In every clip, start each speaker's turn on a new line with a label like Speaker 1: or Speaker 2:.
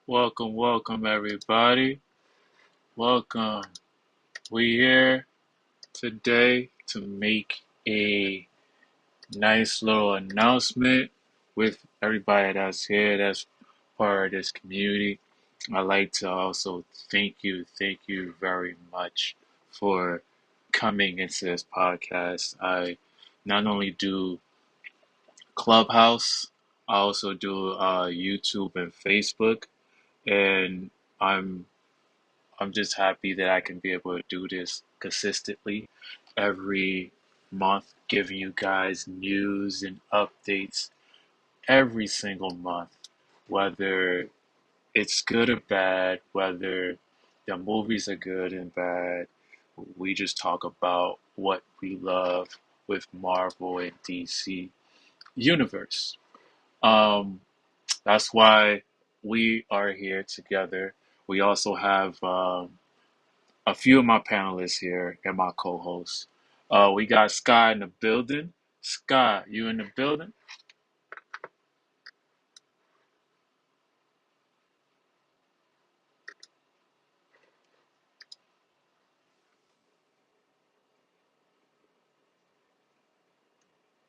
Speaker 1: Welcome, everybody. Welcome. We here today to make a nice little announcement with everybody that's here, that's part of this community. I'd like to also thank you very much for coming into this podcast. I not only do Clubhouse, I also do YouTube and Facebook, and I'm I'm just happy that I can be able to do this consistently every month, giving you guys news and updates every single month, whether it's good or bad, whether the movies are good and bad. We just talk about what we love with Marvel and DC Universe. Um, that's why we are here together. We also have a few of my panelists here and my co-hosts. We got Sky in the building. Sky, you in the building?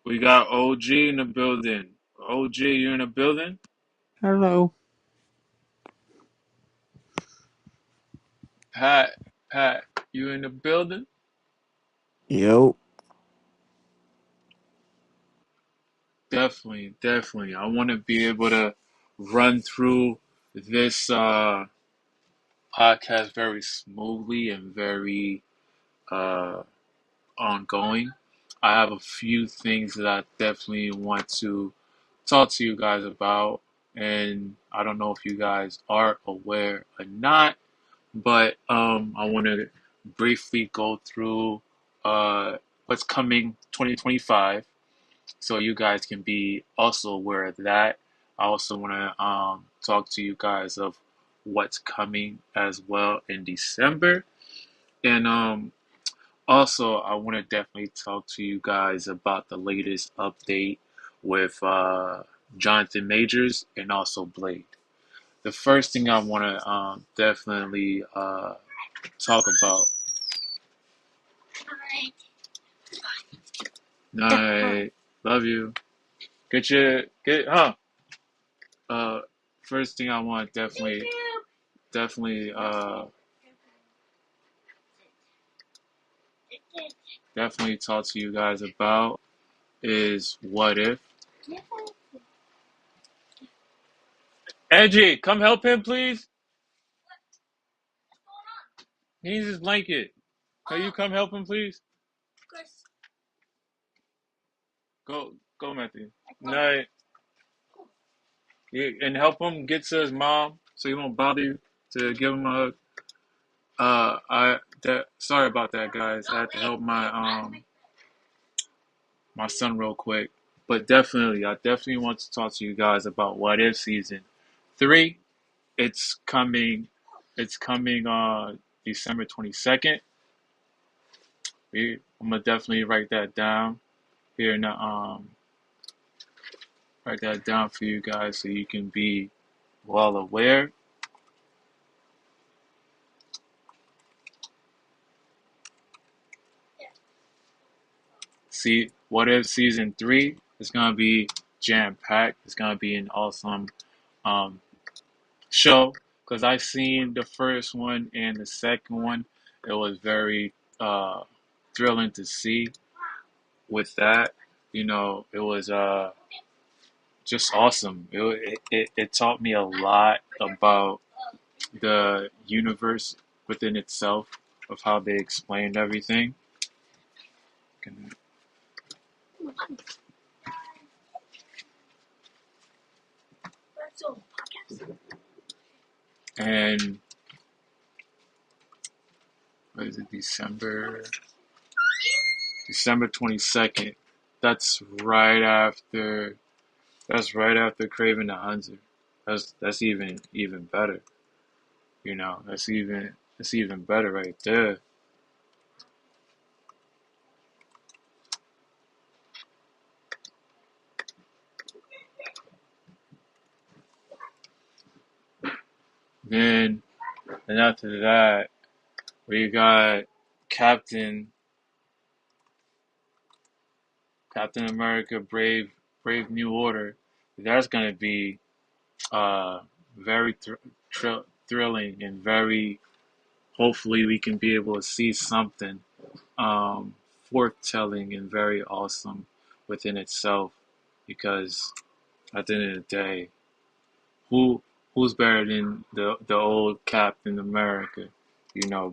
Speaker 1: We got OG in the building. OG, you in the building?
Speaker 2: Hello.
Speaker 1: Pat, Pat, you in the building?
Speaker 2: Yo.
Speaker 1: Definitely. I want to be able to run through this podcast very smoothly and very uh, ongoing. I have a few things that I definitely want to talk to you guys about, and I don't know if you guys are aware or not, but I want to briefly go through uh, what's coming 2025, so you guys can be also aware of that. I also want to talk to you guys of what's coming as well in December, and also, I want to definitely talk to you guys about the latest update with Jonathan Majors and also Blade. The first thing I want to definitely talk about. Night, love you. Huh? Uh, First thing I want to definitely, definitely talk to you guys about is what if. Edgy, come help him, please. He needs his blanket. Can you come help him, please? Go, Matthew. Night. And help him get to his mom so he won't bother you to give him a hug. Sorry about that, guys. I had to help my son real quick, but I definitely want to talk to you guys about What If season three. It's coming. It's coming on December 22nd. I'm gonna definitely write that down here in the write that down for you guys so you can be well aware. See, what if season three is gonna be jam packed? It's gonna be an awesome um, show because I seen the first one and the second one. It was very thrilling to see. With that, it was just awesome. It taught me a lot about the universe within itself of how they explained everything. And what is it, December 22nd. That's right after that's right after Craven the Hunter. That's even better. That's even better right there. Then and after that, we got Captain Captain America Brave New Order. That's gonna be uh very thrilling and very hopefully we can be able to see something um forthtelling and very awesome within itself because at the end of the day, who who's better than the old Captain America,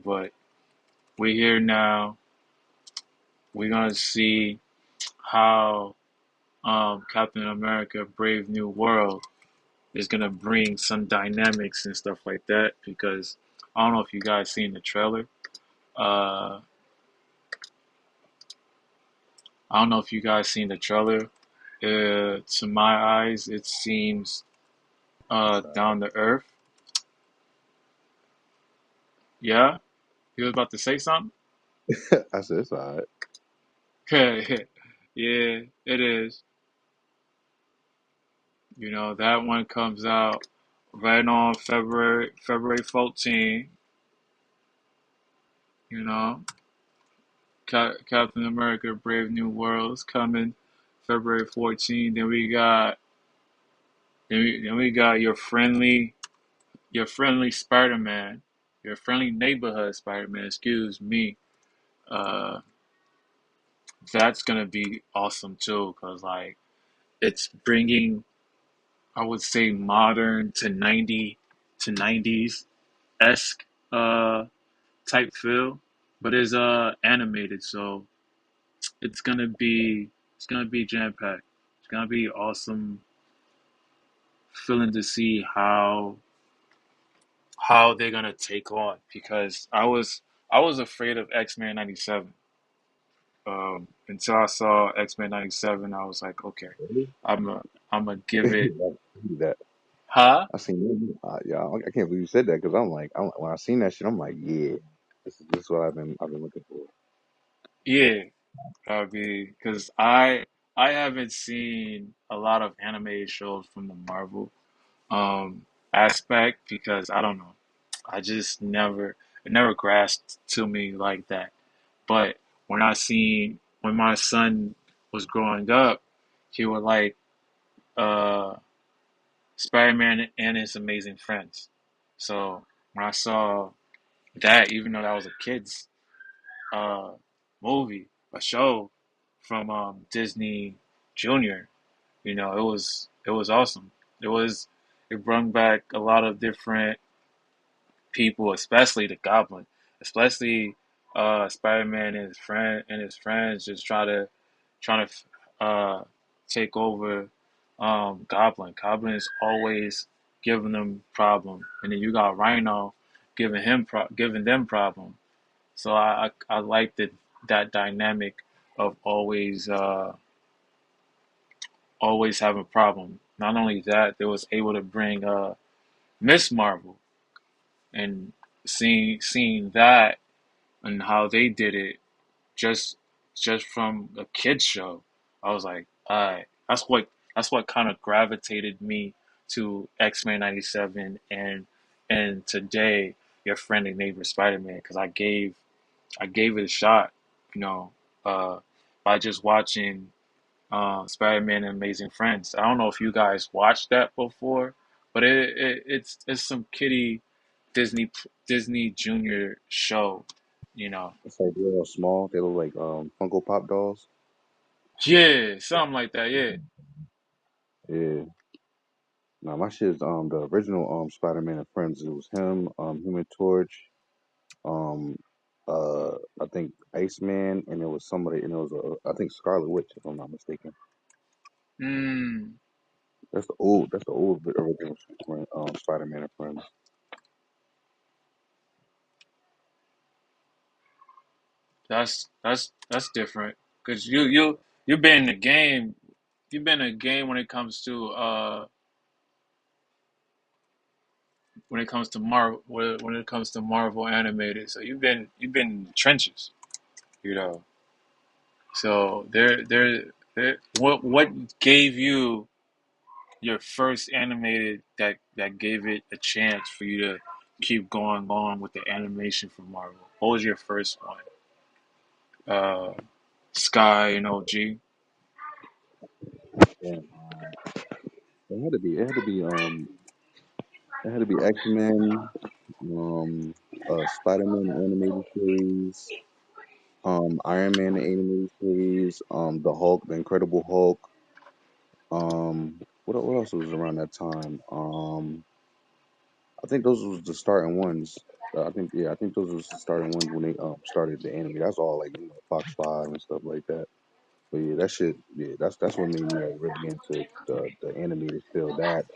Speaker 1: but we're here now. We're gonna see how Captain America Brave New World is gonna bring some dynamics and stuff like that because I don't know if you guys seen the trailer. Uh, I don't know if you guys seen the trailer. To my eyes, it seems
Speaker 3: It's
Speaker 1: down to earth. Yeah, you was about to say something.
Speaker 3: I said it's alright.
Speaker 1: Yeah, it is. That one comes out right on February 14. You know, Captain America: Brave New World is coming February 14. Then we got your friendly Spider-Man, your friendly neighborhood Spider-Man. Excuse me. Uh, that's gonna be awesome too, cause like it's bringing, I would say, modern to 90s esque type feel, but it's animated, so it's gonna be jam packed. It's gonna be awesome feeling to see how they're gonna take on because I was afraid of X-Men 97. Until I saw X-Men 97, I was like, okay,
Speaker 3: Really?
Speaker 1: I'm a I'm gonna
Speaker 3: I
Speaker 1: give it,
Speaker 3: see that.
Speaker 1: huh?
Speaker 3: I seen yeah. I can't believe you said that because when I seen that shit, I'm like, yeah, this is what I've been looking for.
Speaker 1: Yeah, because I haven't seen a lot of animated shows from the Marvel aspect because I don't know. I just never it never grasped to me like that. But when my son was growing up, he would like uh Spider-Man and his Amazing Friends. So when I saw that, even though that was a kid's uh movie, a show from Disney Junior, it was awesome. It brought back a lot of different people, especially the Goblin, especially Spider-Man and his friends just trying to take over Goblin. Goblin is always giving them problem, and then you got Rhino giving them problem. So I like that dynamic of always having a problem. Not only that, they was able to bring Miss Marvel and seeing that and how they did it just just from a kids show. I was like, alright, that's what kind of gravitated me to X-Men 97 and today your friendly neighbor Spider-Man because I gave it a shot, you know, uh, by just watching Spider-Man and Amazing Friends. I don't know if you guys watched that before, but it's some kiddie Disney Disney Junior show, you know.
Speaker 3: It's like they're all small. They look like Funko Pop dolls.
Speaker 1: Yeah, something like that. Yeah.
Speaker 3: Yeah. Now my shit is the original Spider-Man and Friends. It was him, Human Torch, um, I think Iceman, and it was somebody, and it was I think Scarlet Witch, if I'm not mistaken.
Speaker 1: Mm,
Speaker 3: That's the old original Spider-Man and Friends.
Speaker 1: that's different because you've been in the game. You've been in the game when it comes to Marvel when it comes to Marvel animated. So you've been in the trenches, you know. So what gave you your first animated that gave it a chance for you to keep going on with the animation from Marvel? What was your first one? Sky and OG.
Speaker 3: Yeah, it had to be X Men, um, Spider Man animated series, Iron Man animated series, the Hulk, the Incredible Hulk. What else was around that time? I think those was the starting ones. I think those was the starting ones when they started the anime. That's all like Fox Five and stuff like that. But yeah, that shit, yeah, that's what made me like really into the animated feel. That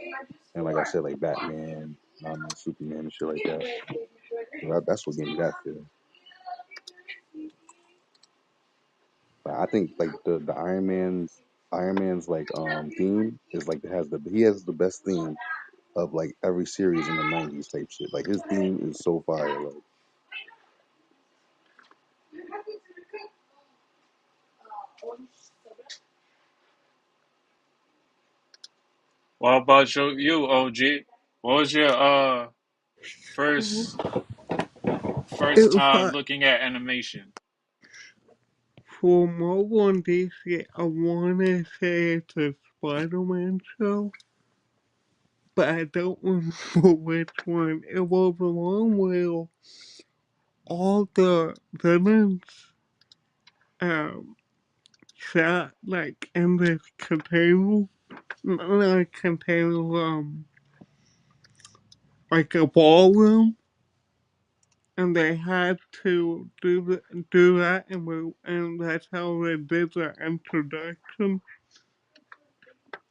Speaker 3: and like I said, like Batman, Superman and shit like that. So that's what gave me that feel. But I think like the Iron Man's like theme is like he has the best theme of like every series in the '90s type shit. Like his theme is so fire. Like
Speaker 1: What about you, OG? What was your first first
Speaker 2: If
Speaker 1: time
Speaker 2: I,
Speaker 1: looking at animation?
Speaker 2: for Marvel and DC, I wanna say it's a Spider-Man show, but I don't remember which one. It was the one where all the villains um sat like in this container, not a container, like a ballroom, and they had to do that, and that's how they did the introduction.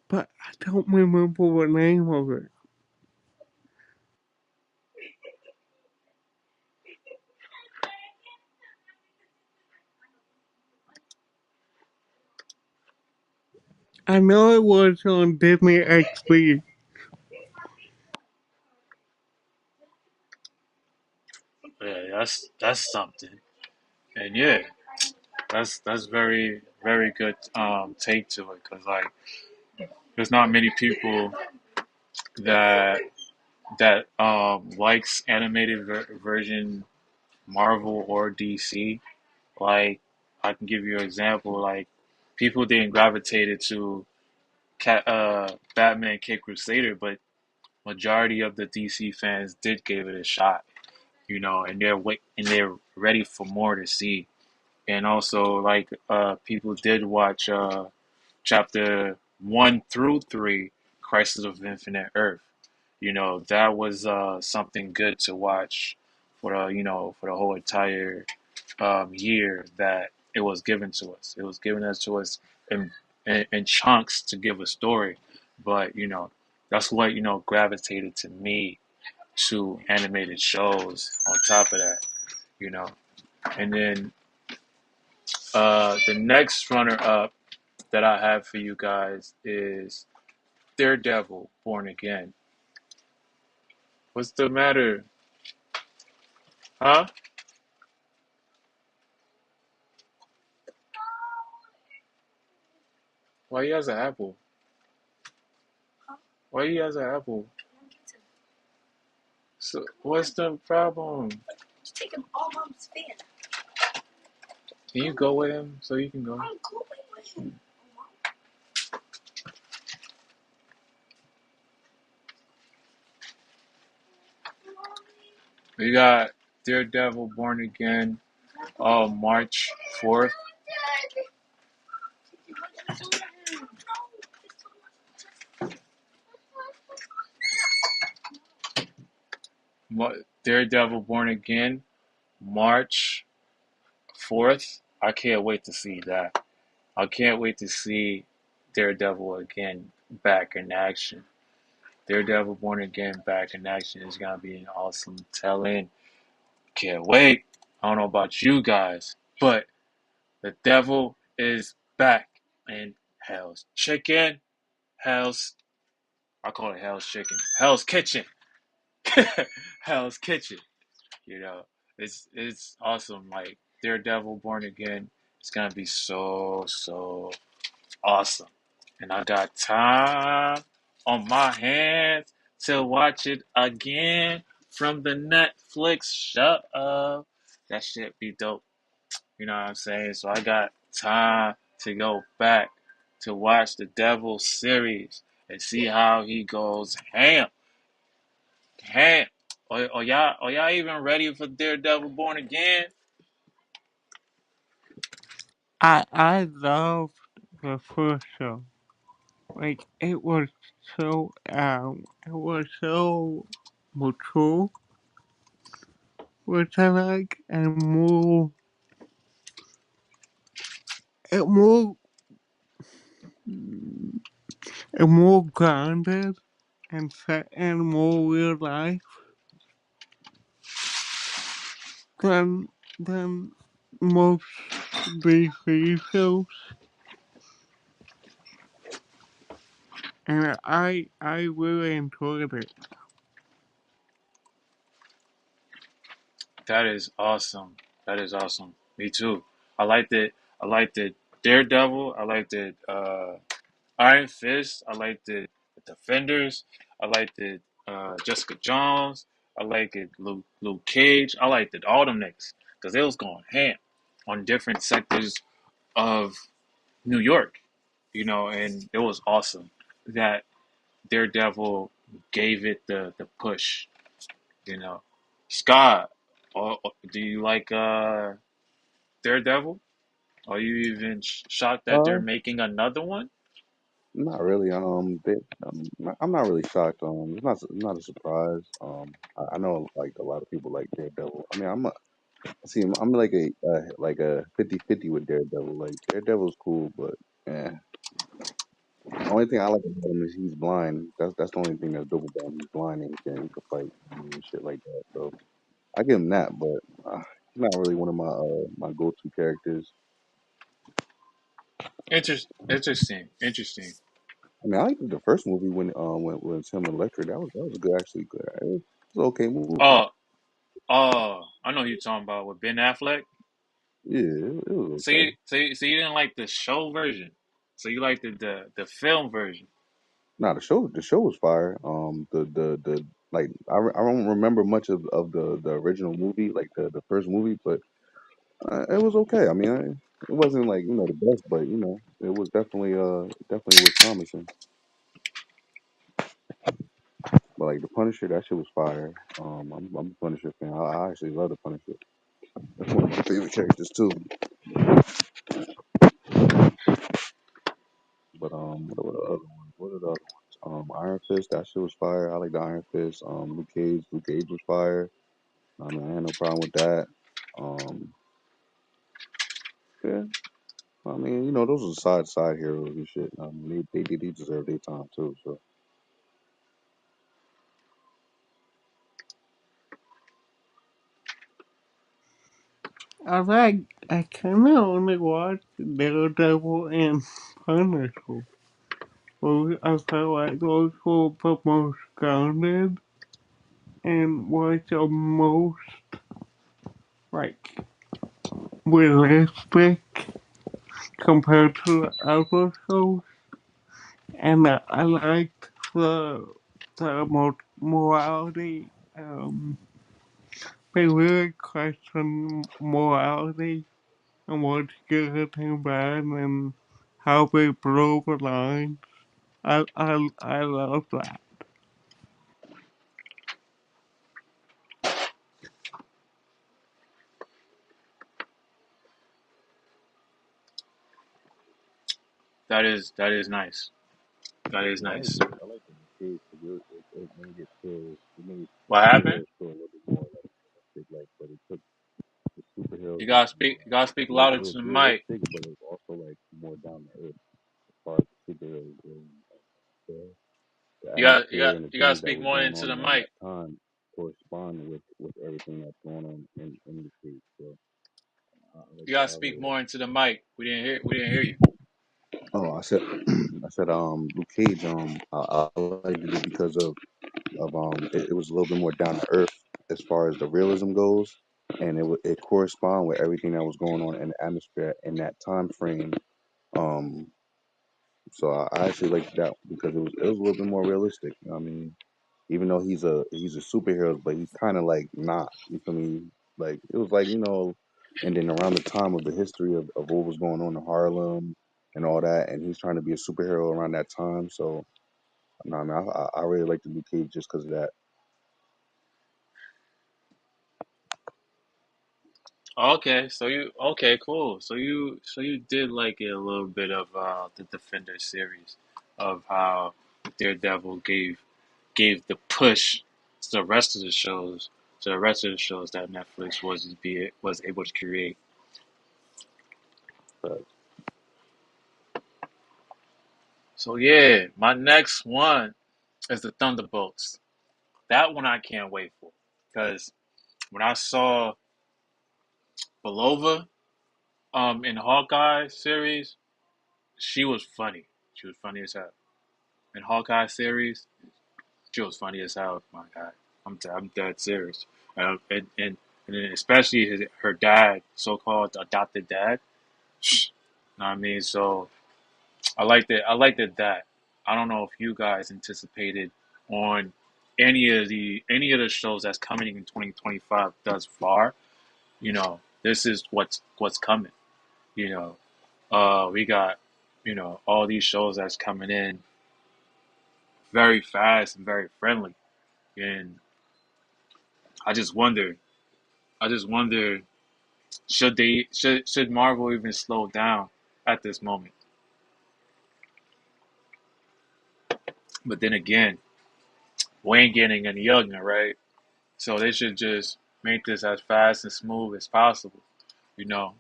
Speaker 2: But I don't remember the name of it. I know it was on Disney XD.
Speaker 1: Yeah, that's something. And yeah, that's very good take to it because like there's not many people that likes animated version Marvel or DC. Like I can give you an example. Like people didn't gravitate to Batman Kid Crusader, but majority of the DC fans did give it a shot. And they're ready for more to see. And also like people did watch chapter 1 through 3, Crisis of Infinite Earth. That was something good to watch for the whole entire year that it was given to us. It was given to us in, in chunks to give a story, but that's what gravitated to me to animated shows. On top of that, you know, and then the next runner up that I have for you guys is Daredevil Born Again. What's the matter? Huh? Why he has an apple? Why he has an apple? So what's the problem? Can you go with him so you can go? We got Daredevil Born Again, March 4th. Daredevil Born Again, March 4th. I can't wait to see that. I can't wait to see Daredevil again back in action. Daredevil Born Again back in action is gonna be an awesome telling. Can't wait. I don't know about you guys, but the devil is back in Hell's Chicken. Hell's I call it Hell's Chicken. Hell's Kitchen. Hell's Kitchen. You know, it's awesome. Like Daredevil Born Again, it's gonna be so awesome. And I got time on my hands to watch it again from the Netflix. Shut up. That shit be dope. You know what I'm saying? So I got time to go back to watch the Devil series and see how he goes ham. Ham. Are y'all even ready for Daredevil Born Again?
Speaker 2: I loved the first show. Like it was so mature, which I like, and it more, and more grounded and set in more real life than than most DC shows, and I really enjoyed it.
Speaker 1: That is awesome. That is awesome. Me too. I liked it. I liked it. Daredevil. I liked it. Iron Fist. I liked it. Defenders. I liked it. Jessica Jones. I liked it. Luke Cage. I liked it. All them niggas because they was going ham on different sectors of New York. And it was awesome that Daredevil gave it the push. You know, Scott. Do you like Daredevil? Are you even shocked that they're
Speaker 3: Uh,
Speaker 1: making another one?
Speaker 3: Not really. I'm not really shocked. It's not a surprise. I know like a lot of people like Daredevil. I mean, I'm like a 50-50 with Daredevil. Like Daredevil's cool, but yeah. The only thing I like about him is he's blind. That's the only thing that's dope about him. He's blind and he can fight and shit like that. So I give him that, but he's not really one of my go-to characters.
Speaker 1: Interesting.
Speaker 3: I mean, I liked the first movie when it was him and Electra. That was good, actually good. It was an okay movie.
Speaker 1: Oh, I know who you're talking about with Ben Affleck.
Speaker 3: Yeah, it was
Speaker 1: So
Speaker 3: okay.
Speaker 1: you didn't like the show version. So you liked the film version.
Speaker 3: Nah, the show was fire. The like I don't remember much of the original movie, like the first movie, but it was okay. I mean, it wasn't like the best, but it was definitely was promising. But like the Punisher, that shit was fire. I'm a Punisher fan. I actually love the Punisher. That's one of my favorite characters too. But what are the other ones? What are the other ones? Iron Fist, that shit was fire. I like the Iron Fist. Luke Cage was fire. I mean, I had no problem with that. Um, yeah, I mean, those are side heroes and shit. I mean, they deserve their time too. So
Speaker 2: I kind of only watched Daredevil and Punisher. Well, I felt like those were the most grounded and was the most like realistic compared to the other shows, and I liked the morality. They really question morality and what's good and bad and how they blow the line. I love that.
Speaker 1: That is nice. That is
Speaker 3: yeah,
Speaker 1: nice.
Speaker 3: I like the Luke Cage because it made the
Speaker 1: What happened?
Speaker 3: superheroes feel a little bit more like realistic. Like, but it took the superheroes
Speaker 1: You
Speaker 3: like
Speaker 1: gotta speak. You gotta speak
Speaker 3: it
Speaker 1: louder to
Speaker 3: was
Speaker 1: the mic.
Speaker 3: realistic, but it was also like more down to earth as far as the superheroes go. The atmosphere and the
Speaker 1: You gotta
Speaker 3: things that
Speaker 1: speak
Speaker 3: was
Speaker 1: more
Speaker 3: going
Speaker 1: into
Speaker 3: on
Speaker 1: the
Speaker 3: during
Speaker 1: mic.
Speaker 3: that time correspond with everything that's going on in the city. So
Speaker 1: You gotta
Speaker 3: I really
Speaker 1: speak
Speaker 3: like
Speaker 1: more into the mic. We didn't hear you.
Speaker 3: Oh, I said, I said, Luke Cage. I liked it because it was a little bit more down to earth as far as the realism goes, and it correspond with everything that was going on in the atmosphere in that time frame. So I actually liked that because it was a little bit more realistic. I mean, even though he's a superhero, but he's kind of like not. You feel me? Like it was like and then around the time of the history of what was going on in Harlem and all that, and he's trying to be a superhero around that time. So no, I mean, I really like the Luke Cage just because of that.
Speaker 1: Okay, so you okay, cool. So you did like a little bit of the Defender series of how Daredevil gave the push to the rest of the shows that Netflix was able to create.
Speaker 3: But
Speaker 1: So yeah, my next one is the Thunderbolts. That one I can't wait for because when I saw Belova in Hawkeye series, she was funny. She was funny as hell. In Hawkeye series, she was funny as hell. My God, I'm dead serious. And then especially her dad, so-called adopted dad. Know what I mean? So I liked it. I liked it that. I don't know if you guys anticipated on any of the shows that's coming in 2025 thus far. This is what's coming. You know, we got all these shows that's coming in very fast and very friendly, and I just wonder. I just wonder should Marvel even slow down at this moment? But then again, we ain't getting any younger, right? So they should just make this as fast and smooth as possible. You know,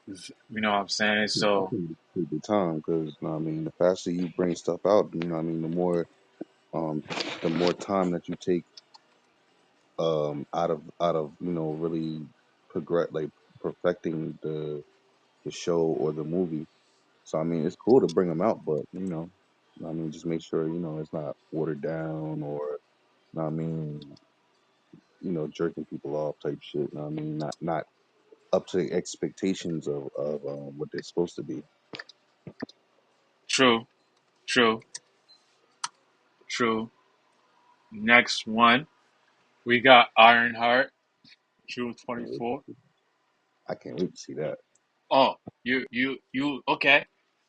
Speaker 1: you know what I'm saying.
Speaker 3: I
Speaker 1: So
Speaker 3: think it's take the time because I mean, the faster you bring stuff out, I mean, um the more time that you take out of really progress like perfecting the show or the movie. So I mean, it's cool to bring them out, but I mean, just make sure it's not watered down or I mean, jerking people off type shit. I mean, not up to the expectations of what they're supposed to be.
Speaker 1: true, true, true. Next one, we got Ironheart, June
Speaker 3: Can't wait.
Speaker 1: 24.
Speaker 3: I can't wait to see that.
Speaker 1: Oh, you okay?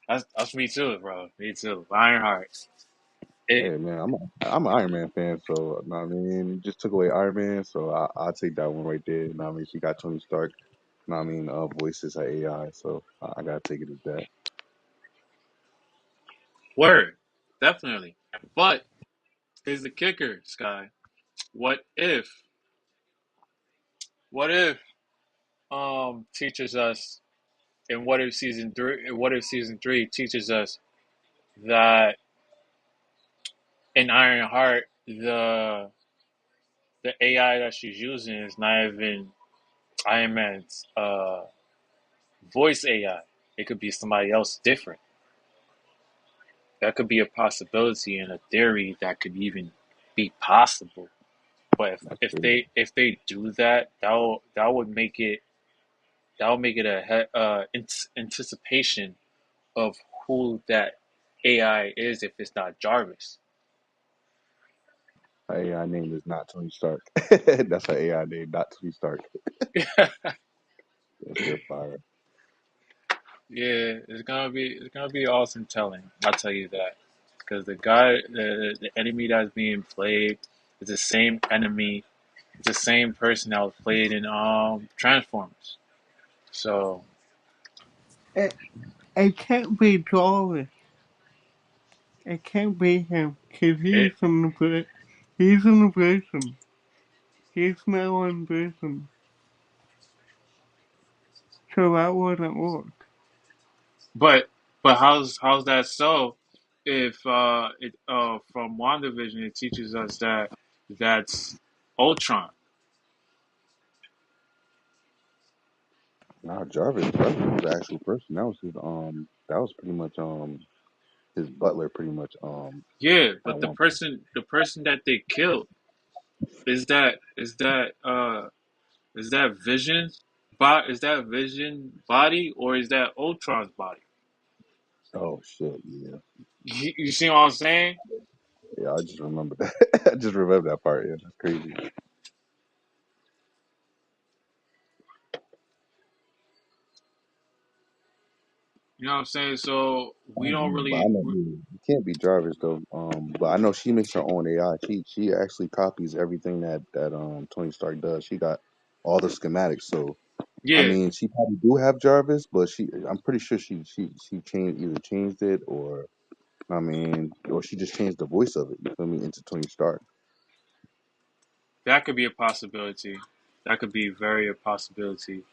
Speaker 1: That's me too, bro. Me too. Ironheart. It
Speaker 3: Hey man, I'm an Iron Man fan, so I mean, you just took away Iron Man, so I'll take that one right there. I mean, she got Tony Stark. I mean, voices are AI, so I gotta take it as that.
Speaker 1: word definitely. But here's the kicker, Sky. What if? What if teaches us and what if season three teaches us that in Ironheart the AI that she's using is not even Iron Man's voice AI. It could be somebody else different. That could be a possibility and a theory that could even be possible. But
Speaker 3: That's crazy.
Speaker 1: if they do that, that would make it anticipation of who that AI is if it's not Jarvis.
Speaker 3: Her AI name is not Tony Stark. That's her AI name, not Tony Stark. That shit fire.
Speaker 1: Yeah, it's gonna be awesome telling. I'll tell you that because the enemy that's being played is the same enemy, it's the same person that was played in Transformers. So
Speaker 2: It, it can't be Jarvis. It can't be him, 'cause
Speaker 1: it,
Speaker 2: he's in prison. He's now in prison. So that wouldn't work.
Speaker 1: but how's that so? If it from WandaVision it teaches us that that's Ultron.
Speaker 3: Nah, Jarvis was the actual person. That was pretty much his butler pretty much
Speaker 1: Yeah,
Speaker 3: at
Speaker 1: but
Speaker 3: one.
Speaker 1: the person that they killed is that is that Vision body or is that Ultron's body?
Speaker 3: Oh shit, yeah.
Speaker 1: You see what I'm saying?
Speaker 3: Yeah, I just remember that. I just remember that part. Yeah, that's crazy.
Speaker 1: You know what I'm saying? So we don't
Speaker 3: But I
Speaker 1: really,
Speaker 3: know you can't be Jarvis though. But I know she makes her own AI. She actually copies everything that Tony Stark does. She got all the schematics. So I
Speaker 1: yeah,
Speaker 3: mean, she probably do have Jarvis, but I'm pretty sure she changed it or I mean, or she just changed the voice of it. You feel me? Into Tony Stark.
Speaker 1: that could be a possibility. That could be very a possibility,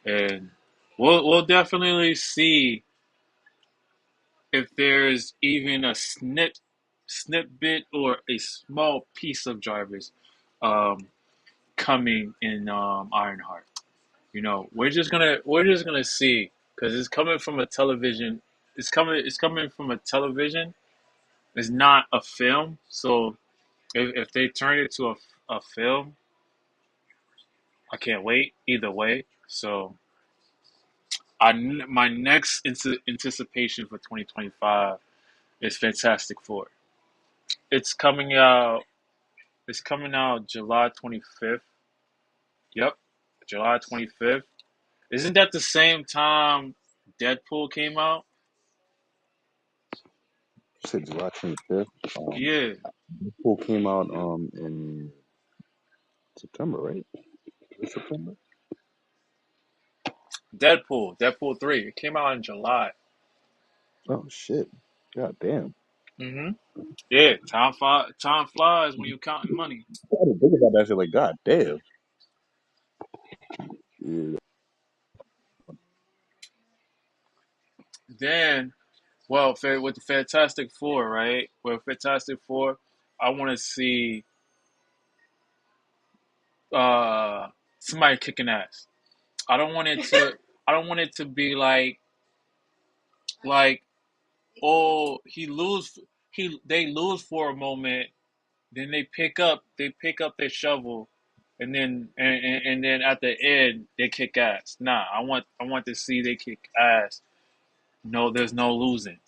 Speaker 1: and we'll definitely see if there's even a snippet or a small piece of Jarvis um, coming in Ironheart. You know, we're just gonna see because it's coming from a television. It's coming from a television. It's not a film. So if they turn it to a film, I can't wait either way. So my next anticipation for 2025 is Fantastic Four. It's coming out. It's coming out July 25th. Yep, July 25th. Isn't that the same time Deadpool came out?
Speaker 3: You said July 25th.
Speaker 1: Yeah,
Speaker 3: Deadpool came out in September, right? September.
Speaker 1: Deadpool 3. It came out in July.
Speaker 3: Oh shit! God damn!
Speaker 1: Hmm. Yeah, time flies when you're counting money.
Speaker 3: I didn't think about that shit. Like, god damn. Yeah.
Speaker 1: Then, well, with the Fantastic Four, right? With Fantastic Four, I want to see uh somebody kicking ass. I don't want it to. I don't want it to be like oh they lose for a moment, then they pick up their shovel, and then at the end they kick ass. Nah, I want to see they kick ass. No, there's no losing.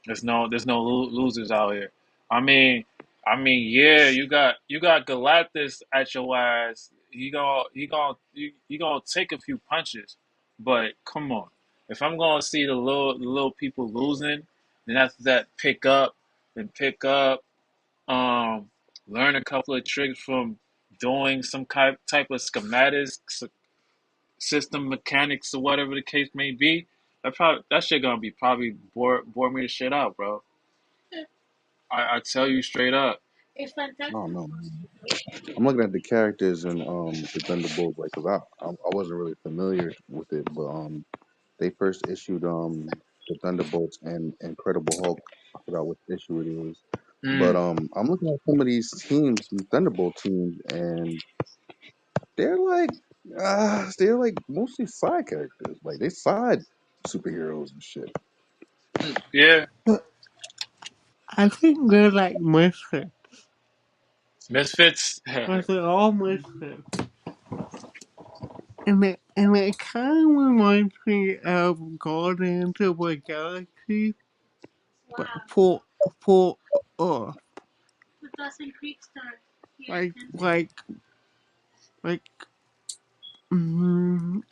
Speaker 1: There's no losers out here. I mean, yeah, you got Galactus at your ass. He gonna take a few punches, but come on. If I'm gonna see the little people losing, then after that pick up, um, learn a couple of tricks from doing some type of schematics, system mechanics, or whatever the case may be. That shit gonna be probably bore me the shit out, bro. I tell you straight up.
Speaker 3: I don't know, man. I'm looking at the characters in the Thunderbolts, like, cause I wasn't really familiar with it, but they first issued the Thunderbolts and Incredible Hulk. I forgot what issue it is, but
Speaker 1: Mm,
Speaker 3: I'm looking at some of these teams, these Thunderbolt teams, and they're like they're like mostly side characters, like they side superheroes and shit.
Speaker 1: yeah,
Speaker 2: But I think they're like misfits.
Speaker 1: Misfits.
Speaker 2: Like they're all misfits. And it kind of reminds me of Guardians of the Galaxy, but for uh like like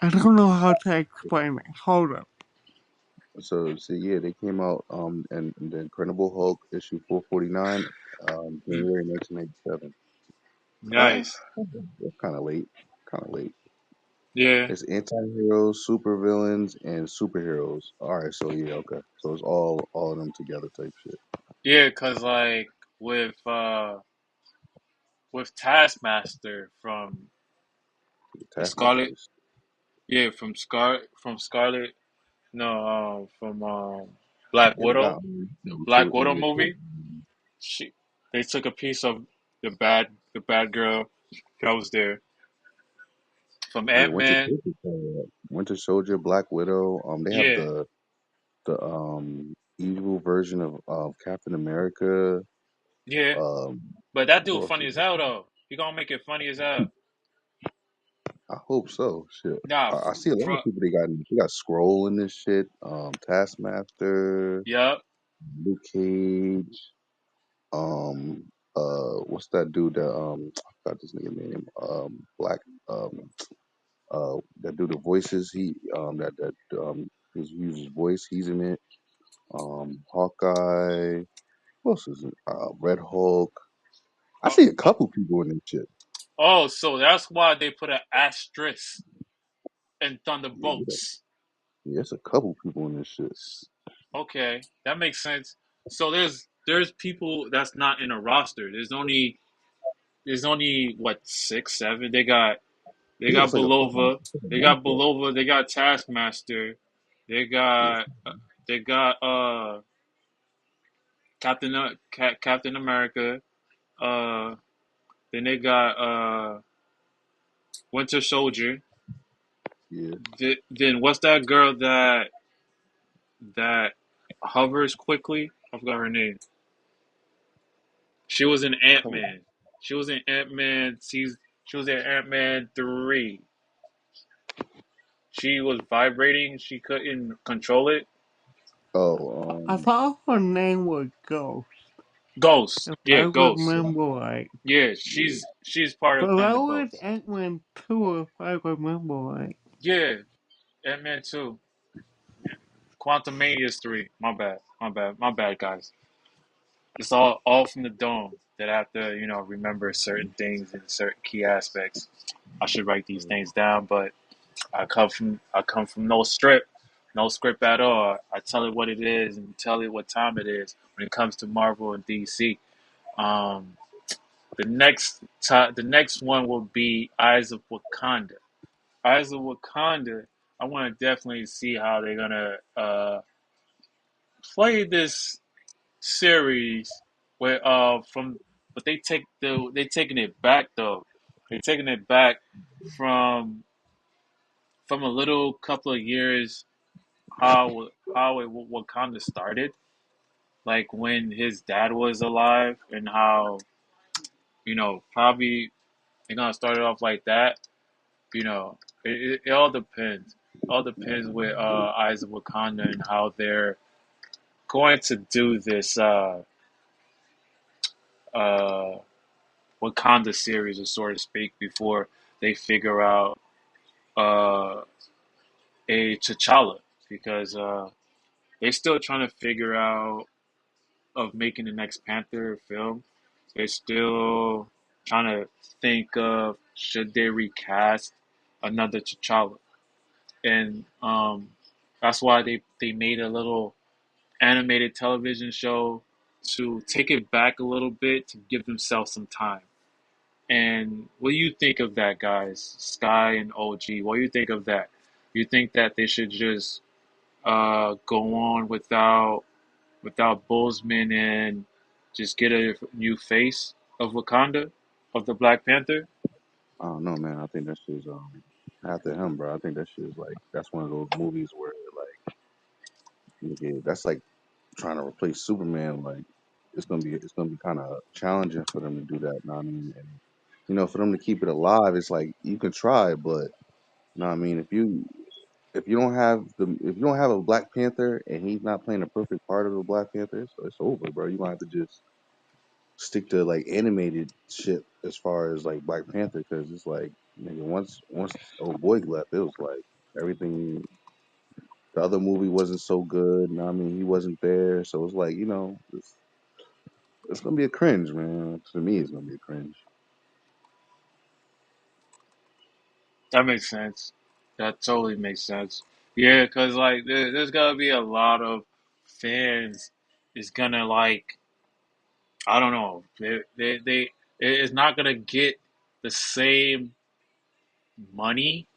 Speaker 2: I don't know how to explain it. Hold up.
Speaker 3: So yeah, they came out in the Incredible Hulk issue 449, January 1997.
Speaker 1: Nice.
Speaker 3: That's kind of late. Kind of late.
Speaker 1: Yeah,
Speaker 3: It's anti-heroes, supervillains, and superheroes. All right, so yeah, okay. So it's all of them together type shit.
Speaker 1: yeah, cause like with uh with Taskmaster from
Speaker 3: The
Speaker 1: the
Speaker 3: Taskmaster
Speaker 1: Scarlet,
Speaker 3: is
Speaker 1: yeah, from Scarlet, no, from Black
Speaker 3: yeah. They got
Speaker 1: Widow, the Black Widow
Speaker 3: yeah,
Speaker 1: movie. She they took a piece of the bad girl that was there from
Speaker 3: yeah.
Speaker 1: Ant Man.
Speaker 3: Winter Soldier, Black Widow. They have
Speaker 1: Yeah,
Speaker 3: the evil version of Captain America.
Speaker 1: yeah,
Speaker 3: Um,
Speaker 1: but that
Speaker 3: who
Speaker 1: dude
Speaker 3: else
Speaker 1: funny
Speaker 3: is
Speaker 1: as hell though. He gonna make it funny as hell.
Speaker 3: I hope so. Shit.
Speaker 1: Nah,
Speaker 3: I see a lot
Speaker 1: bro.
Speaker 3: of people they got Scroll in this shit. Taskmaster,
Speaker 1: Yup.
Speaker 3: Luke Cage. Um, what's that dude that I forgot this nigga name. Black. That do the voices. That uses voice. He's in it. Hawkeye. Who else is in? Red Hulk. I
Speaker 1: Oh,
Speaker 3: see a
Speaker 1: oh,
Speaker 3: couple people in this shit.
Speaker 1: oh, so that's why they put an asterisk in
Speaker 3: Yeah,
Speaker 1: Thunderbolts.
Speaker 3: yeah, it's a couple people in this shit.
Speaker 1: Okay, that makes sense. So there's people that's not in a roster. There's only what, six, seven. They
Speaker 3: Yeah,
Speaker 1: got
Speaker 3: it's like a fucking
Speaker 1: Belova.
Speaker 3: it's like a
Speaker 1: They got
Speaker 3: monster.
Speaker 1: Belova. They got Taskmaster. They
Speaker 3: Yeah.
Speaker 1: got they got Captain America. Uh, then they got Winter Soldier.
Speaker 3: Yeah.
Speaker 1: Then what's that girl that hovers quickly? I forgot her name. She was in Ant
Speaker 3: Couple.
Speaker 1: Man. She was in Ant Man. She was in Ant Man 3. She was vibrating. She couldn't control it.
Speaker 3: Oh,
Speaker 2: I thought her name was Ghost,
Speaker 1: Ghost.
Speaker 2: if I
Speaker 1: Yeah, Ghost.
Speaker 2: remember right.
Speaker 1: Yeah,
Speaker 3: yeah.
Speaker 1: she's part of
Speaker 2: But that was
Speaker 1: Thunderbolts.
Speaker 2: Ant-Man 2, if I remember right.
Speaker 1: Yeah, Ant Man 2. Quantum Mania's 3. My bad. My bad. My bad, guys. It's all from the dome that I have to, remember certain things and certain key aspects. I should write these things down, but I come from no script at all. I tell it what it is and tell it what time it is when it comes to Marvel and DC. Um, the next one will be Eyes of Wakanda. Eyes of Wakanda. I want to definitely see how they're gonna play this series where from but they taking it back though. They're taking it back from a little couple of years Wakanda started, like when his dad was alive, and how probably they're gonna start it off like that. It all depends. All depends with Eyes of Wakanda and how they're going to do this uh, Wakanda series, or so to speak, before they figure out uh, a T'Challa, because they're still trying to figure out of making the next Panther film. They're still trying to think of should they recast another T'Challa, and that's why they made a little animated television show to take it back a little bit to give themselves some time. And what do you think of that, guys? Sky and OG, what do you think of that? You think that they should just go on without Bozeman and just get a new face of Wakanda, of the Black Panther?
Speaker 3: I don't know, man. I think that shit's after him, bro. I think that shit's like that's one of those movies where like nigga, that's like trying to replace Superman. Like it's gonna be kind of challenging for them to do that. Know what I mean? And for them to keep it alive, it's like you can try, but know what I mean? If you don't have a Black Panther and he's not playing a perfect part of the Black Panther, so it's over, bro. You might have to just stick to like animated shit as far as like Black Panther, because it's like nigga, once old boy left, it was like everything. The other movie wasn't so good. Know what I mean? He wasn't there, so it's like it's gonna be a cringe, man. To me, it's gonna be a cringe.
Speaker 1: That makes sense. That totally makes sense. Yeah, because like there's gotta be a lot of fans is gonna, like, I don't know, it's not gonna get the same money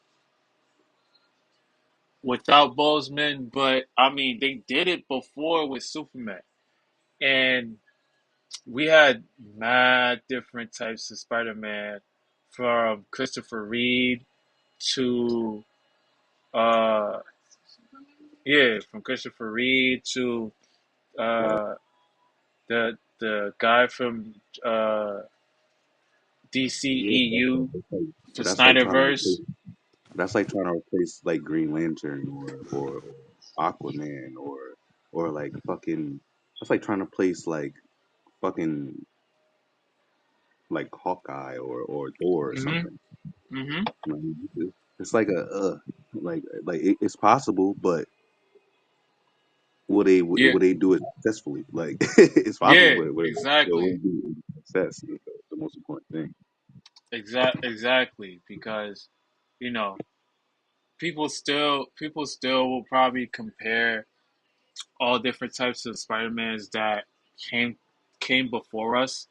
Speaker 1: without Bozeman, but I mean they did it before with Superman, and we had mad different types of Spider-Man, from Christopher Reed to uh yeah, from Christopher Reed to
Speaker 3: Right?
Speaker 1: uh the guy from
Speaker 3: Yeah,
Speaker 1: DCEU,
Speaker 3: but
Speaker 1: the
Speaker 3: that's like trying to replace.
Speaker 1: Snyderverse.
Speaker 3: That's like trying to replace like Green Lantern or Aquaman or like fucking. That's like trying to place like fucking like Hawkeye or Thor or
Speaker 1: Mhm.
Speaker 3: something.
Speaker 1: Mhm.
Speaker 3: Like, it's like it's possible, but
Speaker 1: Yeah.
Speaker 3: will they do it successfully? Like it's possible,
Speaker 1: Yeah.
Speaker 3: but will
Speaker 1: Exactly.
Speaker 3: it be a success is the most important thing.
Speaker 1: Exactly. Because, you know, people still will probably compare all different types of Spider-Mans that came came before us,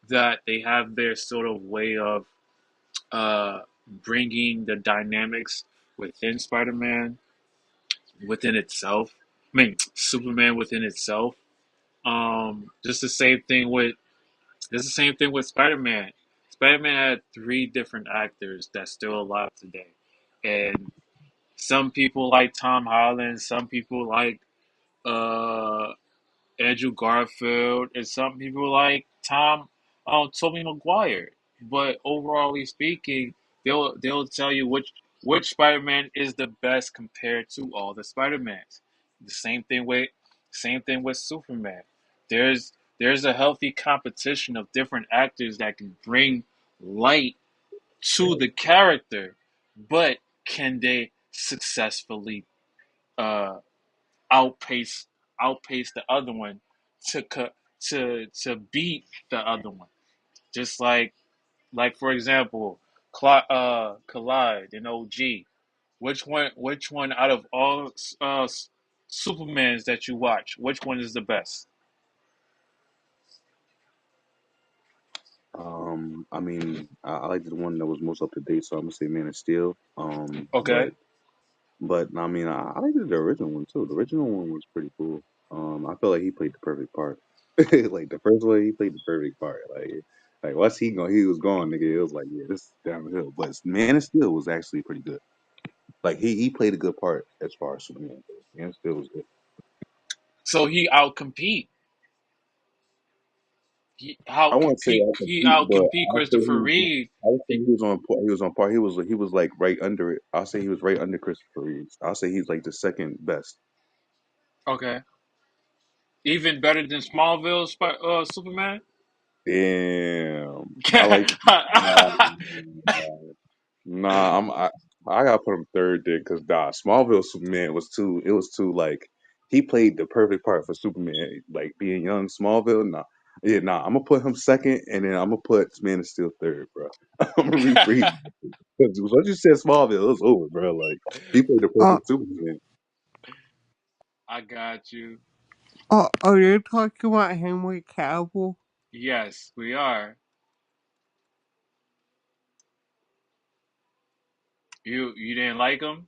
Speaker 1: that they have their sort of way of bringing the dynamics within Spider-Man within itself. I mean, Superman within itself. Just the same thing with just the same thing with Spider-Man. Spider-Man had three different actors that's still alive today, and some people like Tom Holland, some people like uh Andrew Garfield, and some people like Tobey Maguire. But overall speaking, they'll tell you which Spider-Man is the best compared to all the Spider-Mans. The same thing with Superman. There's a healthy competition of different actors that can bring light to the character, but can they successfully uh, outpace outpace the other one to to beat the other one. Just like for example, Collide and OG. Which one out of all Supermans that you watch, which one is the best?
Speaker 3: I mean, I like the one that was most up to date, so I'm gonna say Man of Steel.
Speaker 1: Okay.
Speaker 3: But I mean, I liked the original one too. The original one was pretty cool. I felt like he played the perfect part. Like the first one, he played the perfect part. Like once he was gone, nigga. It was like, yeah, this is downhill. But Man of Steel was actually pretty good. Like he played a good part as far as Superman goes. Man of Steel was good.
Speaker 1: So he outcompete.
Speaker 3: I wouldn't say I
Speaker 1: He
Speaker 3: compete, but
Speaker 1: outcompete Christopher Reeve.
Speaker 3: I would say
Speaker 1: He,
Speaker 3: he was on par. He was like right under it. I'll say he was right under Christopher Reeves. I'll say he's like the second best.
Speaker 1: okay. Even better than Smallville Superman.
Speaker 3: Damn, I like. Nah, I gotta put him third there because Smallville Superman was too. It was too like he played the perfect part for Superman, like being young Smallville. Nah, yeah, nah. I'm gonna put him second, and then I'm gonna put Man of Steel third, bro. I'm gonna rephrase because once you said Smallville, it was over, bro. Like he played the
Speaker 2: Uh,
Speaker 3: perfect Superman.
Speaker 1: I got you.
Speaker 2: are you talking about Henry Cavill?
Speaker 1: Yes, we are. You didn't like him?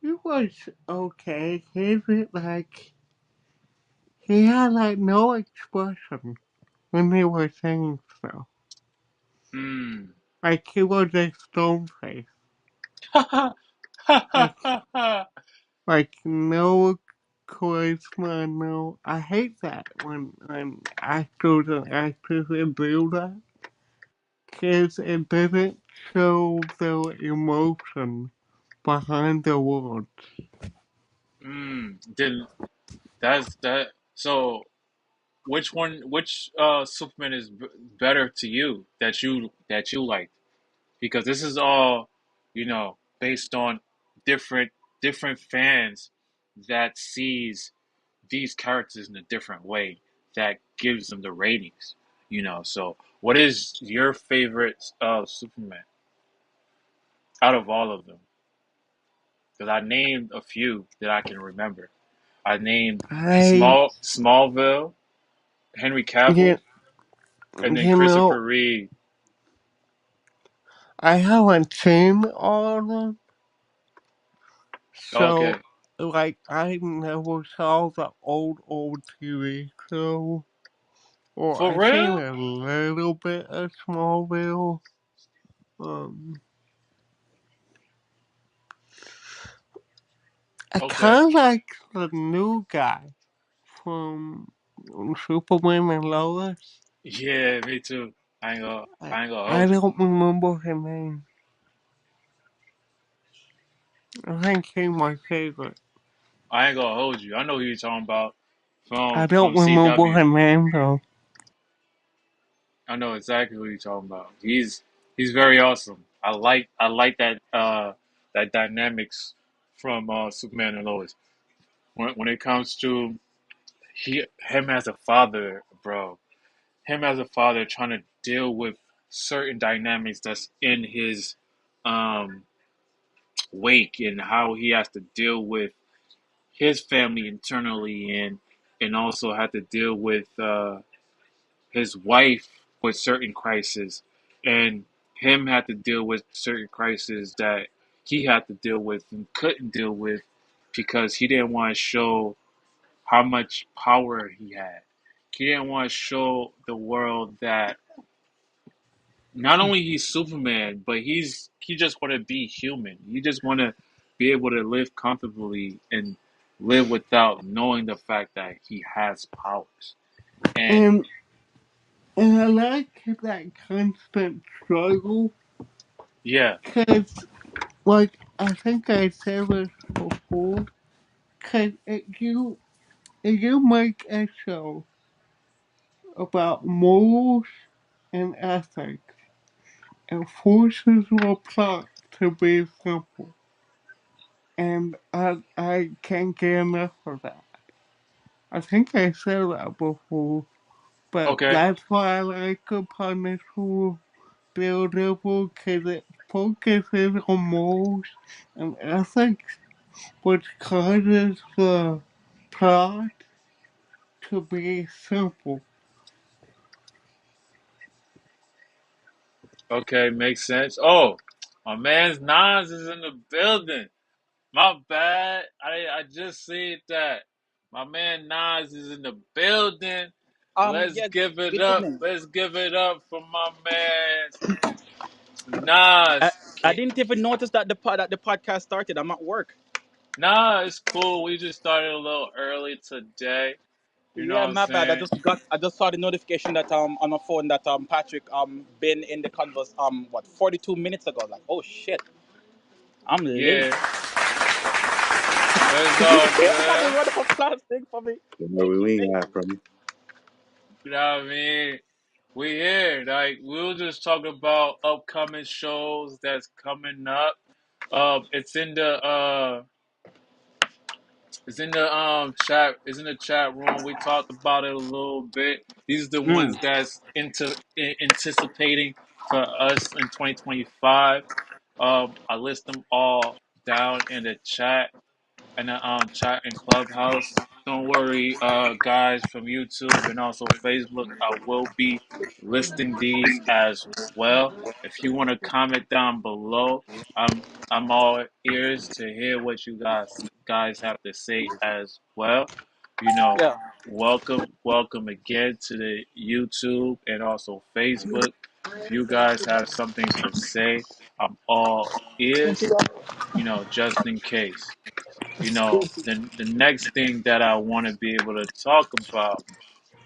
Speaker 2: He was okay. He had like no expression when he was saying stuff.
Speaker 1: Hmm.
Speaker 2: Like he was a stone face. Like like no charisma, no. I hate that when actors and actresses do that. Because it doesn't show the emotion behind the words.
Speaker 1: Hmm. Then that's that. So which Superman is better to you that you like? Because this is all, based on different different fans that sees these characters in a different way that gives them the ratings. So what is your favorite Superman out of all of them? Because I named a few that I can remember. I named
Speaker 2: I,
Speaker 1: Smallville, Henry
Speaker 2: you,
Speaker 1: Cavill, and then
Speaker 2: you know,
Speaker 1: Christopher Reeve.
Speaker 2: I haven't seen all of them, so,
Speaker 1: Okay,
Speaker 2: like, I never saw the old TV show, or
Speaker 1: for
Speaker 2: I seen
Speaker 1: real?
Speaker 2: a little bit of Smallville. Um, I
Speaker 1: Okay,
Speaker 2: kind of like the new guy from Superman and Lois.
Speaker 1: yeah, me too.
Speaker 2: I,
Speaker 1: I ain't gonna
Speaker 2: I
Speaker 1: hold you.
Speaker 2: don't remember his name. I think he's my favorite.
Speaker 1: I ain't gonna hold you. I know who you're talking about.
Speaker 2: I
Speaker 1: from
Speaker 2: don't remember
Speaker 1: CW.
Speaker 2: her name though.
Speaker 1: I know exactly what you're talking about. He's very awesome. I like that dynamics from Superman and Lois. When it comes to him as a father, bro, him as a father trying to deal with certain dynamics that's in his um wake and how he has to deal with his family internally and also had to deal with his wife with certain crises and him had to deal with certain crises that he had to deal with and couldn't deal with because he didn't want to show how much power he had. He didn't want to show the world that not only he's Superman, but he just want to be human. He just want to be able to live comfortably and live without knowing the fact that he has powers. And
Speaker 2: And and I like that constant struggle
Speaker 1: yeah,
Speaker 2: because, like, I think I said this before, because if you make a show about morals and ethics, it forces the plot to be simple. And I can't get enough of that. I think I said that before, but
Speaker 1: okay,
Speaker 2: that's why I like a Punisher Daredevil, because it focuses on morals and ethics, which causes the plot to be simple.
Speaker 1: okay, makes sense. Oh, my man's Nas is in the building. My bad. I just said that. My man Nas is in the building. Let's
Speaker 4: Yeah,
Speaker 1: give it
Speaker 4: good
Speaker 1: up.
Speaker 4: evening.
Speaker 1: Let's give it up for my man
Speaker 4: I,
Speaker 1: Nas.
Speaker 4: I didn't even notice that the podcast started. I'm at work.
Speaker 1: Nah, it's cool. We just started a little early today. You know
Speaker 4: Yeah,
Speaker 1: what I'm
Speaker 4: my bad.
Speaker 1: saying?
Speaker 4: I just saw the notification that on my phone that Patrick been in the converse 42 minutes ago. Like, oh shit, I'm late.
Speaker 1: Yeah, but it's
Speaker 4: Could you
Speaker 1: all
Speaker 4: hear that
Speaker 1: good.
Speaker 4: wonderful applause thing for me?
Speaker 3: You know, we ain't hide from you.
Speaker 1: You know what I mean? We here. Like we'll just talk about upcoming shows that's coming up. It's in the it's in the chat room. We talked about it a little bit. These are the
Speaker 4: Mm.
Speaker 1: ones that's anticipating for us in 2025. I list them all down in the chat and chat in Clubhouse. Don't worry, guys from YouTube and also Facebook. I will be listing these as well. If you want to comment down below, I'm all ears to hear what you guys have to say as well. You know,
Speaker 4: Yeah.
Speaker 1: welcome again to the YouTube and also Facebook. If you guys have something to say, I'm all ears. You know, just in case. You know, the next thing that I want to be able to talk about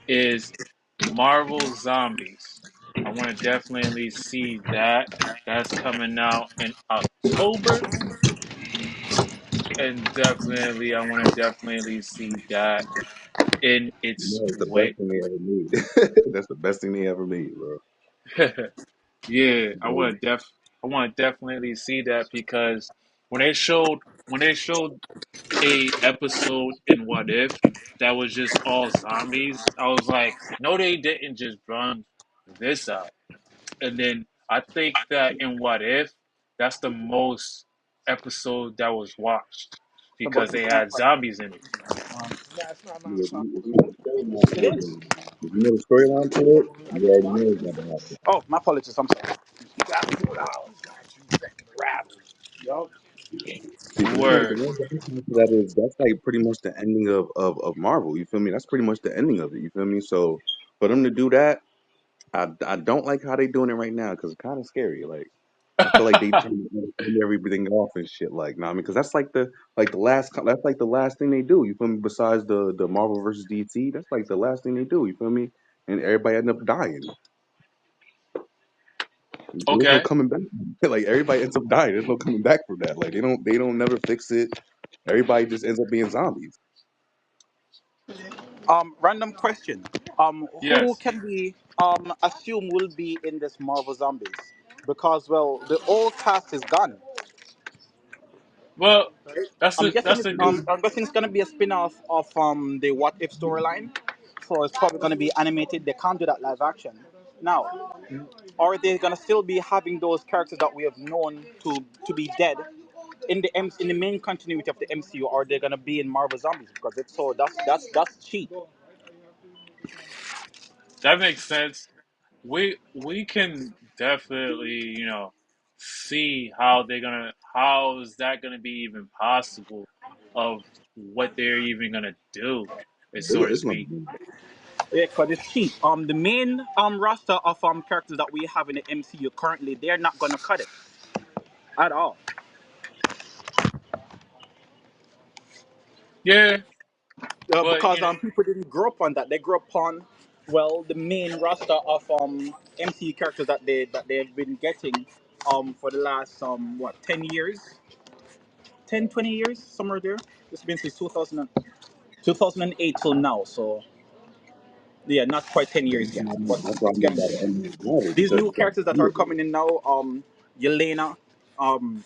Speaker 1: is Marvel Zombies. I want to definitely see that. That's coming out in October, and definitely I want to definitely see that in
Speaker 3: You
Speaker 1: its
Speaker 3: know, it's the best
Speaker 1: way.
Speaker 3: thing they ever made. That's the best thing they ever made, bro.
Speaker 1: Yeah,
Speaker 3: Dude,
Speaker 1: I want to definitely see that because when they showed a episode in What If that was just all zombies, I was like, no, they didn't just run this out. And then I think that in What If, that's the most episode that was watched because they had zombies in it.
Speaker 4: Yeah, it's not.
Speaker 3: if
Speaker 4: It's not.
Speaker 3: you know the storyline to
Speaker 4: It
Speaker 3: it,
Speaker 4: is.
Speaker 3: then if you know the storyline to it, you already know what's going to happen.
Speaker 4: Oh, my apologies. I'm sorry. You got $2. Got you second rattlers. Yup.
Speaker 3: See, but you know, the
Speaker 1: Word.
Speaker 3: one thing to that is that's like pretty much the ending of Marvel. You feel me? That's pretty much the ending of it. You feel me? So for them to do that, I don't like how they doing it right now because it's kind of scary. Like I feel like they trying to end everything off and shit. Like, nah, I mean, because that's like the last thing they do. You feel me? Besides the Marvel versus DC, that's like the last thing they do. You feel me? And everybody end up dying. There's no
Speaker 1: Okay.
Speaker 3: coming back. Like everybody ends up dying. There's no coming back from that. Like they don't never fix it. Everybody just ends up being zombies.
Speaker 4: Random question. Who
Speaker 1: Yes.
Speaker 4: can we assume will be in this Marvel Zombies? Because well, the old cast is gone.
Speaker 1: Well,
Speaker 4: Right?
Speaker 1: that's
Speaker 4: I'm
Speaker 1: a
Speaker 4: guessing
Speaker 1: that's
Speaker 4: it's
Speaker 1: a good.
Speaker 4: I'm guessing it's gonna be a spin-off of the What If storyline. So it's probably gonna be animated. They can't do that live action. Now, are they gonna still be having those characters that we have known to be dead in the in the main continuity of the MCU, or are they gonna be in Marvel Zombies? Because it's so that's cheap.
Speaker 1: That makes sense. We can definitely see how they're gonna how is that gonna be even possible of what they're even gonna do, so to
Speaker 3: It's gonna
Speaker 1: speak.
Speaker 3: be.
Speaker 4: Yeah, because it's cheap. The main roster of characters that we have in the MCU currently, they're not gonna cut it at all.
Speaker 1: Yeah, but
Speaker 4: Because people didn't grow up on that. They grew up on well the main roster of MCU characters that they've been getting for the last 10 years, 10, 20 years, somewhere there. It's been since 2008 till now. So yeah, not quite 10 years yet. But
Speaker 3: That's why
Speaker 4: it's
Speaker 3: I'm not
Speaker 4: getting
Speaker 3: about
Speaker 4: there.
Speaker 3: to Marvel
Speaker 4: These
Speaker 3: because
Speaker 4: new
Speaker 3: you got
Speaker 4: characters that
Speaker 3: two
Speaker 4: are
Speaker 3: of them.
Speaker 4: coming in now, Yelena, um,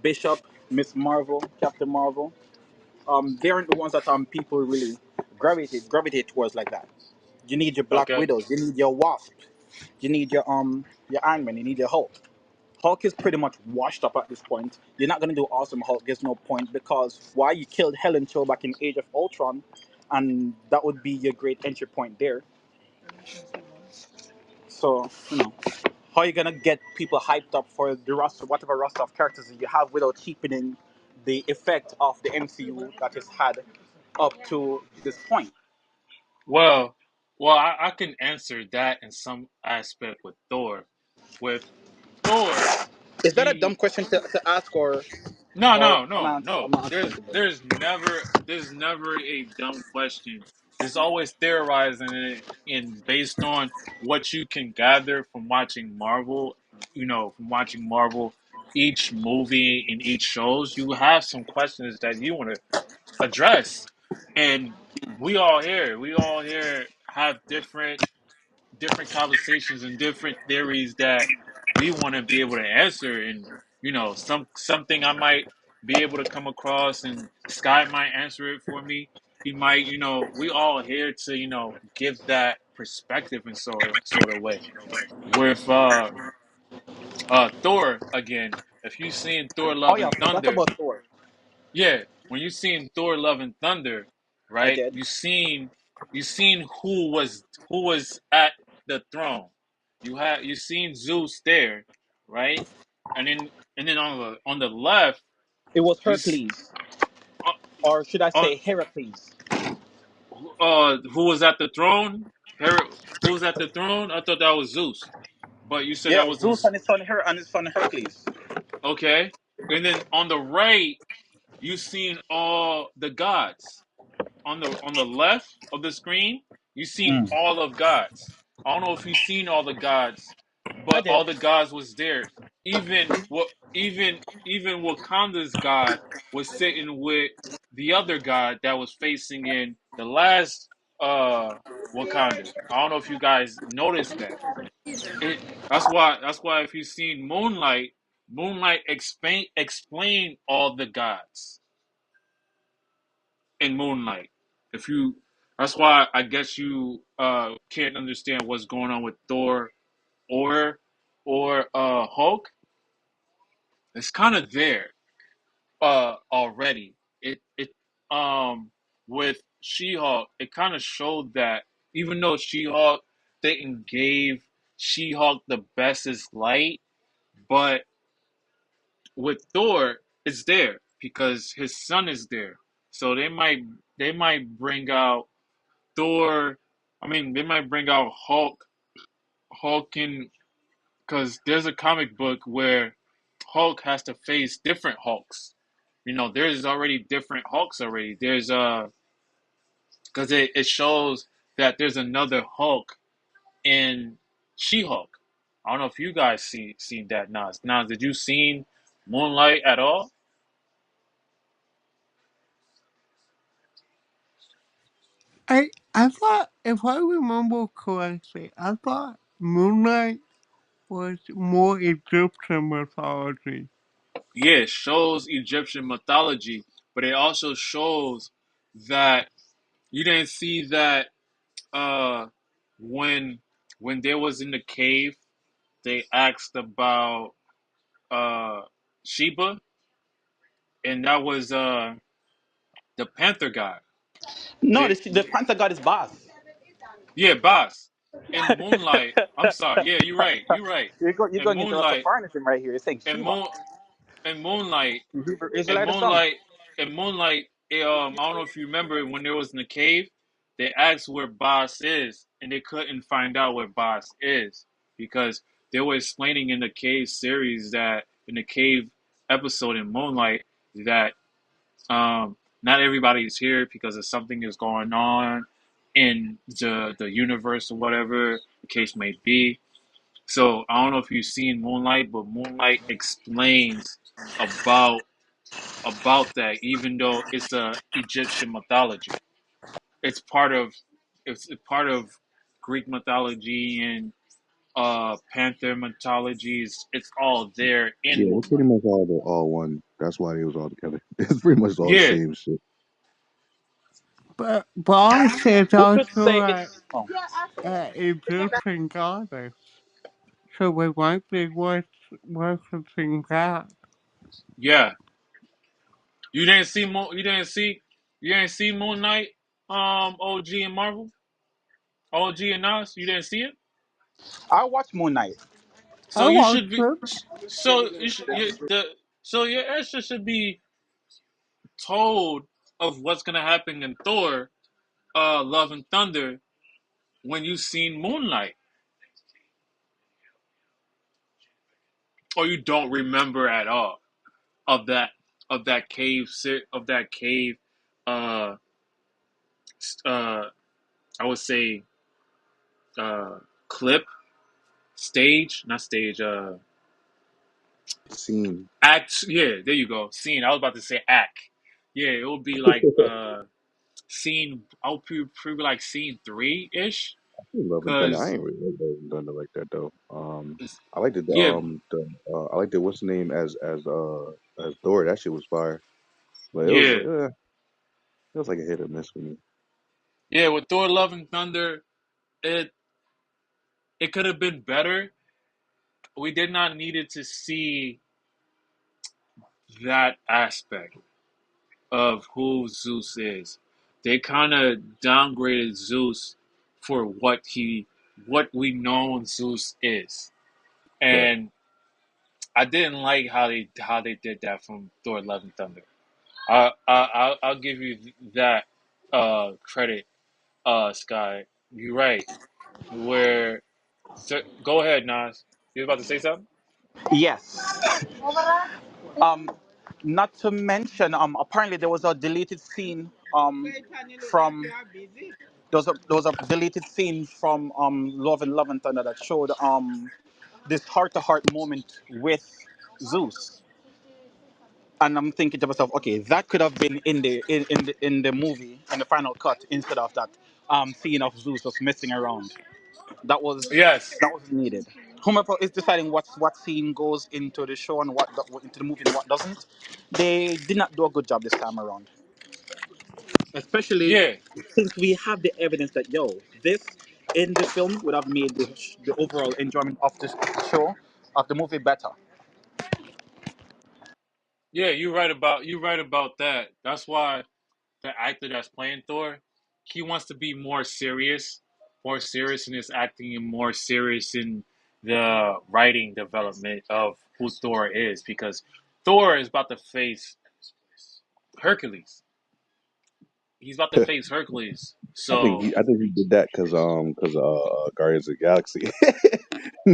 Speaker 4: Bishop, Miss Marvel, Captain Marvel. They aren't the ones that people really gravitate towards like that. You need your Black
Speaker 1: okay.
Speaker 4: Widows, you need your Wasp, you need your Iron Man, you need your Hulk. Hulk is pretty much washed up at this point. You're not gonna do Awesome Hulk. There's no point because why you killed Helen Cho back in Age of Ultron, and that would be your great entry point there. So how you gonna get people hyped up for the roster, whatever roster of characters that you have, without cheapening the effect of the MCU that it's had up to this point?
Speaker 1: Well, I can answer that in some aspect with Thor. With Thor,
Speaker 4: Is that a dumb
Speaker 1: he
Speaker 4: question to ask,
Speaker 1: no,
Speaker 4: or
Speaker 1: no, no,
Speaker 4: am
Speaker 1: no.
Speaker 4: I answering
Speaker 1: There's
Speaker 4: it good?
Speaker 1: there's never a dumb question. There's always theorizing it and based on what you can gather from watching Marvel, from watching Marvel, each movie and each shows, you have some questions that you want to address. And we all here have different conversations and different theories that we want to be able to answer. And something I might be able to come across, and Sky might answer it for me. He might, we all here to give that perspective in sort of way. With Thor again, if you seen Thor
Speaker 4: Oh
Speaker 1: Love
Speaker 4: yeah, I
Speaker 1: and
Speaker 4: forgot
Speaker 1: Thunder,
Speaker 4: about Thor.
Speaker 1: yeah, when you seen Thor: Love and Thunder,
Speaker 4: I
Speaker 1: right?
Speaker 4: did.
Speaker 1: You seen who was at the throne. You seen Zeus there, right? And then on the left,
Speaker 4: It was
Speaker 1: you s-
Speaker 4: Hercules, or should I
Speaker 1: uh,
Speaker 4: say Heracles?
Speaker 1: who was at the throne? Who was at the throne? I thought that was Zeus, but you said that
Speaker 4: Yeah,
Speaker 1: was
Speaker 4: Zeus and his son Hercules.
Speaker 1: okay. And then on the right, you seen all the gods. On the left of the screen, you seen
Speaker 4: Mm.
Speaker 1: all of gods. I don't know if you seen all the gods,
Speaker 4: I
Speaker 1: but
Speaker 4: did.
Speaker 1: all the gods was there. Even Wakanda's god was sitting with the other god that was facing in the last uh Wakanda. I don't know if you guys noticed that. It that's why if you seen Moonlight explain all the gods in Moonlight. If you, that's why I guess you can't understand what's going on with Thor or Hulk. It's kind of there already. It with She-Hulk, it kind of showed that even though She-Hulk didn't gave She-Hulk the bestest light, but with Thor, it's there because his son is there. So they might bring out Thor. I mean, they might bring out Hulk in because there's a comic book where Hulk has to face different Hulks. There's already different Hulks already. There's because it shows that there's another Hulk in She-Hulk. I don't know if you guys seen that, Nas. Nas, did you seen Moonlight at all?
Speaker 2: I thought, if I remember correctly, I thought Moon Knight was more Egyptian mythology.
Speaker 1: Yeah, it shows Egyptian mythology, but it also shows that you didn't see that uh when they was in the cave, they asked about uh Sheba, and that was the Panther guy.
Speaker 4: No,
Speaker 1: They,
Speaker 4: the Panther God is boss.
Speaker 1: yeah, boss. In Moonlight, I'm sorry. Yeah, you're right. You're right.
Speaker 4: You're
Speaker 1: In
Speaker 4: going into
Speaker 1: Moonlight,
Speaker 4: Rastafarianism right here. You're saying
Speaker 1: in
Speaker 4: Shiva.
Speaker 1: Moon, in Moonlight,
Speaker 4: Hebrew
Speaker 1: in
Speaker 4: Israelite or something.
Speaker 1: Moonlight, in Moonlight. I don't know if you remember when they was in the cave. They asked where Boss is, and they couldn't find out where Boss is because they were explaining in the cave series that in the cave episode in Moonlight that not everybody is here because of something is going on in the universe or whatever the case may be. So I don't know if you've seen Moonlight, but Moonlight explains about that, even though it's a Egyptian mythology. It's part of it's part of Greek mythology and Panther mythologies. It's all there in
Speaker 3: Yeah, it's pretty
Speaker 1: Moonlight.
Speaker 3: much all one. That's why they was all together. It's pretty much all the
Speaker 1: Yeah,
Speaker 3: same shit.
Speaker 2: But honestly, it's
Speaker 4: We could
Speaker 2: also
Speaker 4: say it's. Oh.
Speaker 2: a Egyptian goddess. So we might be worshipping that.
Speaker 1: yeah. You didn't see Moon Knight, OG and Marvel, OG and Nas. You didn't see it,
Speaker 4: I watch Moon Knight.
Speaker 1: so
Speaker 2: I
Speaker 1: you
Speaker 2: watched
Speaker 1: should be.
Speaker 2: it.
Speaker 1: So you should so your Esther should be told of what's gonna happen in Thor, Love and Thunder when you seen Moonlight, or you don't remember at all of that of that cave. Uh, uh, I would say uh, clip stage, not stage.
Speaker 3: Scene.
Speaker 1: Act. Yeah, there you go. Scene. I was about to say act. Yeah, it would be like scene. I would probably like scene 3 ish.
Speaker 3: Love and Thunder. I
Speaker 1: Cause
Speaker 3: ain't really like Love and Thunder like that though. I liked it.
Speaker 1: yeah,
Speaker 3: I liked it. What's the name as Thor? That shit was fire, but
Speaker 1: yeah,
Speaker 3: it was like a hit or miss for me.
Speaker 1: yeah. With Thor: Love and Thunder, it could have been better. We did not needed to see that aspect of who Zeus is. They kind of downgraded Zeus for what we know Zeus is,
Speaker 3: But
Speaker 1: and I didn't like how they did that from Thor: Love and Thunder. I'll give you that credit, Sky. You're right. Where go ahead, Nas. You about to say something?
Speaker 4: Yes. Um, Not to mention, apparently there was a deleted scene from there was a deleted scene from Love and Thunder that showed this heart to heart moment with Zeus. And I'm thinking to myself, okay, that could have been in the movie in the final cut instead of that scene of Zeus just messing around. That was
Speaker 1: Yes.
Speaker 4: that was needed. Whomever is deciding what scene goes into the show and into the movie and what doesn't, they did not do a good job this time around. Especially
Speaker 1: Yeah.
Speaker 4: since we have the evidence that this in the film would have made the overall enjoyment of the show of the movie better.
Speaker 1: Yeah. You're right about that. That's why the actor that's playing Thor, he wants to be more serious in his acting, and more serious in the writing development of who Thor is, because Thor is about to face Hercules. He's about to face Hercules. So
Speaker 3: I think he did that because Guardians of the Galaxy.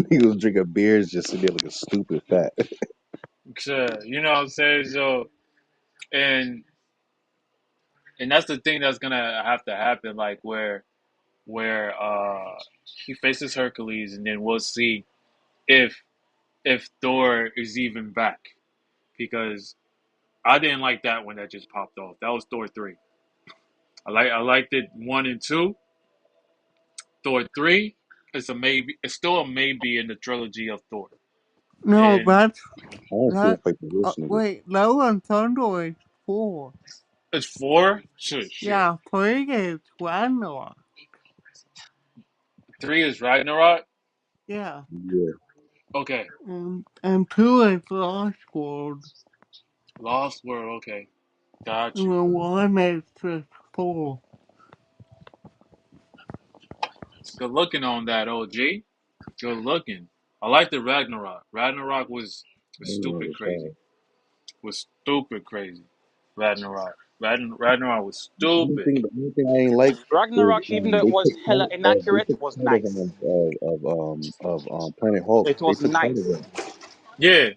Speaker 3: He was drinking beers just sitting there looking stupid fat.
Speaker 1: you know what I'm saying? So and that's the thing that's gonna have to happen, like where he faces Hercules, and then we'll see if Thor is even back, because I didn't like that one that just popped off. That was Thor 3. I liked it 1 and 2. Thor 3 is a maybe. It's still a maybe in the trilogy of Thor.
Speaker 2: No,
Speaker 1: And
Speaker 3: I want to see him
Speaker 2: that.
Speaker 3: fight the Rich nigga.
Speaker 2: Wait, Love and Thunder is 4.
Speaker 1: it's 4. Shit.
Speaker 2: Yeah, 3 is Ragnarok.
Speaker 1: 3 is Ragnarok.
Speaker 2: Yeah,
Speaker 3: Yeah,
Speaker 1: Okay.
Speaker 2: and 2 is Lost World.
Speaker 1: Lost World. Okay. Got
Speaker 2: And
Speaker 1: you.
Speaker 2: the 1 is just 4.
Speaker 1: Good looking on that, OG. Good looking. I like the Ragnarok. Ragnarok was
Speaker 3: I don't know
Speaker 1: stupid
Speaker 3: what's
Speaker 1: crazy.
Speaker 3: that.
Speaker 1: Was stupid crazy. Ragnarok. Ragnarok was
Speaker 3: The
Speaker 1: stupid.
Speaker 3: only thing I ain't like is
Speaker 4: Ragnarok, even though it
Speaker 3: they
Speaker 4: was
Speaker 3: took
Speaker 4: hella
Speaker 3: they
Speaker 4: inaccurate,
Speaker 3: took
Speaker 4: was
Speaker 3: part
Speaker 4: nice.
Speaker 3: of Planet Hulk.
Speaker 4: It
Speaker 3: They
Speaker 4: was
Speaker 3: took part of
Speaker 4: nice.
Speaker 3: it.
Speaker 1: Yeah.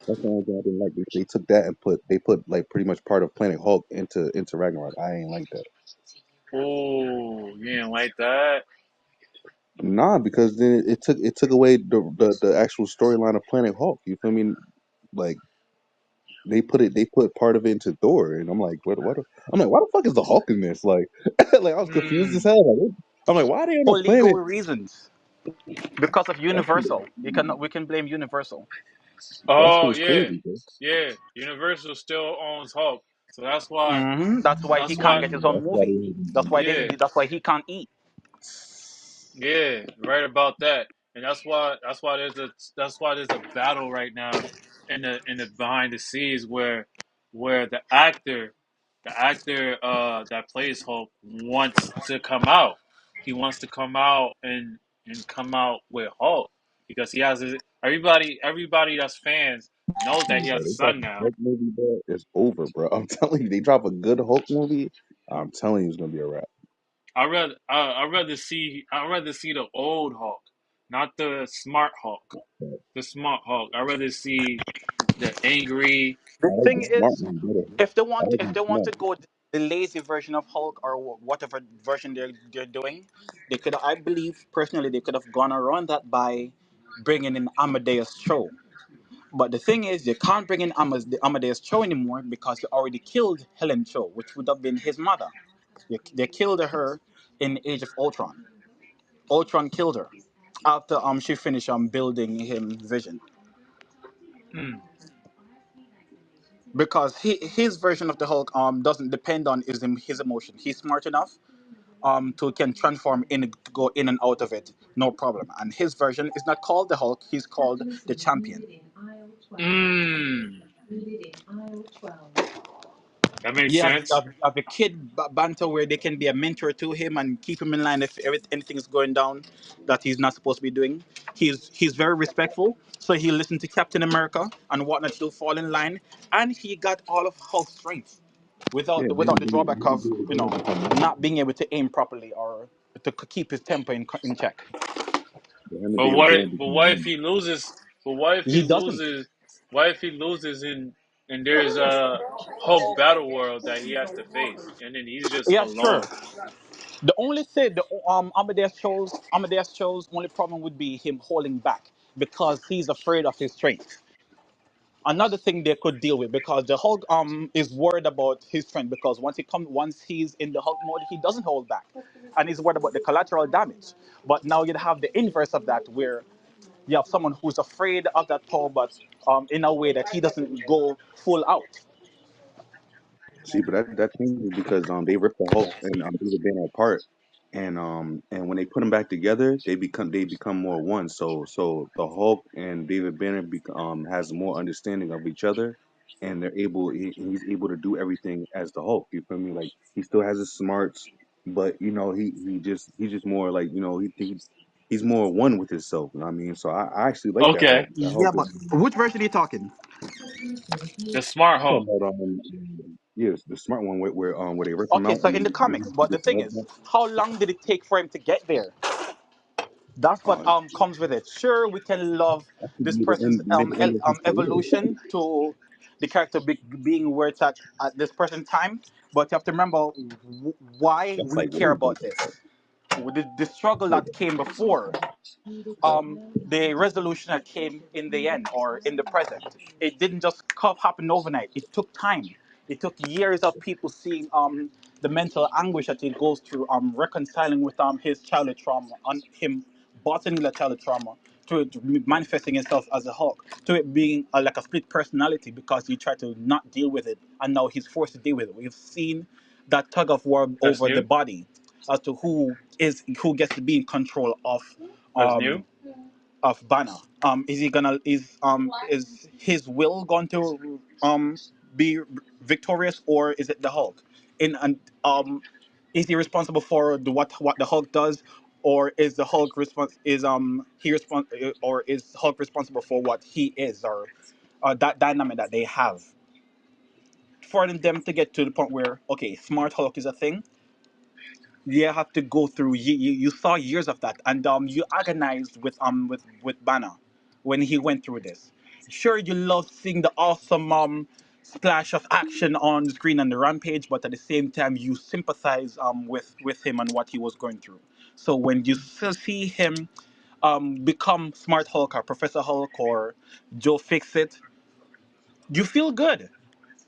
Speaker 3: That's the only thing I didn't like. They took that and put like pretty much part of Planet Hulk into Ragnarok. I ain't like that.
Speaker 1: Oh, you didn't like that?
Speaker 3: Nah, because then it took away the actual storyline of Planet Hulk. You feel me? Like they put part of it into Thor, and I'm like, what? I'm like, why the fuck is the Hulk in this? Like, like I was confused as
Speaker 1: Hmm.
Speaker 3: hell. Like, I'm like, why are they on
Speaker 4: For
Speaker 3: the
Speaker 4: legal
Speaker 3: planet?
Speaker 4: reasons. Because of
Speaker 3: That shit,
Speaker 4: Universal. We can blame Universal.
Speaker 3: that shit
Speaker 1: Oh
Speaker 3: was
Speaker 1: yeah,
Speaker 3: crazy, bro.
Speaker 1: yeah. Universal still owns Hulk, so that's why.
Speaker 4: That's why he
Speaker 1: That's
Speaker 4: can't
Speaker 1: why.
Speaker 4: get his own
Speaker 3: That's why
Speaker 4: movie. That's
Speaker 3: they.
Speaker 4: why
Speaker 1: Yeah,
Speaker 4: that's why he can't eat.
Speaker 1: yeah. Right about that, and that's why. That's why there's a battle right now in the behind the scenes where the actor that plays Hulk wants to come out. He wants to come out and come out with Hulk because he has his, everybody that's fans knows that he
Speaker 3: Bro,
Speaker 1: has a
Speaker 3: they drop
Speaker 1: son
Speaker 3: a
Speaker 1: now.
Speaker 3: Hulk movie, bro. It's over, bro. I'm telling you, they drop a good Hulk movie. I'm telling you, it's gonna be a wrap.
Speaker 1: I'd rather see the old Hulk, not the smart Hulk. The smart Hulk. I'd rather see the angry.
Speaker 4: The
Speaker 3: I like the
Speaker 4: thing
Speaker 3: smart
Speaker 4: is,
Speaker 3: one better.
Speaker 4: if they
Speaker 3: I
Speaker 4: want
Speaker 3: like
Speaker 4: if
Speaker 3: the
Speaker 4: they want
Speaker 3: smart.
Speaker 4: to go the lazy version of Hulk or whatever version they're doing, they could. I believe personally they could have gone around that by bringing in Amadeus Cho. But the thing is, you can't bring in Amadeus Cho anymore because you already killed Helen Cho, which would have been his mother. They killed her in Age of Ultron. Ultron killed her after she finished building him Vision,
Speaker 1: Hmm.
Speaker 4: because his version of the Hulk doesn't depend on his emotion. He's smart enough to can transform in to go in and out of it, no problem. And his version is not called the Hulk. He's called the Champion.
Speaker 1: Mm. That makes
Speaker 4: You have, you
Speaker 1: sense.
Speaker 4: have, you have a kid banter where they can be a mentor to him and keep him in line if anything is going down that he's not supposed to be doing. He's very respectful, so he listened to Captain America and whatnot to fall in line, and he got all of Hulk's strength
Speaker 3: Yeah,
Speaker 4: without the
Speaker 3: then
Speaker 4: drawback of
Speaker 3: David Banner become Iron
Speaker 4: not
Speaker 3: Man.
Speaker 4: being able to aim properly or to keep his temper in check.
Speaker 3: Then him and
Speaker 1: But
Speaker 3: David
Speaker 1: what?
Speaker 3: Banner
Speaker 1: But
Speaker 3: become
Speaker 1: what if
Speaker 3: Iron
Speaker 1: he loses? But what if he
Speaker 4: He doesn't.
Speaker 1: loses? What if he loses and there's a Hulk battle world that he has to face, and then he's just
Speaker 4: Yeah, sure.
Speaker 1: alone?
Speaker 4: The only thing, the Amadeus Cho's only problem would be him holding back because he's afraid of his strength. Another thing they could deal with because the Hulk is worried about his strength because once he's in the Hulk mode, he doesn't hold back, and he's worried about the collateral damage. But now you'd have the inverse of that, where you have someone who's afraid of that power, but in a way that he doesn't go full out.
Speaker 3: See, but that changes because they ripped the Hulk and David Banner apart, and when they put them back together, they become more one. So the Hulk and David Banner has more understanding of each other, and he's able to do everything as the Hulk. You feel me? Like he still has his smarts, but he's just more like he's more one with himself. You know what I mean? So I actually like that
Speaker 1: Okay,
Speaker 3: Hulk. That Hulk
Speaker 4: Yeah,
Speaker 3: is
Speaker 4: but which version are you talking?
Speaker 1: the smart Hulk.
Speaker 3: talking about yes, the smart one where they rip him
Speaker 4: Okay,
Speaker 3: out
Speaker 4: so
Speaker 3: and
Speaker 4: in the
Speaker 3: then
Speaker 4: comics, but the
Speaker 3: get the
Speaker 4: thing
Speaker 3: Hulk
Speaker 4: is,
Speaker 3: back.
Speaker 4: how long did it take for him to get there? That's what
Speaker 3: Uh,
Speaker 4: comes with it. Sure, we can love
Speaker 3: I think
Speaker 4: this
Speaker 3: near the
Speaker 4: person's
Speaker 3: end, near the end of his career.
Speaker 4: evolution to the character being where it's at this present time, but you have to remember why
Speaker 3: That's
Speaker 4: we
Speaker 3: like
Speaker 4: care
Speaker 3: way back.
Speaker 4: about this. The struggle
Speaker 3: Yeah,
Speaker 4: that came before, the resolution that came in the end or in the present. It didn't just happen overnight. It took time. It took years of people seeing the mental anguish that he goes through reconciling with his childhood trauma, on him bottling the childhood trauma, to it manifesting itself as a Hulk, to it being like a split personality because he tried to not deal with it and now he's forced to deal with it. We've seen that tug of war
Speaker 1: That's
Speaker 4: over the
Speaker 1: new.
Speaker 4: body as to who gets to be in control
Speaker 1: That's new.
Speaker 4: um Banner. Is his will going to be victorious, or is it the Hulk? In and Is he responsible for what the Hulk does, or is the Hulk respons is he respon or is Hulk responsible for what he is, or that dynamic that they have for them to get to the point where, okay, Smart Hulk is a thing. You have to go through. You saw years of that, and you agonized with Banner when he went through this. Sure, you love seeing the awesome splash of action on the screen and the rampage, but at the same time, you sympathize with him and what he was going through. So when you see him become Smart Hulk or Professor Hulk or Joe Fixit, you feel good.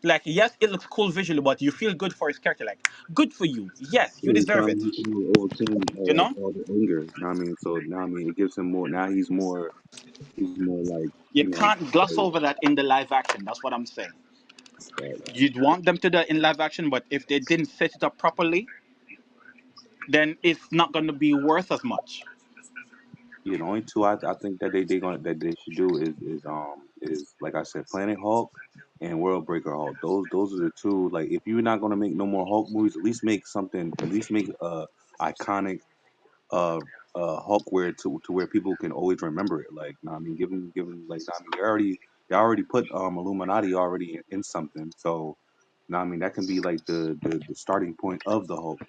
Speaker 4: Like, yes, it looks cool visually, but you feel good for his character. Like, good for you. Yes, you
Speaker 3: Yeah, he
Speaker 4: deserve it.
Speaker 3: finally overcame
Speaker 4: You know,
Speaker 3: all the anger. You know what I mean? So now I mean it gives him more. Now he's more like
Speaker 4: you can't gloss over that in the live action. That's what I'm saying.
Speaker 3: like,
Speaker 4: You'd want them to do it in live action, but if they didn't set it up properly, then it's not going to be worth as much.
Speaker 3: you know, only two I think that they gonna that they should do is like I said, Planet Hulk and World Breaker Hulk. Those are the two. Like if you're not gonna make no more Hulk movies, at least make something. At least make iconic uh Hulk where to where people can always remember it. Like, nah, I mean, give them like, nah, I mean, they already put Illuminati already in something. So, nah, I mean, that can be like the starting point of the Hulk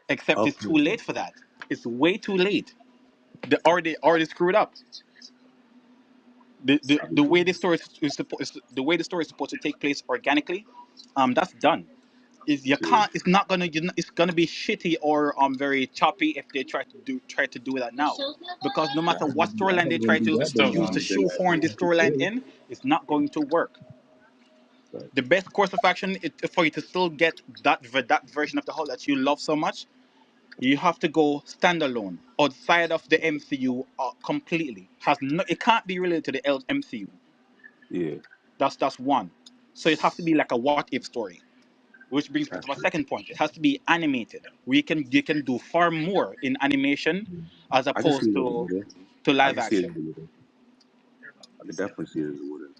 Speaker 4: Except
Speaker 3: of
Speaker 4: it's too late for that. It's way too late. They already screwed up. The way the story is supposed the way the story is supposed to take place organically, that's done. Is you
Speaker 3: yeah.
Speaker 4: can't. It's not gonna. It's gonna be shitty or very choppy if they try to do that now, because no
Speaker 3: Y'all
Speaker 4: matter
Speaker 3: gonna
Speaker 4: what
Speaker 3: do, y'all
Speaker 4: storyline they try
Speaker 3: gonna do
Speaker 4: to
Speaker 3: that,
Speaker 1: It's
Speaker 3: then
Speaker 1: still
Speaker 4: use to
Speaker 1: going.
Speaker 3: then
Speaker 4: shoehorn this
Speaker 3: after
Speaker 4: storyline
Speaker 3: this,
Speaker 4: in, it's not going to work.
Speaker 3: but
Speaker 4: The best course of action is for you to still get that version of the Hulk that you love so much. You have to go standalone outside of the MCU completely. Has no, it can't be related to the MCU.
Speaker 3: yeah,
Speaker 4: That's one. So it has to be like a what if story. Which brings me to
Speaker 3: that's
Speaker 4: my
Speaker 3: true.
Speaker 4: second point. It has to be animated. You can do far more in animation as
Speaker 3: I can see
Speaker 4: opposed
Speaker 3: it as a what if.
Speaker 4: to
Speaker 3: I
Speaker 4: live
Speaker 3: can see it
Speaker 4: action.
Speaker 3: as a what if. I could definitely see it as a what if.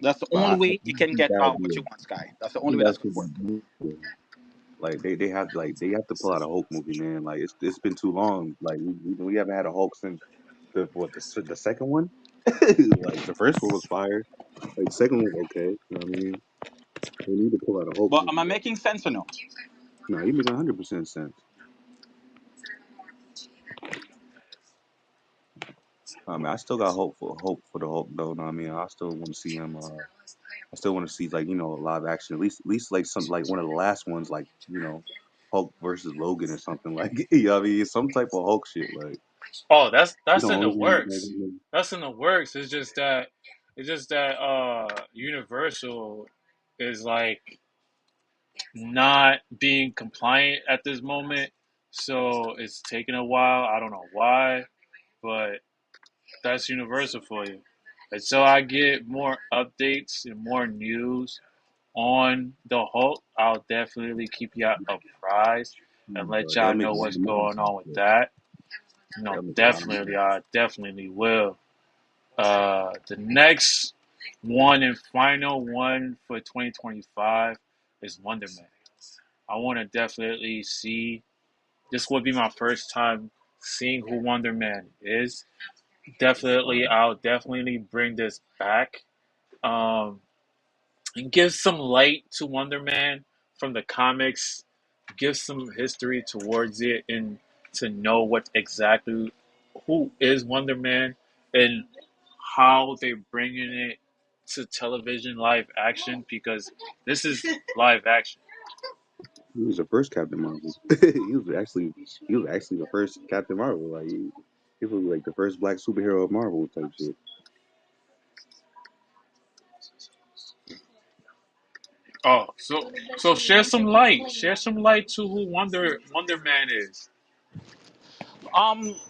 Speaker 4: That's the
Speaker 3: But
Speaker 4: only
Speaker 3: I
Speaker 4: way you
Speaker 3: think
Speaker 4: can get
Speaker 3: that
Speaker 4: what
Speaker 3: yeah,
Speaker 4: you want, Sky. That's the
Speaker 3: I
Speaker 4: only
Speaker 3: think
Speaker 4: way that's
Speaker 3: that's
Speaker 4: gonna
Speaker 3: what
Speaker 4: work.
Speaker 3: they do. Like they have to pull out a Hulk movie, man. Like it's been too long. Like we haven't had a Hulk since the second one. Like the first one was fire. Like the second one was okay. You know what I mean? They need to pull out a Hulk
Speaker 4: But am I
Speaker 3: movie.
Speaker 4: making sense or no?
Speaker 3: No, you make 100% sense. I mean, I still got hope for the Hulk though. Know what I mean, I still want to see him. I still want to see like live action. At least like some like one of the last ones, like Hulk versus Logan or something like. You know what I mean? Some type of Hulk shit. Like
Speaker 1: Oh,
Speaker 3: you
Speaker 1: that's
Speaker 3: know,
Speaker 1: in the
Speaker 3: only one.
Speaker 1: works. That's in the works. It's just that Universal is like not being compliant at this moment. So it's taking a while. I don't know why, but that's Universal for you. Until I get more updates and more news on the Hulk, I'll definitely keep y'all apprised and let
Speaker 3: But
Speaker 1: y'all
Speaker 3: they'll make
Speaker 1: know
Speaker 3: a lot
Speaker 1: what's
Speaker 3: of money.
Speaker 1: going on with that. No,
Speaker 3: They'll make a lot of
Speaker 1: definitely,
Speaker 3: money.
Speaker 1: I definitely will. The next one and final one for 2025 is Wonder Man. I want to definitely see. This would be my first time seeing who Wonder Man is. Definitely, I'll definitely bring this back. Um, and give some light to Wonder Man from the comics, give some history towards it, and to know what exactly who is Wonder Man and how they're bringing it to television live action because this is live action.
Speaker 3: He was the first Captain Marvel. He was actually the first Captain Marvel. Like he was like the first black superhero of Marvel type shit.
Speaker 1: Oh, so share some light. Share some light to who Wonder Man is.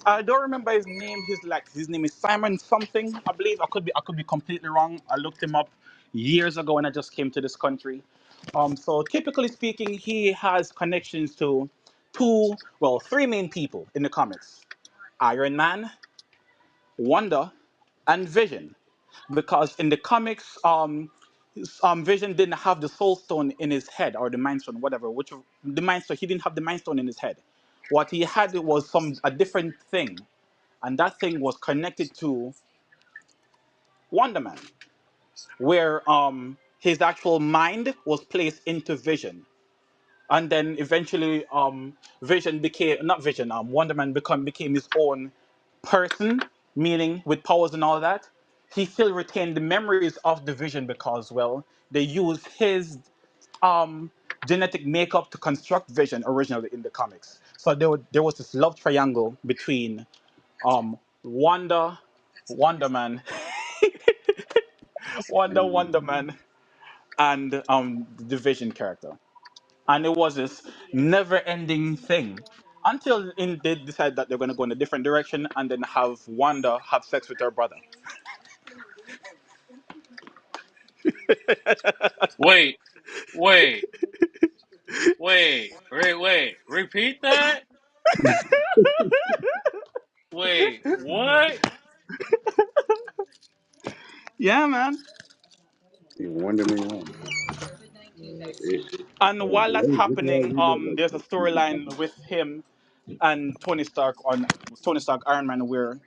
Speaker 4: I don't remember his name. His name is Simon something, I believe. I could be completely wrong. I looked him up years ago when I just came to this country. So typically speaking, he has connections to three main people in the comics: Iron Man, Wanda, and Vision. Because in the comics, Vision didn't have the Soul Stone in his head, or the Mind Stone, whatever. Which the Mind Stone, he didn't have the Mind Stone in his head. What he had was a different thing, and that thing was connected to Wonder Man, where his actual mind was placed into Vision, and then eventually Vision became not Vision. Wonder Man became his own person, meaning with powers and all that. He still retained the memories of the Vision because, well, they used his um genetic makeup to construct Vision originally in the comics. So there was this love triangle between Wanda, Wonder Man, Wonder
Speaker 3: Mm.
Speaker 4: Man, and the Vision character, and it was this never-ending thing until they decide that they're going to go in a different direction and then have Wanda have sex with her brother.
Speaker 1: Wait, wait, wait. Repeat that? Wait, what?
Speaker 4: Yeah, man.
Speaker 3: Yeah, Wonder Man. It,
Speaker 4: And while that's
Speaker 3: glad
Speaker 4: happening,
Speaker 3: he looked like
Speaker 4: there's a
Speaker 3: that. Superman.
Speaker 4: storyline with him and Tony Stark Iron Man where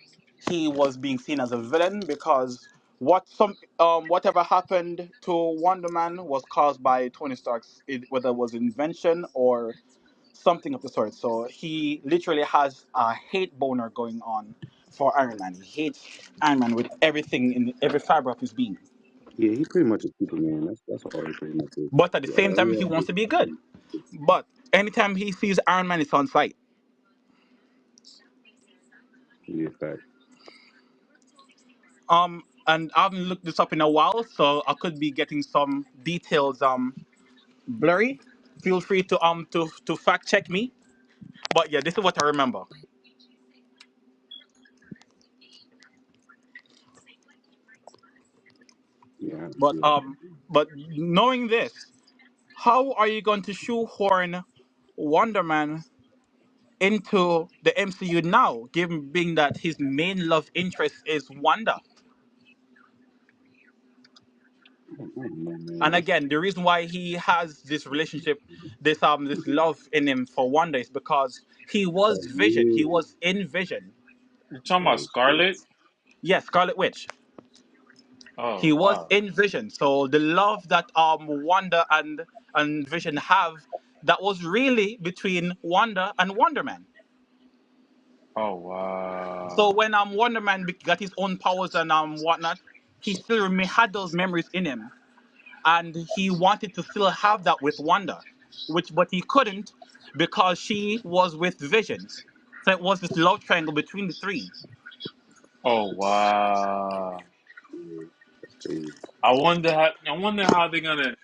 Speaker 4: he was being seen as a villain because whatever happened to Wonder Man was caused by Tony Stark's, whether it was invention or something of the sort. So he literally has a hate boner going on for Iron Man. He hates Iron Man with everything in every fiber of his being.
Speaker 3: Yeah, he pretty much a Superman. That's all he pretty much is.
Speaker 4: But at the same
Speaker 3: All he
Speaker 4: time, he
Speaker 3: has
Speaker 4: wants
Speaker 3: is
Speaker 4: to be good. But anytime he sees Iron Man, it's on sight.
Speaker 3: yeah, fact.
Speaker 4: And I haven't looked this up in a while, so I could be getting some details blurry. Feel free to fact check me. But yeah, this is what I remember.
Speaker 3: Yeah,
Speaker 4: But
Speaker 3: yeah.
Speaker 4: um, but knowing this, how are you going to shoehorn Wonder Man into the MCU now, given being that his main love interest is Wanda?
Speaker 3: I don't know, man.
Speaker 4: And again, the reason why he has this relationship, this love in him for Wanda is because he
Speaker 3: Oh,
Speaker 4: was Vision. He
Speaker 3: yeah.
Speaker 4: was in Vision.
Speaker 1: You talking about
Speaker 3: Oh, shit.
Speaker 1: Scarlet?
Speaker 4: Yes, Scarlet Witch.
Speaker 1: Oh
Speaker 4: He was
Speaker 1: wow.
Speaker 4: in Vision. So the love that Wanda and Vision have, that was really between Wanda and Wonder Man.
Speaker 1: Oh
Speaker 4: So
Speaker 1: wow.
Speaker 4: when Wonder Man got his own powers and whatnot, he still had those memories in him, and he wanted to still have that with Wanda, but he couldn't because she was with Vision. So it was this love triangle between the three.
Speaker 1: Oh wow.
Speaker 3: Yeah, that's crazy.
Speaker 1: I wonder how they're gonna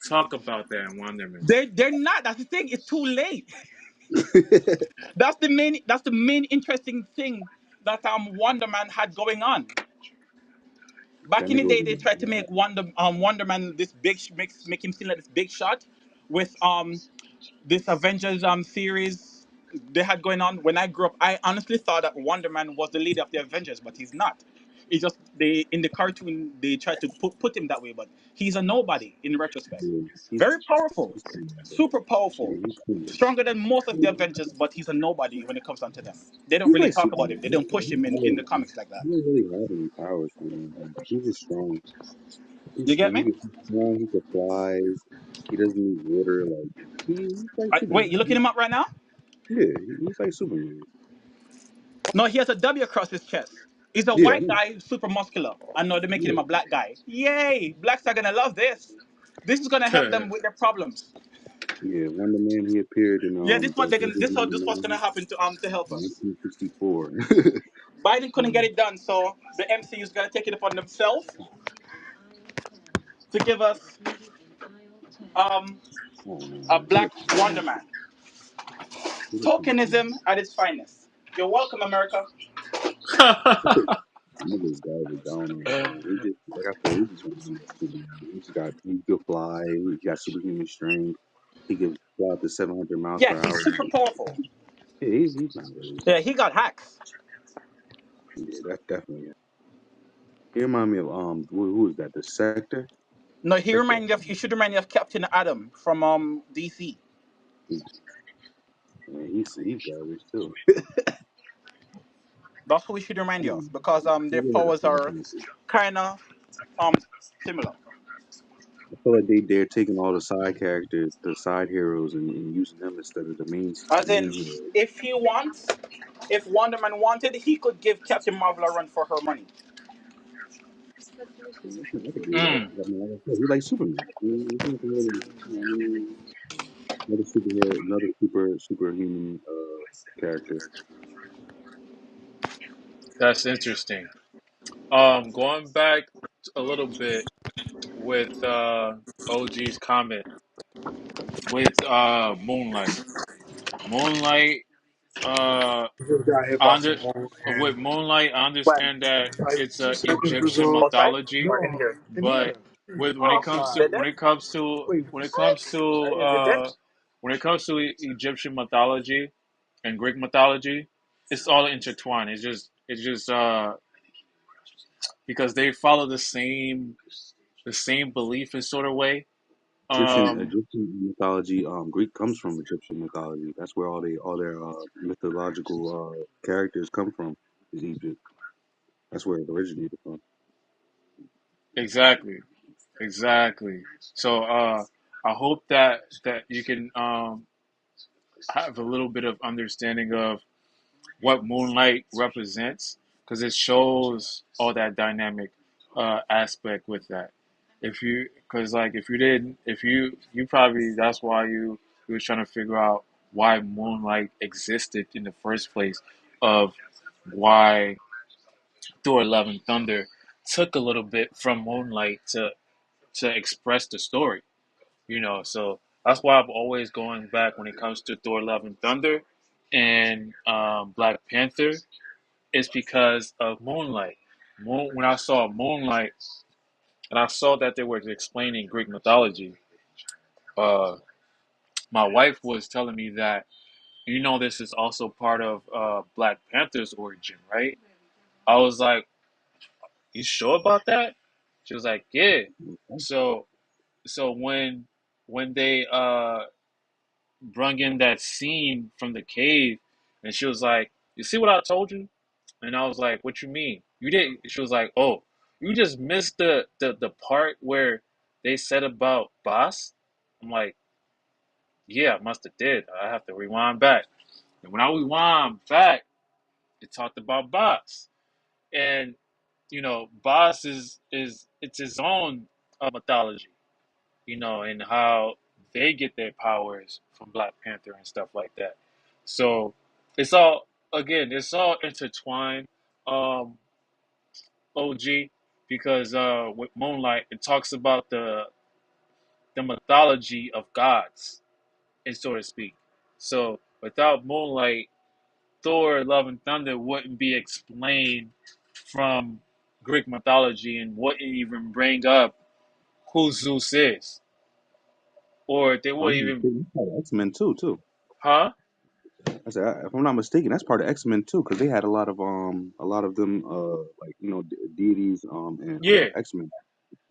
Speaker 1: talk about that in Wonder Man.
Speaker 4: They're not. That's the thing. It's too late. That's the main interesting thing that Wonder Man had going on.
Speaker 3: That
Speaker 4: Back in the
Speaker 3: nigga was
Speaker 4: day,
Speaker 3: in
Speaker 4: they tried to make Wonder Man this make him seem like this big shot with this Avengers series they had going on. When I grew up, I honestly thought that Wonder Man was the leader of the Avengers, but he's not. It's just they in the cartoon they tried to put him that way, but he's a nobody in retrospect.
Speaker 3: yeah,
Speaker 4: Very powerful,
Speaker 3: he's cool.
Speaker 4: super powerful,
Speaker 3: Yeah, he's cool.
Speaker 4: stronger than most of the Avengers, but he's a nobody when it comes down to them. They don't
Speaker 3: He's
Speaker 4: really
Speaker 3: like
Speaker 4: talk about
Speaker 3: Superman.
Speaker 4: him. They don't push him in the comics like that.
Speaker 3: He don't really have any powers, man. Like, he's just strong. He's
Speaker 4: You get
Speaker 3: strong.
Speaker 4: me?
Speaker 3: He's strong. He can fly. He doesn't need water. Like he's like
Speaker 4: Wait, you looking
Speaker 3: Superman.
Speaker 4: him up right now?
Speaker 3: Yeah, he's like Superman.
Speaker 4: No, he has a W across his chest. He's a
Speaker 3: Yeah, I
Speaker 4: white
Speaker 3: know.
Speaker 4: guy, super muscular. I know they're making him
Speaker 3: Yeah,
Speaker 4: a black guy. Yay! Blacks are gonna love this. This is gonna help them with their problems.
Speaker 3: yeah. Wonder Man. He appeared in
Speaker 4: Yeah, this what
Speaker 3: the
Speaker 4: they're gonna.
Speaker 3: Avengers
Speaker 4: This what's gonna
Speaker 3: '99,
Speaker 4: happen to help us.
Speaker 3: 1964.
Speaker 4: Biden couldn't get it done, so the MCU is gonna take it upon themselves to give us Um,
Speaker 3: Oh
Speaker 4: a
Speaker 3: man,
Speaker 4: black Wonder Man.
Speaker 3: he looking
Speaker 4: Tokenism at its finest. You're welcome, America.
Speaker 3: niggas garbage. I don't know, man. He just like I said, he just want to be a Superman. He could fly. He got superhuman strength. He could fly up to 700 miles
Speaker 4: Yeah,
Speaker 3: per
Speaker 4: he's
Speaker 3: hour.
Speaker 4: super powerful.
Speaker 3: Yeah, he's not really.
Speaker 4: Yeah, he got hacks.
Speaker 3: Yeah, that's definitely. He remind me of who is that? The Sector.
Speaker 4: No, he
Speaker 3: Sector.
Speaker 4: remind you of. He should remind you of Captain Adam from DC.
Speaker 3: Yeah, he's garbage too.
Speaker 4: That's who we should remind you
Speaker 3: Hmm.
Speaker 4: of because their powers are kind of similar.
Speaker 3: I feel like they're taking all the side characters, the side heroes, and using them instead of the
Speaker 4: As in,
Speaker 3: main hero.
Speaker 4: if he wants, if Wonder Man wanted, he could give Captain Marvel a run for her money.
Speaker 3: I could do that.
Speaker 1: mm,
Speaker 3: I mean, like I said, he like Superman. He's nothing really, you know, what I mean, another superhero, another superhuman character.
Speaker 1: that's interesting. Going back a little bit with OG's comment with Moonlight. Moonlight, uh,
Speaker 5: We just got hit
Speaker 1: I
Speaker 5: by
Speaker 1: under
Speaker 5: some more
Speaker 1: with
Speaker 5: and
Speaker 1: Moonlight, I
Speaker 4: When?
Speaker 1: understand that
Speaker 5: like
Speaker 1: it's a
Speaker 5: 2 seconds
Speaker 1: Egyptian
Speaker 5: ago.
Speaker 4: Outside
Speaker 1: mythology,
Speaker 5: No,
Speaker 4: or in here?
Speaker 5: in
Speaker 1: but
Speaker 5: here.
Speaker 1: with when
Speaker 5: Oh,
Speaker 1: it comes to
Speaker 5: outside.
Speaker 4: They dead?
Speaker 5: Wait,
Speaker 1: when it
Speaker 5: what?
Speaker 1: comes to
Speaker 4: Is it dead?
Speaker 1: when it comes to Egyptian mythology and Greek mythology, it's all intertwined. It's just because they follow the same belief in sort of way. Um,
Speaker 3: Egyptian mythology, Greek comes from Egyptian mythology. That's where all their mythological characters come from. Is Egypt. That's where it originated from.
Speaker 1: exactly, exactly. So I hope that you can have a little bit of understanding of what Moonlight represents because it shows all that dynamic aspect with that. If you, because like if you didn't, if you probably that's why you was trying to figure out why Moonlight existed in the first place, of why Thor: Love and Thunder took a little bit from Moonlight to express the story. So that's why I'm always going back when it comes to Thor: Love and Thunder and Black Panther. It's because of Moonlight. When I saw Moonlight and I saw that they were explaining Greek mythology, uh, my wife was telling me that this is also part of Black Panther's origin, right? I was like, "You sure about that?" She was like, "Yeah." So when they brung in that scene from the cave, and she was like, "You see what I told you?" And I was like, "What you mean? You didn't?" She was like, "Oh, you just missed the part where they said about Boss." I'm like, "Yeah, I must have did. I have to rewind back." And when I rewind back, it talked about Boss, and Boss is it's his own mythology, and how they get their powers from Black Panther and stuff like that. So it's all it's all intertwined. Um, OG, because with Moonlight it talks about the mythology of gods, and so to speak. So without Moonlight, Thor: Love and Thunder wouldn't be explained from Greek mythology and wouldn't even bring up who Zeus is, or they
Speaker 3: I'm
Speaker 1: wouldn't
Speaker 3: not
Speaker 1: even,
Speaker 3: mistaken, that's part of X Men too.
Speaker 1: huh?
Speaker 3: I said, if I'm not mistaken, that's part of X Men too, because they had a lot of them, like deities, and
Speaker 1: Yeah,
Speaker 3: X Men.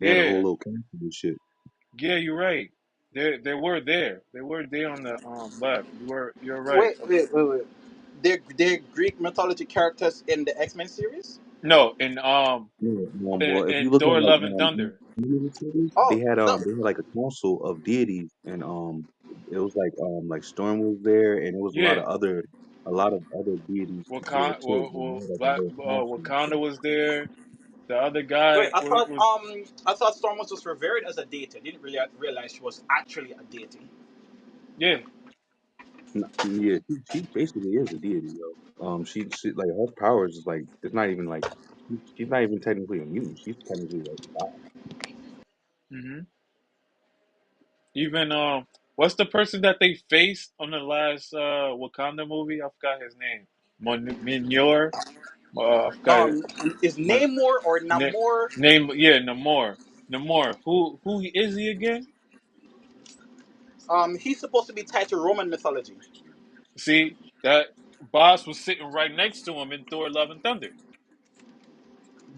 Speaker 3: They had a whole
Speaker 1: yeah,
Speaker 3: little character and shit.
Speaker 1: yeah. You're right. They were there. They were there on the left. You're right.
Speaker 4: Wait. They're Greek mythology characters in the X-Men series.
Speaker 1: No,
Speaker 3: Yeah,
Speaker 1: in,
Speaker 3: well, if you
Speaker 1: in
Speaker 3: look at
Speaker 1: Thor:
Speaker 3: like
Speaker 1: Love and Thunder.
Speaker 3: animated series,
Speaker 4: Oh no!
Speaker 3: they had like a council of deities, and it was like Storm was there, and it was
Speaker 1: Yeah,
Speaker 3: a lot of other deities there
Speaker 1: Wakanda,
Speaker 3: too. And they had like a
Speaker 1: Black
Speaker 3: little council and
Speaker 1: Wakanda
Speaker 3: shit.
Speaker 1: was there. The other guy
Speaker 4: Wait, I thought
Speaker 1: was
Speaker 4: I thought Storm was just revered as a deity. I didn't really realize she was actually a deity.
Speaker 1: yeah.
Speaker 3: Yeah, she basically is a deity, yo. She like her powers is like it's not even like she's not even technically a mutant. She's technically like God.
Speaker 1: hmm Even what's the person that they faced on the last Wakanda movie? I forgot his name. Minyor. I forgot it.
Speaker 4: Um, is
Speaker 1: Mon-
Speaker 4: Namor or
Speaker 1: na-
Speaker 4: Namor?
Speaker 1: Name, yeah, Namor. Namor. Who is he again?
Speaker 4: He's supposed to be tied to Roman mythology,
Speaker 1: See that boss was sitting right next to him in Thor: Love and Thunder.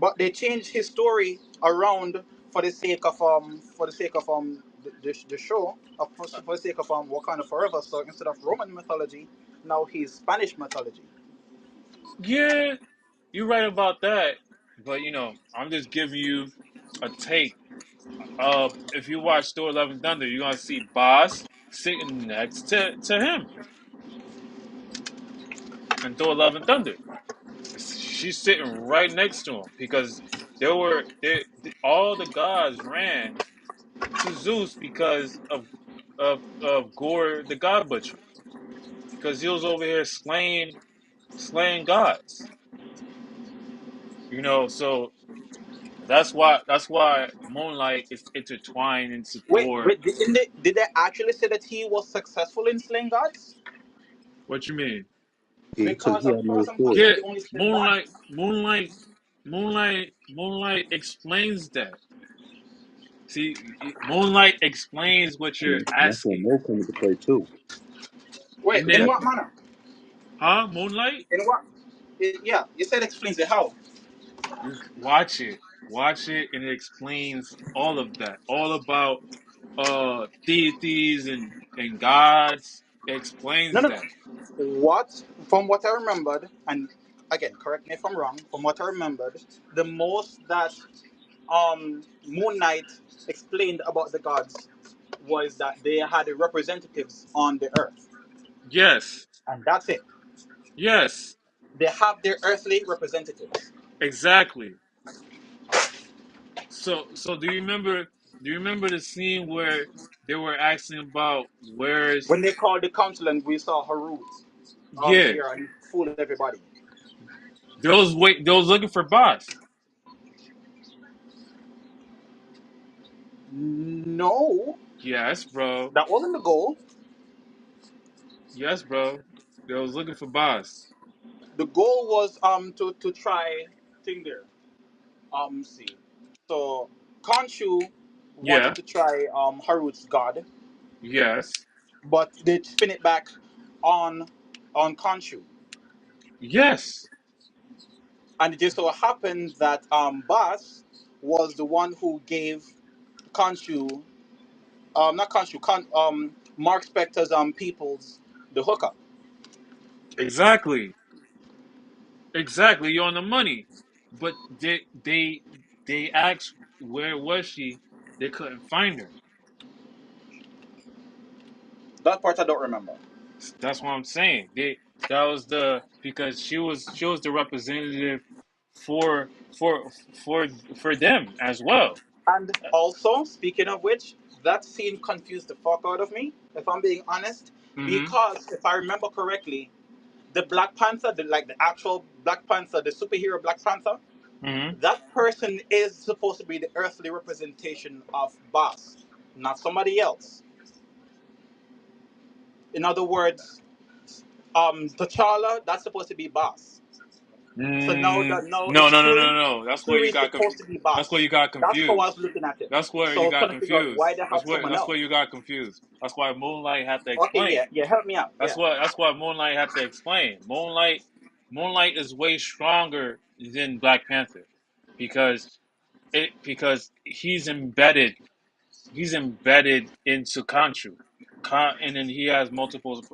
Speaker 4: but they changed his story around for the sake of the show, for the sake of Wakanda Forever. So instead of Roman mythology, now he's Spanish mythology.
Speaker 1: Yeah, you're right about that. But I'm just giving you a take. If you watch Thor: Love and Thunder, you're gonna see Boss sitting next to him in Thor: Love and Thunder. She's sitting right next to him because all the gods ran to Zeus because of Gore the God Butcher because he was over here slaying gods. So that's why Moonlight is intertwined into Thor.
Speaker 4: Wait, did they actually say that he was successful in slaying gods?
Speaker 1: What you mean?
Speaker 3: Yeah,
Speaker 4: Because
Speaker 3: he
Speaker 4: as
Speaker 3: had
Speaker 4: far
Speaker 3: no
Speaker 4: as I'm
Speaker 3: sword.
Speaker 4: concerned,
Speaker 1: Yeah,
Speaker 4: he only slayed one.
Speaker 1: Moonlight explains that. See, Moonlight explains what you're
Speaker 3: And that's when
Speaker 1: asking,
Speaker 3: Mo came into play too.
Speaker 4: Wait,
Speaker 1: and
Speaker 4: in
Speaker 1: then,
Speaker 4: what manner?
Speaker 1: Moonlight.
Speaker 4: In what? Yeah, you said explains it how.
Speaker 1: You watch it, and it explains all of that, all about deities and gods. It
Speaker 4: No,
Speaker 1: explains
Speaker 4: no, no.
Speaker 1: that.
Speaker 4: What, from what I remembered, and again, correct me if I'm wrong, from what I remembered, the most that Moon Knight explained about the gods was that they had representatives on the earth.
Speaker 1: Yes,
Speaker 4: And that's it.
Speaker 1: yes,
Speaker 4: They have their earthly representatives.
Speaker 1: exactly. So do you remember the scene where they were asking about where's
Speaker 4: When they called the council and we saw Harut
Speaker 1: yeah,
Speaker 4: there and fooled everybody.
Speaker 1: they was looking for boss.
Speaker 4: No,
Speaker 1: Yes, bro.
Speaker 4: that wasn't the goal.
Speaker 1: Yes, bro. They was looking for boss.
Speaker 4: The goal was to try thing there. See. So Khonshu wanted
Speaker 1: Yeah.
Speaker 4: to try Harut's god,
Speaker 1: Yes.
Speaker 4: but they spin it back on Khonshu.
Speaker 1: Yes.
Speaker 4: And it just so happened that Bas was the one who gave Khonshu not Khonshu, Mark Spector's peoples the hookup.
Speaker 1: Exactly. Exactly. You're on the money. But they asked where was she? They couldn't find her.
Speaker 4: That part I don't remember.
Speaker 1: That's what I'm saying. That was the because she was the representative for for for them as well.
Speaker 4: And also, speaking of which, that scene confused the fuck out of me, if I'm being honest,
Speaker 1: Mm-hmm.
Speaker 4: because if I remember correctly, the Black Panther, the actual Black Panther, the superhero Black Panther,
Speaker 1: Mm-hmm.
Speaker 4: that person is supposed to be the earthly representation of Boss, not somebody else. In other words, T'Challa, that's supposed to be Boss. So now
Speaker 1: No,
Speaker 4: it's
Speaker 1: no, no,
Speaker 4: Shuri.
Speaker 1: no, no. That's where
Speaker 4: Shuri
Speaker 1: you
Speaker 4: is
Speaker 1: got
Speaker 4: supposed to be
Speaker 1: that's where
Speaker 4: Boss.
Speaker 1: you got
Speaker 4: That's how I was
Speaker 1: confused.
Speaker 4: looking at it.
Speaker 1: That's where
Speaker 4: So I
Speaker 1: you
Speaker 4: was
Speaker 1: got
Speaker 4: trying to figure out why
Speaker 1: confused.
Speaker 4: they have someone
Speaker 1: That's where
Speaker 4: else.
Speaker 1: you got confused. That's why Moonlight had to
Speaker 4: Okay,
Speaker 1: explain.
Speaker 4: yeah, help me out. Yeah.
Speaker 1: That's why Moonlight had to explain. Moonlight is way stronger than Black Panther because because he's embedded into Khonshu. And then he has multiple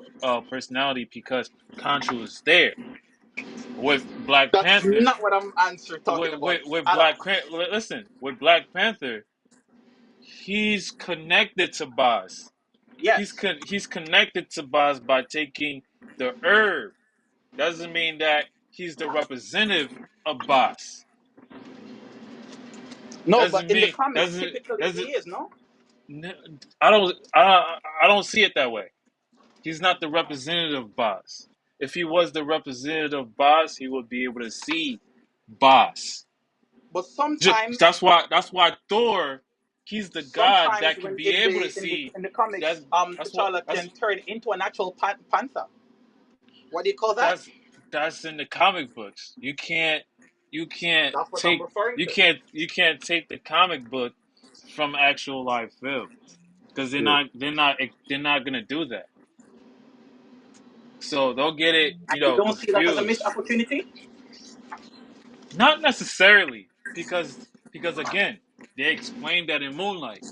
Speaker 1: personality because Khonshu is there. With Black
Speaker 4: That's
Speaker 1: Panther,
Speaker 4: not what I'm talking about
Speaker 1: with
Speaker 4: at all.
Speaker 1: Black Panther, listen, with Black Panther, he's connected to Boz.
Speaker 4: Yes.
Speaker 1: He's connected to Boz by taking the herb. Doesn't mean that he's the representative of Boz.
Speaker 4: No, but
Speaker 1: Doesn't
Speaker 4: in the
Speaker 1: mean
Speaker 4: comics,
Speaker 1: doesn't
Speaker 4: typically he
Speaker 1: doesn't.
Speaker 4: is, no?
Speaker 1: I don't see it that way. He's not the representative boss. If he was the representative boss, he would be able to see boss.
Speaker 4: But sometimes,
Speaker 1: That's why Thor. he's the God
Speaker 4: Sometimes
Speaker 1: that can
Speaker 4: when
Speaker 1: be
Speaker 4: in
Speaker 1: able to
Speaker 4: the
Speaker 1: see.
Speaker 4: in the comics,
Speaker 1: That's
Speaker 4: T'Challa can turn into an actual panther. What do you call that?
Speaker 1: that's that's in the comic books. You can't
Speaker 4: That's what I'm
Speaker 1: take
Speaker 4: referring to.
Speaker 1: you can't take the comic book from actual life film because
Speaker 3: Yeah.
Speaker 1: they're not gonna do that. So they'll get it,
Speaker 4: And you don't see that as a missed
Speaker 1: confused.
Speaker 4: opportunity.
Speaker 1: Not necessarily because again, they explained that in Moonlight.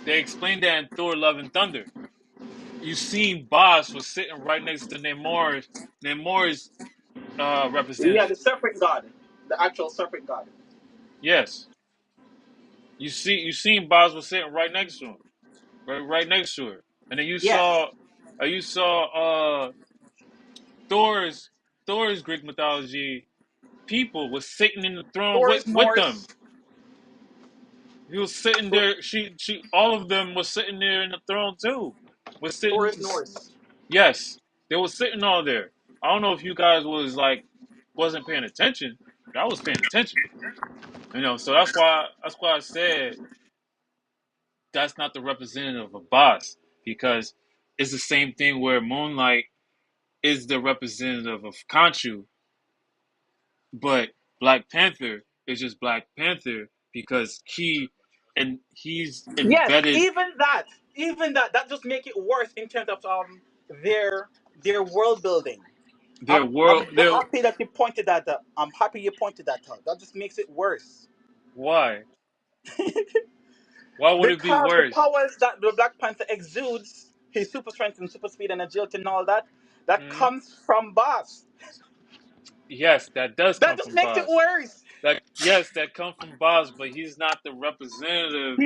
Speaker 1: They explained that in Thor: Love and Thunder. You seen Boss was sitting right next to Namor's. Namor's
Speaker 4: Yeah,
Speaker 1: representative.
Speaker 4: the serpent god, the actual serpent god.
Speaker 1: Yes, you seen Boss was sitting right next to him, right next to her, and then
Speaker 4: Yes,
Speaker 1: you saw Thor's Thor's Greek mythology people was sitting in the throne
Speaker 4: Thor is
Speaker 1: with them.
Speaker 4: Norse.
Speaker 1: He was sitting
Speaker 4: Thor,
Speaker 1: there. All of them was sitting there in the throne too. Was
Speaker 4: Thor
Speaker 1: sitting.
Speaker 4: is Norse.
Speaker 1: Yes, they was sitting all there. I don't know if you guys was like wasn't paying attention, but I was paying attention. So that's why I said that's not the representative of Boss because it's the same thing where Moonlight is the representative of Khonshu, but Black Panther is just Black Panther because he's
Speaker 4: Yes,
Speaker 1: embedded
Speaker 4: even that just make it worse in terms of their their world building.
Speaker 1: their world.
Speaker 4: I'm
Speaker 1: Their
Speaker 4: happy that you pointed that out. I'm happy you pointed that out. That just makes it worse.
Speaker 1: why? Why would it be
Speaker 4: Because the
Speaker 1: worse?
Speaker 4: powers that the Black Panther exudes, his super strength and super speed and agility and all that, that
Speaker 1: Hmm.
Speaker 4: comes from Boss.
Speaker 1: Yes, that does
Speaker 4: That
Speaker 1: come
Speaker 4: just
Speaker 1: from
Speaker 4: makes it
Speaker 1: Boss.
Speaker 4: worse.
Speaker 1: That come from Boss, but he's not the representative.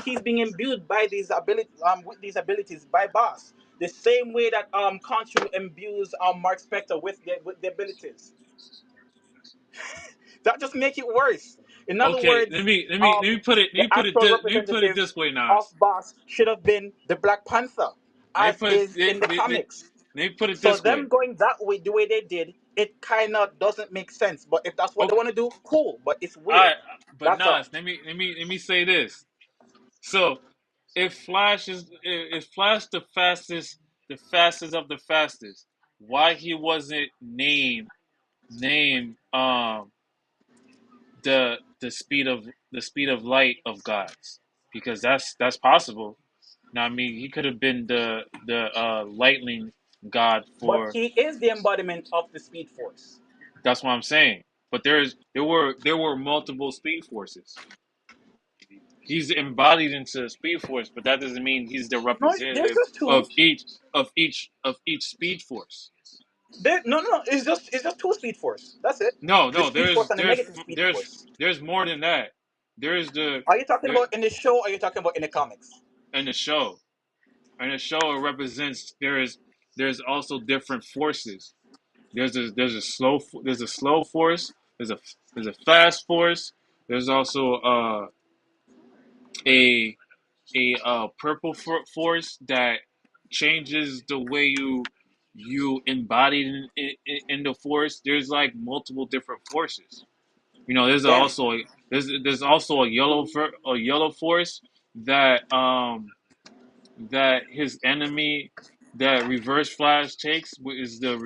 Speaker 4: He's being imbued by these abilities with these abilities by Boss. The same way that Khonshu imbues Mark Spector with the abilities. That just make it worse. In other
Speaker 1: Okay,
Speaker 4: words,
Speaker 1: let
Speaker 4: the
Speaker 1: me put it
Speaker 4: actual
Speaker 1: let me put it
Speaker 4: representative
Speaker 1: this way,
Speaker 4: of
Speaker 1: Nas.
Speaker 4: Boss should have been the Black Panther, as is in the comics.
Speaker 1: Let me put it
Speaker 4: So
Speaker 1: this
Speaker 4: them
Speaker 1: way.
Speaker 4: going that way, the way they did, it kind of doesn't make sense. But if that's what they
Speaker 1: Okay,
Speaker 4: want to do, cool. But it's weird.
Speaker 1: I but
Speaker 4: That's all.
Speaker 1: Nas, let me say this. So if Flash the fastest of the fastest, why he wasn't named the speed of light of gods? Because that's possible. Now I mean he could have been the lightning god
Speaker 4: But
Speaker 1: for.
Speaker 4: he is the embodiment of the Speed Force.
Speaker 1: That's what I'm saying. But there were multiple speed forces. He's embodied into Speed Force, but that doesn't mean he's the
Speaker 4: No, there's
Speaker 1: representative
Speaker 4: just two.
Speaker 1: of each Speed Force.
Speaker 4: No. It's just two Speed Force. That's it.
Speaker 1: No,
Speaker 4: The
Speaker 1: no,
Speaker 4: Speed Force and the negative Speed Force.
Speaker 1: there's more than that. There's the
Speaker 4: Are you talking
Speaker 1: there
Speaker 4: about in the show? Or are you talking about in the comics?
Speaker 1: in the show. In the show it represents there's also different forces. There's a slow force, there's a fast force, there's also a purple force that changes the way you embody in the force. There's like multiple different forces.
Speaker 4: Then
Speaker 1: There's also a yellow force that that his enemy that Reverse Flash takes is the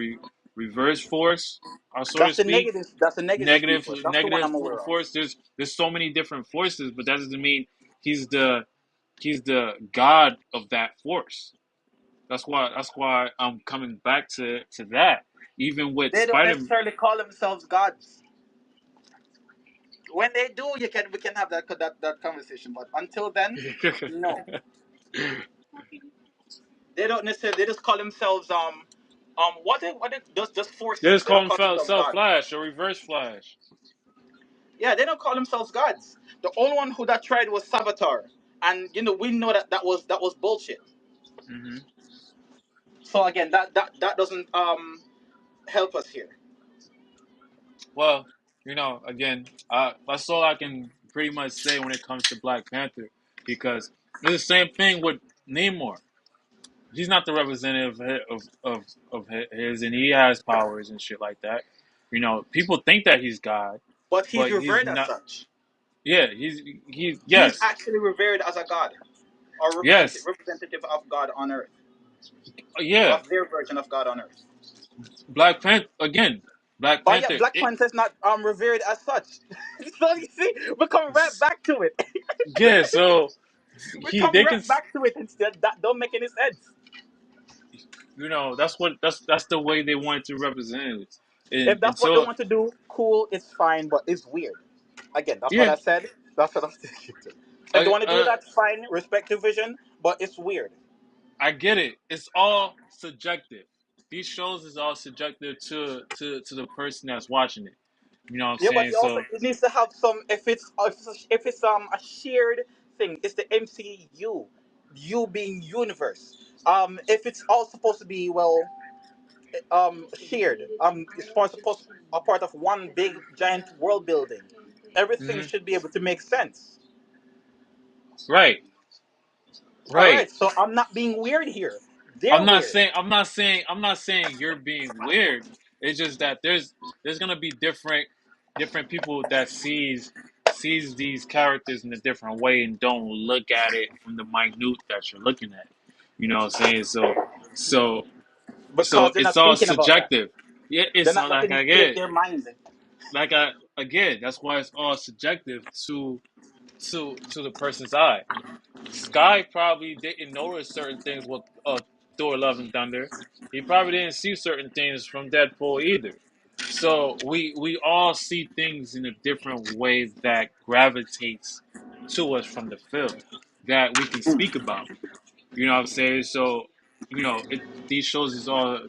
Speaker 1: reverse force, so to
Speaker 4: that's the
Speaker 1: speak.
Speaker 4: negative. That's the negative Speed Force. That's the one
Speaker 1: Negative
Speaker 4: I'm aware of.
Speaker 1: force. There's so many different forces, but that doesn't mean he's the he's the god of that force. That's why I'm coming back to that. Even with
Speaker 4: They don't
Speaker 1: Spider.
Speaker 4: necessarily call themselves gods. When they do, we can have that conversation. But until then, no. They don't necessarily. They just call themselves what they just
Speaker 1: They
Speaker 4: forces.
Speaker 1: just
Speaker 4: They
Speaker 1: call
Speaker 4: don't
Speaker 1: him
Speaker 4: call themselves
Speaker 1: Self
Speaker 4: gods.
Speaker 1: Flash or Reverse Flash.
Speaker 4: Yeah, they don't call themselves gods. The only one who that tried was Savitar, and we know that was bullshit.
Speaker 1: Hmm.
Speaker 4: So again, that doesn't help us here.
Speaker 1: Well, again, that's all I can pretty much say when it comes to Black Panther, because it's the same thing with Namor. He's not the representative of his, and he has powers and shit like that. People think that he's God,
Speaker 4: But he's
Speaker 1: but he's
Speaker 4: revered as
Speaker 1: not.
Speaker 4: such.
Speaker 1: Yeah, he's
Speaker 4: He's
Speaker 1: yes,
Speaker 4: actually revered as a god or
Speaker 1: yes,
Speaker 4: representative of God on earth,
Speaker 1: yeah.
Speaker 4: of their version of God on earth.
Speaker 1: Black Panther again. Black
Speaker 4: Oh yeah,
Speaker 1: Panther.
Speaker 4: Black Panther is not revered as such. So you see, we're coming right back to it.
Speaker 1: Yeah, so
Speaker 4: We're
Speaker 1: he
Speaker 4: coming
Speaker 1: they can
Speaker 4: right back to it instead. That don't make any sense.
Speaker 1: that's what that's the way they wanted to represent it.
Speaker 4: If
Speaker 1: And
Speaker 4: that's what they
Speaker 1: until
Speaker 4: want to do, cool, it's fine, but it's weird. Again, that's what
Speaker 1: yeah,
Speaker 4: I said. That's what I'm sticking to. If they want to do
Speaker 1: uh,
Speaker 4: that, fine, respect your vision, but it's weird.
Speaker 1: I get it. It's all subjective. These shows is all subjective to the person that's watching it. You know what I'm
Speaker 4: Yeah, but
Speaker 1: saying?
Speaker 4: you also
Speaker 1: So
Speaker 4: it needs to have some. If it's a shared thing, it's the MCU, you being universe. If it's all supposed to be shared, it's supposed a part of one big giant world building. Everything
Speaker 1: mhm.
Speaker 4: should be able to make sense.
Speaker 1: Right,
Speaker 4: All
Speaker 1: right.
Speaker 4: right, so I'm not being weird here. They're weird.
Speaker 1: I'm not saying you're being weird. It's just that there's gonna be different people that sees these characters in a different way and don't look at it from the minute that you're looking at. You know what I'm saying? So
Speaker 4: Because they're
Speaker 1: it's
Speaker 4: not
Speaker 1: all
Speaker 4: thinking about that.
Speaker 1: subjective. Yeah,
Speaker 4: They're
Speaker 1: it's
Speaker 4: not
Speaker 1: not like
Speaker 4: letting
Speaker 1: I
Speaker 4: it
Speaker 1: get
Speaker 4: create
Speaker 1: it.
Speaker 4: their mind.
Speaker 1: Like I again, that's why it's all subjective to the person's eye. Sky probably didn't notice certain things with Thor: Love and Thunder. He probably didn't see certain things from Deadpool either. So we all see things in a different way that gravitates to us from the film that we can speak about. You know what I'm saying? So these shows is all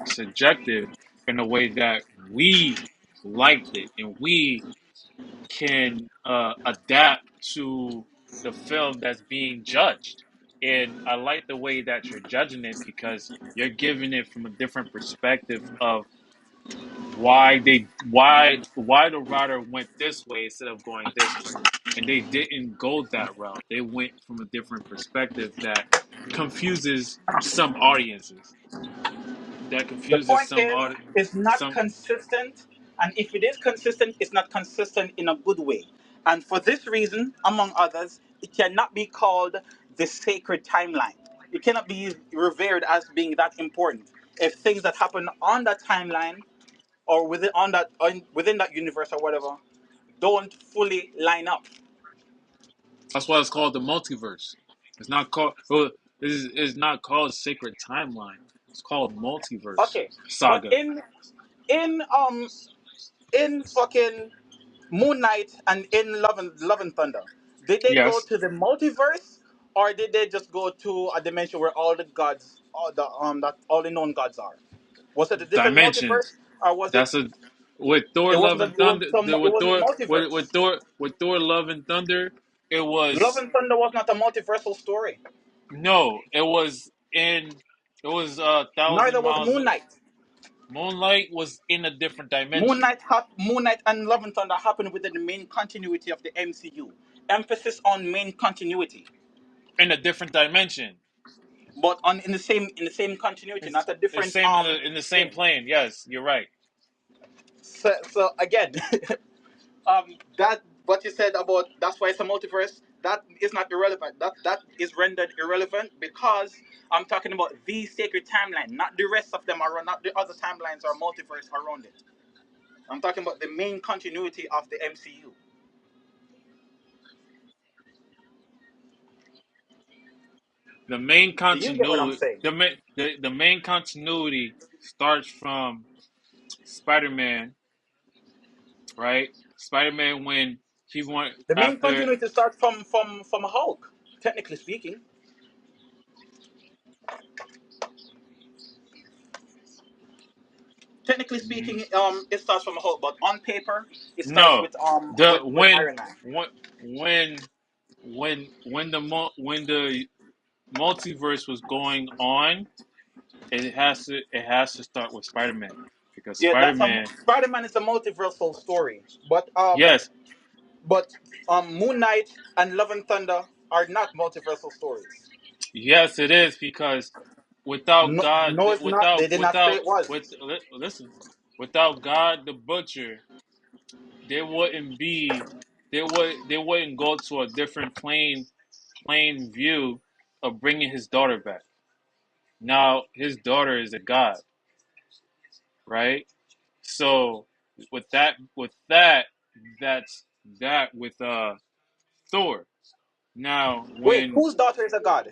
Speaker 1: subjective in a way that we liked it and we can adapt to the film that's being judged. And I like the way that you're judging it because you're giving it from a different perspective of why the writer went this way instead of going this way. And they didn't go that route. They went from a different perspective that confuses some audiences. That
Speaker 4: The
Speaker 1: confuses
Speaker 4: point is, it's not
Speaker 1: some
Speaker 4: consistent, and if it is consistent, it's not consistent in a good way. And for this reason, among others, it cannot be called the sacred timeline. It cannot be revered as being that important. If things that happen on that timeline or within that universe or whatever don't fully line up.
Speaker 1: That's why it's called the multiverse. It's not called. Well, it's not called Sacred Timeline. It's called Multiverse
Speaker 4: Okay, but
Speaker 1: Saga.
Speaker 4: in fucking Moon Knight and in Love and Thunder, did they go
Speaker 1: Yes,
Speaker 4: to the multiverse or did they just go to a dimension where all the gods, all the known gods are? Was it a different multiverse
Speaker 1: dimensions.
Speaker 4: or was it?
Speaker 1: That's a with Thor:
Speaker 4: It
Speaker 1: Love
Speaker 4: wasn't.
Speaker 1: and Thunder.
Speaker 4: It wasn't a multiverse.
Speaker 1: With Thor: Love and Thunder. It
Speaker 4: Love
Speaker 1: was
Speaker 4: and Thunder was not a multiversal story.
Speaker 1: no. It was in. It was a
Speaker 4: Neither
Speaker 1: thousand
Speaker 4: was
Speaker 1: miles.
Speaker 4: Moon Knight.
Speaker 1: Moonlight was in a different dimension.
Speaker 4: Moon Knight and Love and Thunder happened within the main continuity of the MCU. Emphasis on main continuity,
Speaker 1: In a different dimension.
Speaker 4: but on in the same continuity, not a
Speaker 1: It's
Speaker 4: different
Speaker 1: same in the same
Speaker 4: thing.
Speaker 1: plane. Yes, you're right.
Speaker 4: So again, that what you said about that's why it's a multiverse. That is not irrelevant. That is rendered irrelevant because I'm talking about the sacred timeline, not the rest of them around, not the other timelines or multiverse around it. I'm talking about the main continuity of the MCU.
Speaker 1: The main
Speaker 4: Do you get what I'm
Speaker 1: continuity
Speaker 4: saying?
Speaker 1: the main continuity starts from Spider-Man, right? Spider-Man when he went
Speaker 4: The main
Speaker 1: after
Speaker 4: continuity starts from Hulk, technically speaking. Technically speaking, it starts from Hulk, but on paper, it starts
Speaker 1: no
Speaker 4: with
Speaker 1: the
Speaker 4: Iron Man.
Speaker 1: when when the multiverse was going on, it has to start with Spider-Man because
Speaker 4: Yeah,
Speaker 1: Spider-Man,
Speaker 4: Spider-Man is a multiversal story,
Speaker 1: yes,
Speaker 4: but Moon Knight and Love and Thunder are not multiversal stories.
Speaker 1: yes it is because without
Speaker 4: No,
Speaker 1: God,
Speaker 4: no, it's not. They did not say it was.
Speaker 1: listen, without God the Butcher, there wouldn't be. they wouldn't go to a different plane view of bringing his daughter back. Now his daughter is a god, right? So with that, that's that with Thor. Now
Speaker 4: Wait,
Speaker 1: when
Speaker 4: whose daughter is a god?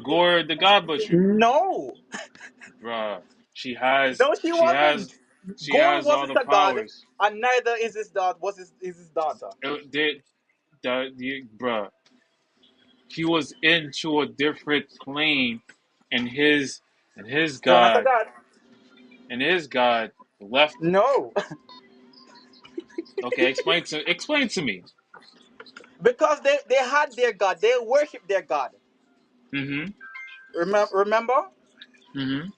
Speaker 1: Gore the God Butcher,
Speaker 4: No,
Speaker 1: bruh,
Speaker 4: no, she
Speaker 1: she
Speaker 4: wasn't.
Speaker 1: has she
Speaker 4: Gore
Speaker 1: has all
Speaker 4: wasn't
Speaker 1: the
Speaker 4: a god,
Speaker 1: powers.
Speaker 4: and neither is his daughter. Is his daughter?
Speaker 1: Bruh, he was into a different plane, and his
Speaker 4: Still not a
Speaker 1: God
Speaker 4: god.
Speaker 1: and his God left him.
Speaker 4: No,
Speaker 1: Okay, explain to me.
Speaker 4: because they had their god. They worshipped their god.
Speaker 1: Mm-hmm.
Speaker 4: Remember?
Speaker 1: Mm-hmm.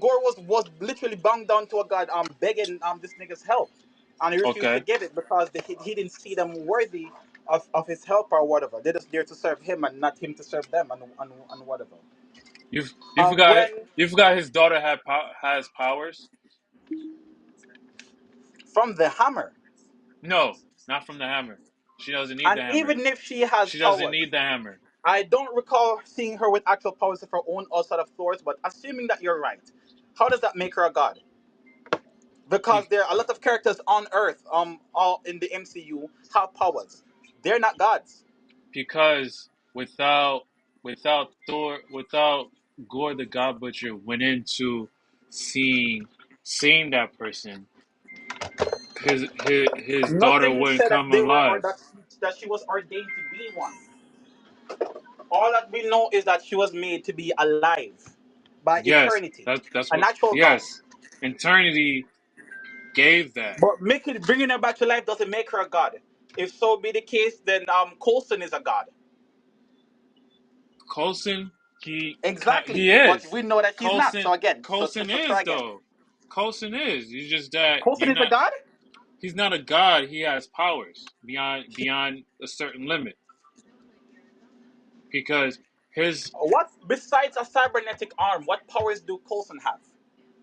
Speaker 4: Gore was literally bound down to a god, begging this nigga's help, and he refused to
Speaker 1: Okay.
Speaker 4: give it because he didn't see them worthy of his help or whatever. They're just there to serve him and not him to serve them and whatever.
Speaker 1: You you forgot
Speaker 4: When
Speaker 1: you forgot his daughter has powers.
Speaker 4: from the hammer,
Speaker 1: No, not from the hammer. She doesn't need
Speaker 4: and
Speaker 1: the hammer.
Speaker 4: even if she has
Speaker 1: She doesn't
Speaker 4: powers,
Speaker 1: need the hammer.
Speaker 4: I don't recall seeing her with actual powers of her own outside of Thor's. But assuming that you're right, how does that make her a god? Because
Speaker 1: Be-
Speaker 4: there are a lot of characters on Earth, all in the MCU have powers. They're not gods.
Speaker 1: because without Gore the God Butcher went into seeing that person, his daughter
Speaker 4: Nothing
Speaker 1: wouldn't
Speaker 4: said that
Speaker 1: come
Speaker 4: they were or
Speaker 1: alive.
Speaker 4: that she was ordained to be one. All that we know is that she was made to be alive by
Speaker 1: Yes,
Speaker 4: eternity,
Speaker 1: that's
Speaker 4: a
Speaker 1: what.
Speaker 4: natural god.
Speaker 1: Yes, eternity gave that.
Speaker 4: But bringing her back to life doesn't make her a god. If so be the case, then Coulson is a god.
Speaker 1: Coulson,
Speaker 4: Exactly.
Speaker 1: he
Speaker 4: But
Speaker 1: is.
Speaker 4: we know that he's not. So
Speaker 1: Coulson
Speaker 4: again,
Speaker 1: Coulson
Speaker 4: so
Speaker 1: is
Speaker 4: try again.
Speaker 1: though. Coulson is. It's just that
Speaker 4: Coulson
Speaker 1: you're
Speaker 4: is a
Speaker 1: not.
Speaker 4: god.
Speaker 1: He's not a god. He has powers beyond a certain limit because his
Speaker 4: What besides a cybernetic arm? What powers do Coulson have?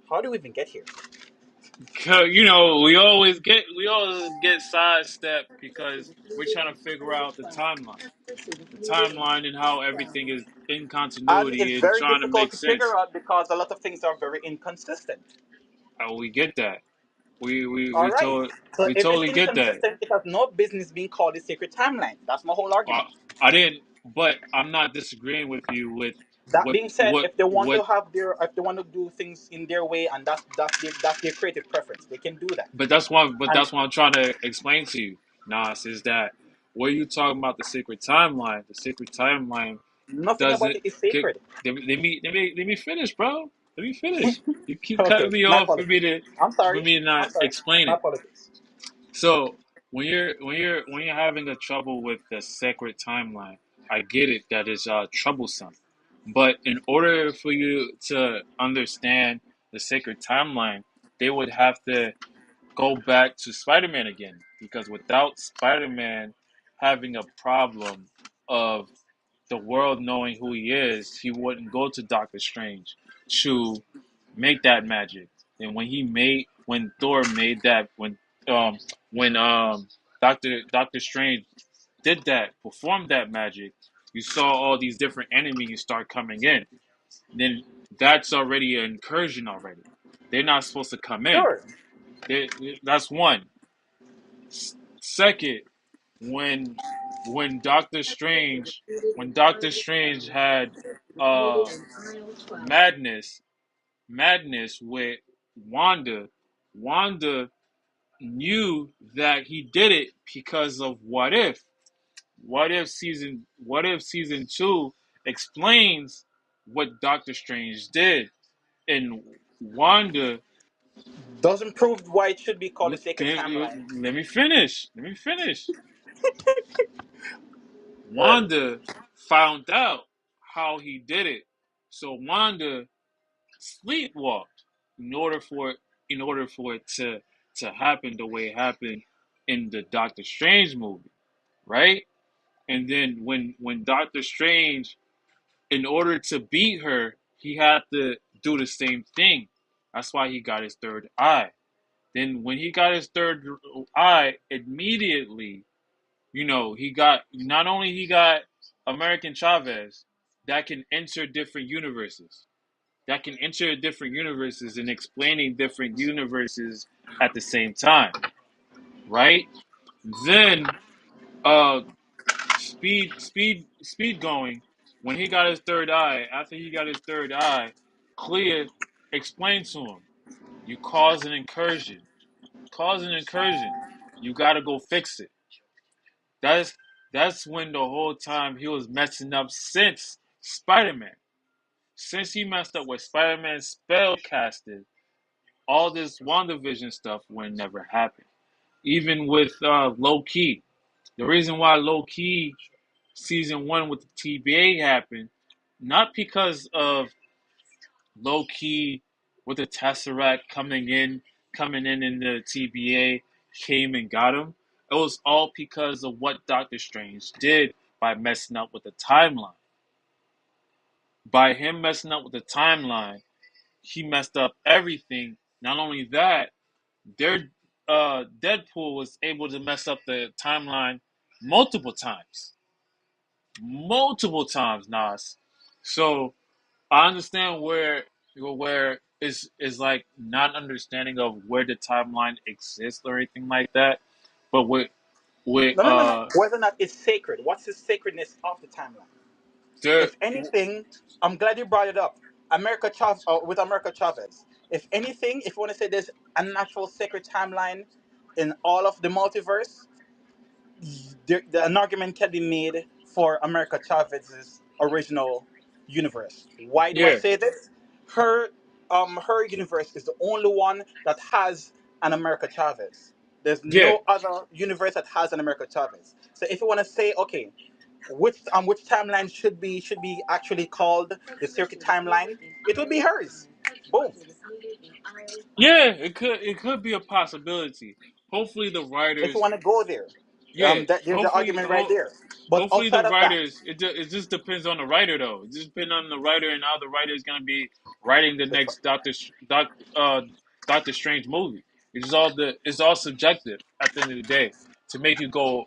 Speaker 4: How do we even get here?
Speaker 1: we always get sidestepped because we're trying to figure out the timeline and how everything is in
Speaker 4: And it's
Speaker 1: continuity and
Speaker 4: very
Speaker 1: trying to
Speaker 4: difficult
Speaker 1: make
Speaker 4: to figure
Speaker 1: sense.
Speaker 4: out because a lot of things are very inconsistent.
Speaker 1: We get that. We we
Speaker 4: All
Speaker 1: we
Speaker 4: right.
Speaker 1: told
Speaker 4: So
Speaker 1: we
Speaker 4: if it's
Speaker 1: totally get that.
Speaker 4: inconsistent, it has no business being called a sacred timeline. That's my whole
Speaker 1: Uh,
Speaker 4: argument.
Speaker 1: I didn't, but I'm not disagreeing with you with
Speaker 4: That
Speaker 1: what
Speaker 4: being said,
Speaker 1: what
Speaker 4: if they want
Speaker 1: what.
Speaker 4: to if they want to do things in their way, and that's their creative preference, they can do that.
Speaker 1: But
Speaker 4: And
Speaker 1: that's what I'm trying to explain to you, Nas, is that what you talking about the secret timeline? The secret timeline
Speaker 4: nothing about
Speaker 1: doesn't.
Speaker 4: it is
Speaker 1: Get,
Speaker 4: sacred.
Speaker 1: let me finish, bro. Let me finish. You keep cutting
Speaker 4: Okay,
Speaker 1: me
Speaker 4: my
Speaker 1: off
Speaker 4: apologies. I'm
Speaker 1: for
Speaker 4: sorry.
Speaker 1: me to
Speaker 4: I'm
Speaker 1: not
Speaker 4: sorry.
Speaker 1: explain
Speaker 4: My
Speaker 1: it.
Speaker 4: apologies.
Speaker 1: So when you're having a trouble with the sacred timeline, I get it that is troublesome. But in order for you to understand the sacred timeline, they would have to go back to Spider-Man again because without Spider-Man having a problem of the world knowing who he is, he wouldn't go to Doctor Strange to make that magic. And when Thor made that um when Doctor Strange did that, performed that magic, you saw all these different enemies start coming in. Then that's already an incursion already. They're not supposed to come in.
Speaker 4: Sure.
Speaker 1: That's one. Second, when when Doctor Strange when Doctor Strange had uh madness madness with Wanda, Wanda knew that he did it because of what if. What if season 2 explains what Doctor Strange did, and Wanda
Speaker 4: Doesn't prove why it should be called a sacred timeline.
Speaker 1: let me finish. Let me finish.
Speaker 4: All right.
Speaker 1: Wanda found out how he did it. So Wanda sleepwalked in order for it to happen the way it happened in the Doctor Strange movie, right? And then when Doctor Strange, in order to beat her, he had to do the same thing. That's why he got his third eye. Then when he got his third eye, immediately, he got not only he got American Chavez that can enter different universes, that can enter different universes and explaining different universes at the same time, right? Then uh speed going, when he got his third eye, after he got his third eye, Clea explained to him, you cause an incursion. Cause an incursion. You gotta go fix it. That's that's when the whole time he was messing up since Spider-Man. Since he messed up with Spider-Man spell casted, all this WandaVision stuff would never happen. Even with Low Key. The reason why Low Key season one with the TBA happened, not because of Low Key with the Tesseract coming in the TBA came and got him. It was all because of what Doctor Strange did by messing up with the timeline. By him messing up with the timeline, he messed up everything. Not only that, their Deadpool was able to mess up the timeline multiple times, Nas. So I understand where is like not understanding of where the timeline exists or anything like that, but with
Speaker 4: No, no, no, no. Whether or not it's sacred. What's the sacredness of the timeline?
Speaker 1: there
Speaker 4: If anything, I'm glad you brought it up. With America Chavez. If anything, if you want to say there's a natural sacred timeline in all of the multiverse, an argument can be made for America Chavez's original universe. Why do I
Speaker 1: yeah
Speaker 4: say this? Her her universe is the only one that has an America Chavez. There's
Speaker 1: yeah
Speaker 4: no other universe that has an America Chavez. So if you want to say, okay, which timeline should be actually called the circuit timeline, it would be hers. Boom.
Speaker 1: yeah, it could be a possibility. Hopefully the
Speaker 4: If you
Speaker 1: writers,
Speaker 4: want to go there,
Speaker 1: yeah,
Speaker 4: there's the argument right there. But
Speaker 1: hopefully the
Speaker 4: outside of that,
Speaker 1: writers, it just depends on the writer though. It just depends on the writer and how the writer is gonna be writing the
Speaker 4: that's right.
Speaker 1: next Doctor Strange movie. It's all subjective at the end of the day to make you go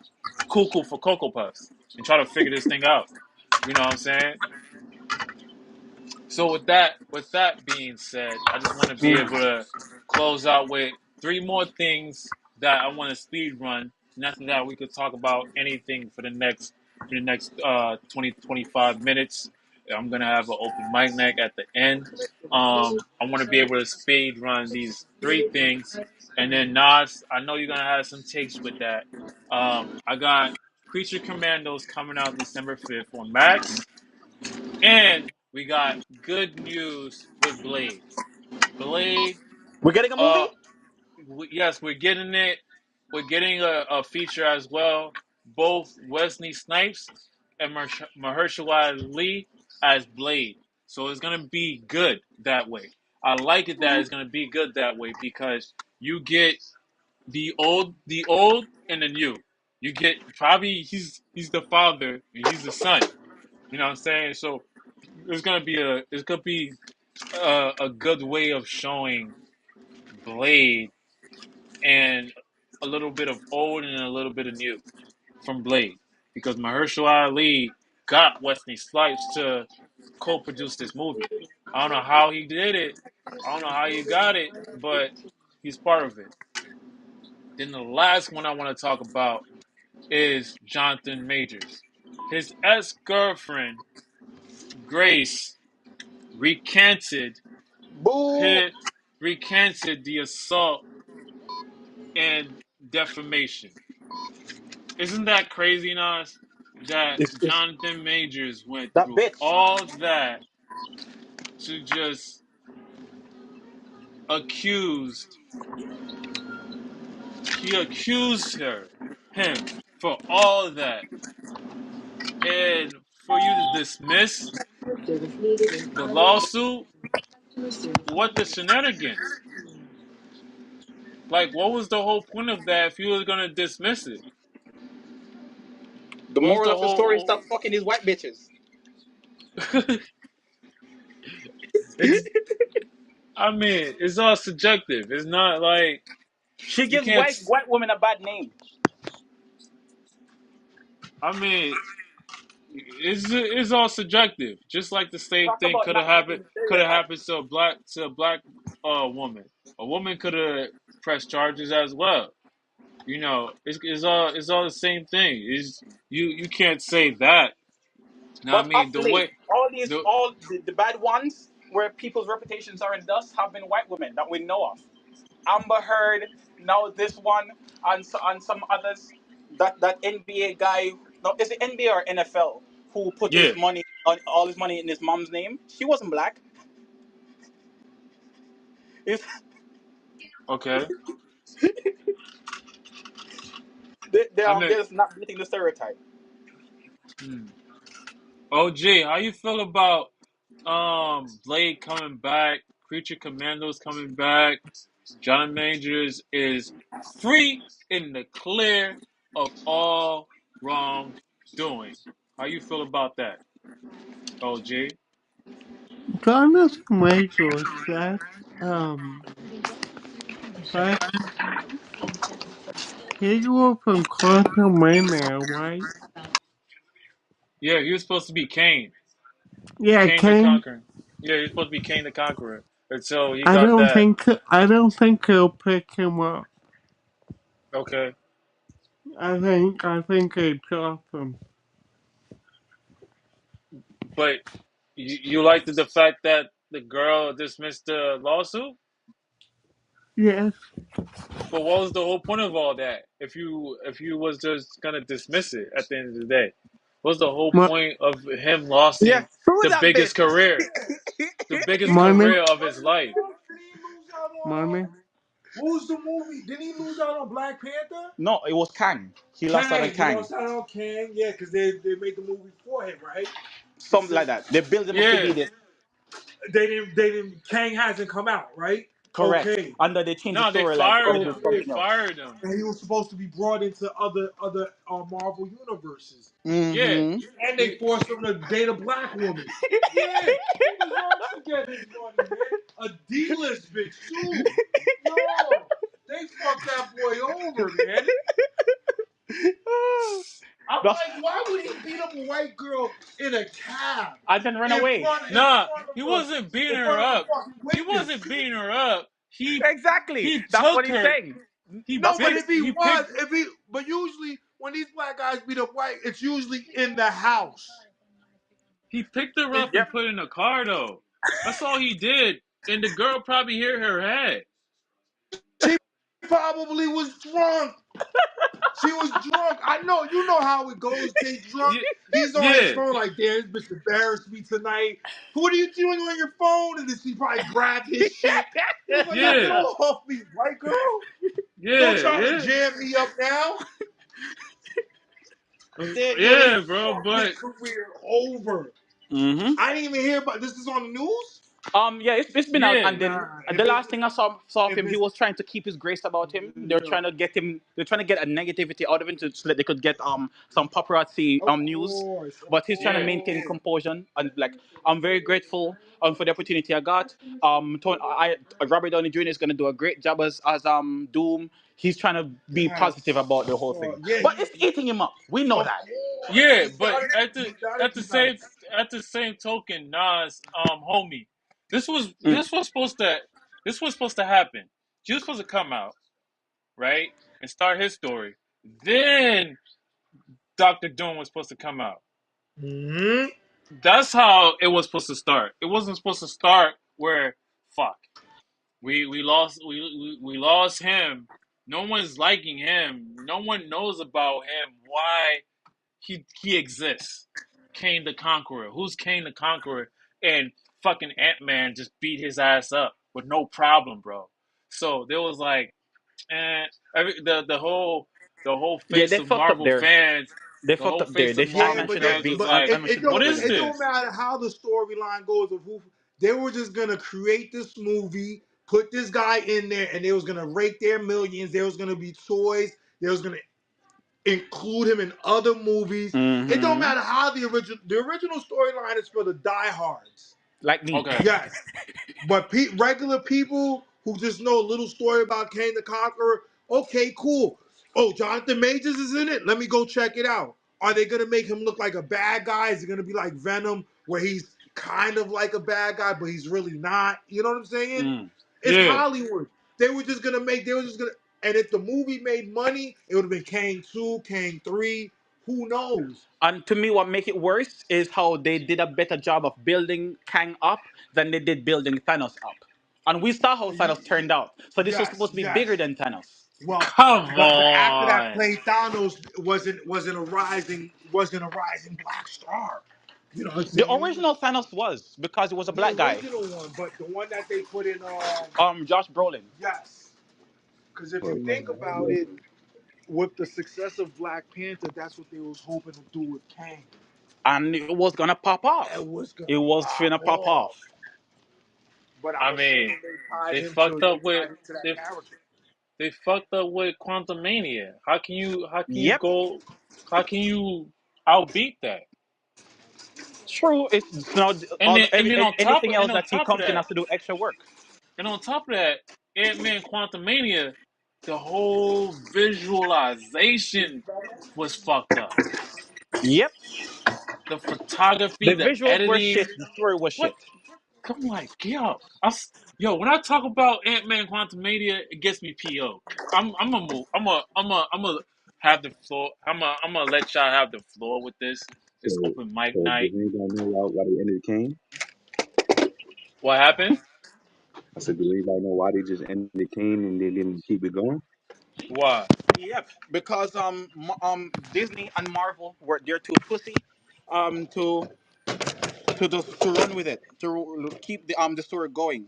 Speaker 1: cuckoo for cocoa puffs and try to figure this thing out. You know what I'm saying? So with that being said, I just want to be able to close out with three more things that I want to speed run, and after that we could talk about anything for the next 20 to 25 minutes. I'm gonna have an open mic at the end. I want to be able to speed run these three things, and then Nas, I know you're gonna have some takes with that. I got Creature Commandos coming out December 5th on Max. And we got good news with Blade. Blade,
Speaker 4: We're getting a movie.
Speaker 1: uh, yes, we're getting it. We're getting a feature as well. Both Wesley Snipes and Mahershala Ali as Blade. So it's gonna be good that way. I like it that it's gonna be good that way because you get the old and the new. You get probably he's the father and he's the son. You know what I'm saying? So it's gonna be a good way of showing Blade and a little bit of old and a little bit of new from Blade because Mahershala Ali got Wesley Snipes to co-produce this movie. I don't know how he did it. I don't know how he got it, but he's part of it. Then the last one I want to talk about is Jonathan Majors. His ex-girlfriend Grace recanted
Speaker 4: Boo.
Speaker 1: hit recanted the assault and defamation. Isn't that crazy, Nas? That
Speaker 4: It's
Speaker 1: Jonathan Majors went
Speaker 4: that
Speaker 1: through
Speaker 4: bitch.
Speaker 1: all that to just accused he accused him for all that. And for you to dismiss the lawsuit, what the shenanigans? Like what was the whole point of that if you were gonna dismiss it?
Speaker 4: The
Speaker 1: What was
Speaker 4: moral
Speaker 1: the
Speaker 4: of the story is
Speaker 1: whole
Speaker 4: stop fucking these white bitches.
Speaker 1: it's I mean, it's all subjective. It's not like
Speaker 4: She
Speaker 1: You
Speaker 4: gives
Speaker 1: can't.
Speaker 4: white women a bad name.
Speaker 1: I mean, it's all subjective. Just like the same
Speaker 4: Talk
Speaker 1: thing
Speaker 4: about
Speaker 1: could have
Speaker 4: not
Speaker 1: happened.
Speaker 4: getting
Speaker 1: Could have happened
Speaker 4: stereotypes.
Speaker 1: to a black woman. A woman could have pressed charges as well. You know, it's all the same thing. Is you can't say that. Now I
Speaker 4: But
Speaker 1: mean
Speaker 4: of
Speaker 1: the
Speaker 4: late,
Speaker 1: way the
Speaker 4: all the bad ones where people's reputations are in dust have been white women that we know of. Amber Heard, now this one, and some others. That NBA guy, no, is it NBA or NFL, who put
Speaker 1: yeah
Speaker 4: his money on all his money in his mom's name? She wasn't black. It's,
Speaker 1: okay. I mean,
Speaker 4: they're just not beating the stereotype.
Speaker 1: hmm. OG, how you feel about Blade coming back, Creature Commandos coming back, John Majors is free in the clear of all wrongdoing. How you feel about that, OG?
Speaker 2: Jonathan Majors, um, that's he grew up in Quantumania, right?
Speaker 1: Yeah, he was supposed to be Kane,
Speaker 2: Yeah,
Speaker 1: Kane the
Speaker 2: Kane.
Speaker 1: Conqueror. Yeah, he was supposed to be Kane the Conqueror until he
Speaker 2: I
Speaker 1: got
Speaker 2: don't
Speaker 1: that.
Speaker 2: think I don't think he'll pick him up.
Speaker 1: Okay,
Speaker 2: I think they drop him.
Speaker 1: but you liked the fact that the girl dismissed the lawsuit.
Speaker 2: Yes,
Speaker 1: But what was the whole point of all that? If you was just gonna dismiss it at the end of the day, what's the whole
Speaker 2: Mo-
Speaker 1: point of him
Speaker 4: Yeah,
Speaker 1: losing
Speaker 4: screw
Speaker 1: the
Speaker 4: that
Speaker 1: biggest
Speaker 4: bitch.
Speaker 1: biggest
Speaker 2: money,
Speaker 1: career of his life?
Speaker 5: Did he lose out on
Speaker 2: money.
Speaker 5: what was the movie? Didn't he lose out on Black Panther?
Speaker 4: No, it was Kang. He lost out on
Speaker 5: Kang. He
Speaker 4: Kang.
Speaker 5: lost out on Kang. Yeah, because they made the movie for him, right? This
Speaker 4: Something like
Speaker 5: is
Speaker 4: that. They build him up to
Speaker 1: Yeah,
Speaker 4: be this.
Speaker 5: they didn't Kang hasn't come out, right?
Speaker 4: Correct.
Speaker 5: Okay.
Speaker 4: And then they changed the
Speaker 1: no,
Speaker 4: story like they do
Speaker 5: Okay.
Speaker 1: they
Speaker 4: something else.
Speaker 1: fired him.
Speaker 5: And he was supposed to be brought into other Marvel universes.
Speaker 1: Yeah,
Speaker 4: Mm-hmm.
Speaker 5: And they
Speaker 1: he,
Speaker 5: forced him to date a black woman. Yeah, he deserves to get his money, man. A D-list bitch too. Yo, they fucked that boy over, man. I'm
Speaker 4: That's,
Speaker 5: like, why would he beat up a white girl in a cab
Speaker 4: and then run
Speaker 5: in
Speaker 4: away.
Speaker 5: front in
Speaker 1: nah,
Speaker 5: front
Speaker 1: he
Speaker 5: of a
Speaker 1: wasn't beating
Speaker 5: in
Speaker 1: her
Speaker 5: front of a
Speaker 1: up.
Speaker 5: fucking
Speaker 1: He
Speaker 5: witness?
Speaker 1: wasn't beating her up.
Speaker 4: Exactly.
Speaker 1: He
Speaker 4: That's what
Speaker 1: took
Speaker 4: he's
Speaker 1: her.
Speaker 4: saying.
Speaker 5: No, but if he
Speaker 1: He
Speaker 5: was,
Speaker 1: picked
Speaker 5: but usually when these black guys beat up white, it's usually in the house.
Speaker 1: he picked her
Speaker 5: It,
Speaker 1: up
Speaker 4: Yep.
Speaker 1: and put her in the car though. That's all he did. And the girl probably hit her head.
Speaker 5: she probably was drunk. She was drunk. I know. You know how it goes. They drunk.
Speaker 1: Yeah,
Speaker 5: He's on his
Speaker 1: yeah,
Speaker 5: phone like, damn, this bitch embarrassed me tonight. What are you doing on your phone? And then she probably grabbed his shit. He was like, yo, get
Speaker 1: yeah,
Speaker 5: off me, white girl. Don't
Speaker 1: yeah,
Speaker 5: try to
Speaker 1: yeah,
Speaker 5: jam me up now. They
Speaker 1: yeah, bro.
Speaker 5: fucked his
Speaker 1: But
Speaker 5: career over.
Speaker 4: Mm-hmm.
Speaker 5: I didn't even hear about this. Is on the news.
Speaker 4: Yeah, it's been out,
Speaker 1: yeah,
Speaker 4: and then
Speaker 5: Nah,
Speaker 4: the last thing I saw of
Speaker 5: if
Speaker 4: him, he
Speaker 5: it's
Speaker 4: was trying to keep his grace about him. They're
Speaker 5: no,
Speaker 4: trying to get him. They're trying to get a negativity out of him so that they could get some paparazzi news.
Speaker 5: of
Speaker 4: But he's trying to
Speaker 1: yeah,
Speaker 4: maintain
Speaker 5: course.
Speaker 4: composure, and like I'm very grateful for the opportunity I got. Robert Downey Jr. is gonna do a great job as Doom. He's trying to be positive
Speaker 5: Yes.
Speaker 4: about the whole thing,
Speaker 5: Yeah,
Speaker 4: but it's eating him up. We know
Speaker 5: of
Speaker 4: that.
Speaker 5: course.
Speaker 1: yeah.
Speaker 5: He
Speaker 1: But
Speaker 5: gotta he gotta
Speaker 1: at the
Speaker 5: keep at
Speaker 1: same
Speaker 5: it.
Speaker 1: token, Nas, homie,
Speaker 4: Mm.
Speaker 1: this was supposed to happen. She was supposed to come out right and start his story. Then Doctor Doom was supposed to come out.
Speaker 5: Hmm.
Speaker 1: That's how it was supposed to start. It wasn't supposed to start where fuck. We lost him. No one's liking him. No one knows about him. Why he exists? Kane the Conqueror. Who's Kane the Conqueror? And fucking Ant-Man just beat his ass up with no problem, bro. So there was like, the whole
Speaker 4: Yeah,
Speaker 1: face
Speaker 4: they
Speaker 1: of
Speaker 4: fucked up
Speaker 1: Marvel
Speaker 4: there.
Speaker 1: fans,
Speaker 4: They
Speaker 1: the
Speaker 4: fucked
Speaker 1: whole
Speaker 4: up there.
Speaker 1: face
Speaker 4: They
Speaker 1: of
Speaker 4: should have
Speaker 5: Yeah,
Speaker 1: Marvel
Speaker 5: but
Speaker 4: mentioned
Speaker 5: they
Speaker 1: fans
Speaker 4: V.
Speaker 1: was
Speaker 5: but
Speaker 1: like,
Speaker 5: it
Speaker 1: what
Speaker 5: don't
Speaker 1: is
Speaker 5: it don't
Speaker 1: this?
Speaker 5: matter how the storyline goes of who they were just gonna create this movie, put this guy in there, and they was gonna rake their millions. There was gonna be toys. They was gonna include him in other movies. It don't
Speaker 4: Mm-hmm.
Speaker 5: matter how the original storyline is for the diehards.
Speaker 4: Like me.
Speaker 1: Okay.
Speaker 5: Yes, but regular people who just know a little story about Kane the Conqueror, okay, cool. Oh, Jonathan Majors is in it. Let me go check it out. Are they gonna make him look like a bad guy? Is it gonna be like Venom, where he's kind of like a bad guy, but he's really not? You know what I'm saying?
Speaker 4: Mm.
Speaker 5: It's
Speaker 1: Yeah.
Speaker 5: Hollywood. They were just gonna make. They were just gonna. And if the movie made money, it would have been Kang 2, Kang 3. Who knows?
Speaker 4: And to me, what make it worse is how they did a better job of building Kang up than they did building Thanos up. And we saw how Thanos turned out. So this was
Speaker 5: Yes,
Speaker 4: supposed to be bigger
Speaker 5: yes.
Speaker 4: than Thanos.
Speaker 5: Well,
Speaker 1: Come
Speaker 5: but the actor that
Speaker 1: on.
Speaker 5: played Thanos wasn't a rising black star. You know what I'm
Speaker 4: The
Speaker 5: saying?
Speaker 4: original Thanos was because he was a
Speaker 5: The
Speaker 4: black guy.
Speaker 5: original one, but the one that they put in,
Speaker 4: Josh Brolin.
Speaker 5: yes. Because if
Speaker 3: But,
Speaker 5: you think about it, with the success of Black Panther, that's what they was hoping to do with Kang.
Speaker 4: And it was gonna pop off.
Speaker 5: It was gonna
Speaker 4: It was
Speaker 5: pop
Speaker 4: finna pop
Speaker 5: off.
Speaker 4: off.
Speaker 5: But I'm
Speaker 1: I mean,
Speaker 5: ashamed they tied
Speaker 1: they
Speaker 5: him to
Speaker 1: fucked
Speaker 5: they
Speaker 1: up with
Speaker 5: tied him to that
Speaker 1: they
Speaker 5: character.
Speaker 1: they fucked up with Quantum Mania.
Speaker 4: Yep.
Speaker 1: How can you outbeat that?
Speaker 4: True. It's not
Speaker 1: And then
Speaker 4: anything else that he
Speaker 1: on
Speaker 4: comes in has to do extra work.
Speaker 1: top of that, Ant Man Quantum Mania, the whole visualization was fucked up.
Speaker 4: Yep.
Speaker 1: The photography,
Speaker 4: The
Speaker 1: the
Speaker 4: visuals were
Speaker 1: editing,
Speaker 4: shit. The story was
Speaker 1: what?
Speaker 4: shit.
Speaker 1: I'm like, yo, when I talk about Ant Man Quantum Mania, it gets me PO. I'm gonna move. I'm gonna have the floor. I'm gonna let y'all have the floor with this.
Speaker 3: so,
Speaker 1: It's open mic
Speaker 3: so does
Speaker 1: night.
Speaker 3: anybody know why they ended Kane?
Speaker 1: What happened?
Speaker 3: I said, do anybody know why they just ended Kane and they didn't keep it going?
Speaker 1: Why?
Speaker 4: Yep, because Disney and Marvel were there too pussy, to to run with it, to keep the story going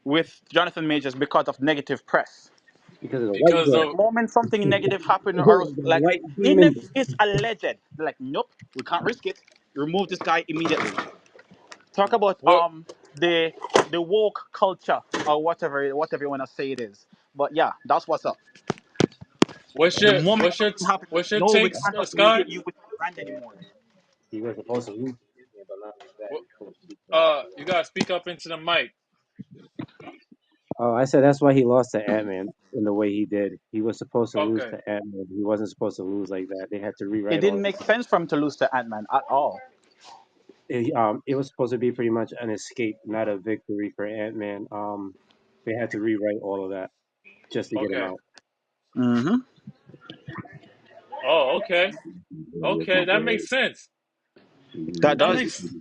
Speaker 4: with Jonathan Majors because of negative press.
Speaker 3: Because of the white
Speaker 1: Because
Speaker 4: The
Speaker 1: of
Speaker 3: girl.
Speaker 4: moment something negative happened, or
Speaker 3: The
Speaker 4: like
Speaker 3: white
Speaker 4: even if
Speaker 3: demon.
Speaker 4: it's alleged, they're like, nope, we can't risk it. Remove this guy immediately. Talk about
Speaker 1: what?
Speaker 4: the the woke culture or whatever you want to say it is. But yeah, that's what's up. The moment something happens, like,
Speaker 1: What's your
Speaker 4: no, we
Speaker 1: take,
Speaker 4: can't
Speaker 1: Sky?
Speaker 4: associate you with the brand anymore.
Speaker 3: He was supposed to lose to Disney, but not only that,
Speaker 1: Wh-
Speaker 3: he was supposed to lose to
Speaker 1: You gotta speak up into the mic.
Speaker 3: Oh, I said that's why he lost to Ant Man in the way he did. He was supposed to lose
Speaker 1: Okay,
Speaker 3: to Ant Man. He wasn't supposed to lose like that. They had to
Speaker 4: It
Speaker 3: rewrite all
Speaker 4: didn't
Speaker 3: of
Speaker 4: make
Speaker 3: it.
Speaker 4: sense for him to lose to Ant Man at all.
Speaker 3: It was supposed to be pretty much an escape, not a victory for Ant Man. They had to rewrite all of that just to get him
Speaker 1: okay.
Speaker 3: out.
Speaker 4: Hmm.
Speaker 1: Oh, okay,
Speaker 3: That's my
Speaker 1: okay. That
Speaker 3: boy.
Speaker 1: makes sense.
Speaker 4: That
Speaker 1: That
Speaker 4: does.
Speaker 1: makes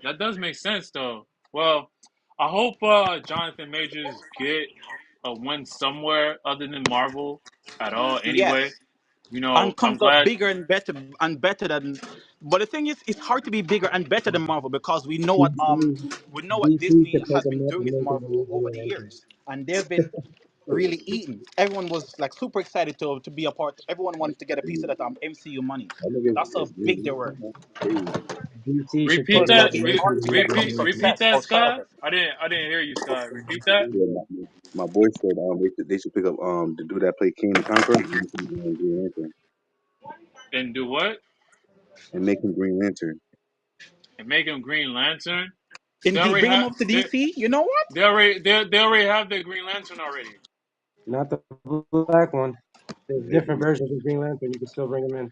Speaker 1: that does make sense though. Well, I hope Jonathan Majors get a win somewhere other than Marvel at all. Anyway,
Speaker 4: Yes, and
Speaker 1: I'm
Speaker 4: comes up
Speaker 1: glad.
Speaker 4: bigger and better than. But the thing is, it's hard to be bigger and better than Marvel because we know what
Speaker 3: DC
Speaker 4: Disney
Speaker 3: could take
Speaker 4: has
Speaker 3: him
Speaker 4: been
Speaker 3: up
Speaker 4: doing
Speaker 3: and
Speaker 4: with
Speaker 3: make him
Speaker 4: Marvel over the years, and they've been really eating. Everyone was like super excited to be a part. Everyone wanted to get a piece of that MCU money.
Speaker 3: That nigga
Speaker 4: That's how
Speaker 3: is
Speaker 4: big they were.
Speaker 3: good. DC should take
Speaker 1: Repeat
Speaker 3: him
Speaker 4: Because
Speaker 3: up
Speaker 1: that.
Speaker 3: and
Speaker 4: it's
Speaker 3: make
Speaker 4: hard
Speaker 3: him
Speaker 4: to get
Speaker 1: Repeat
Speaker 4: success
Speaker 1: that,
Speaker 4: outside of
Speaker 1: Sky.
Speaker 4: it.
Speaker 1: I didn't hear you, Sky. Repeat that
Speaker 3: Yeah, my boy said they should pick up the dude that played King the Conqueror and make him Green Lantern
Speaker 1: and do what?
Speaker 3: and make him Green Lantern.
Speaker 1: And make him Green Lantern. They
Speaker 4: Indeed,
Speaker 1: already
Speaker 4: bring him
Speaker 1: have
Speaker 4: up to DC. You know what?
Speaker 1: they already have their Green Lantern already.
Speaker 3: Not the black one. There's different versions of Green Lantern. You can still bring him in.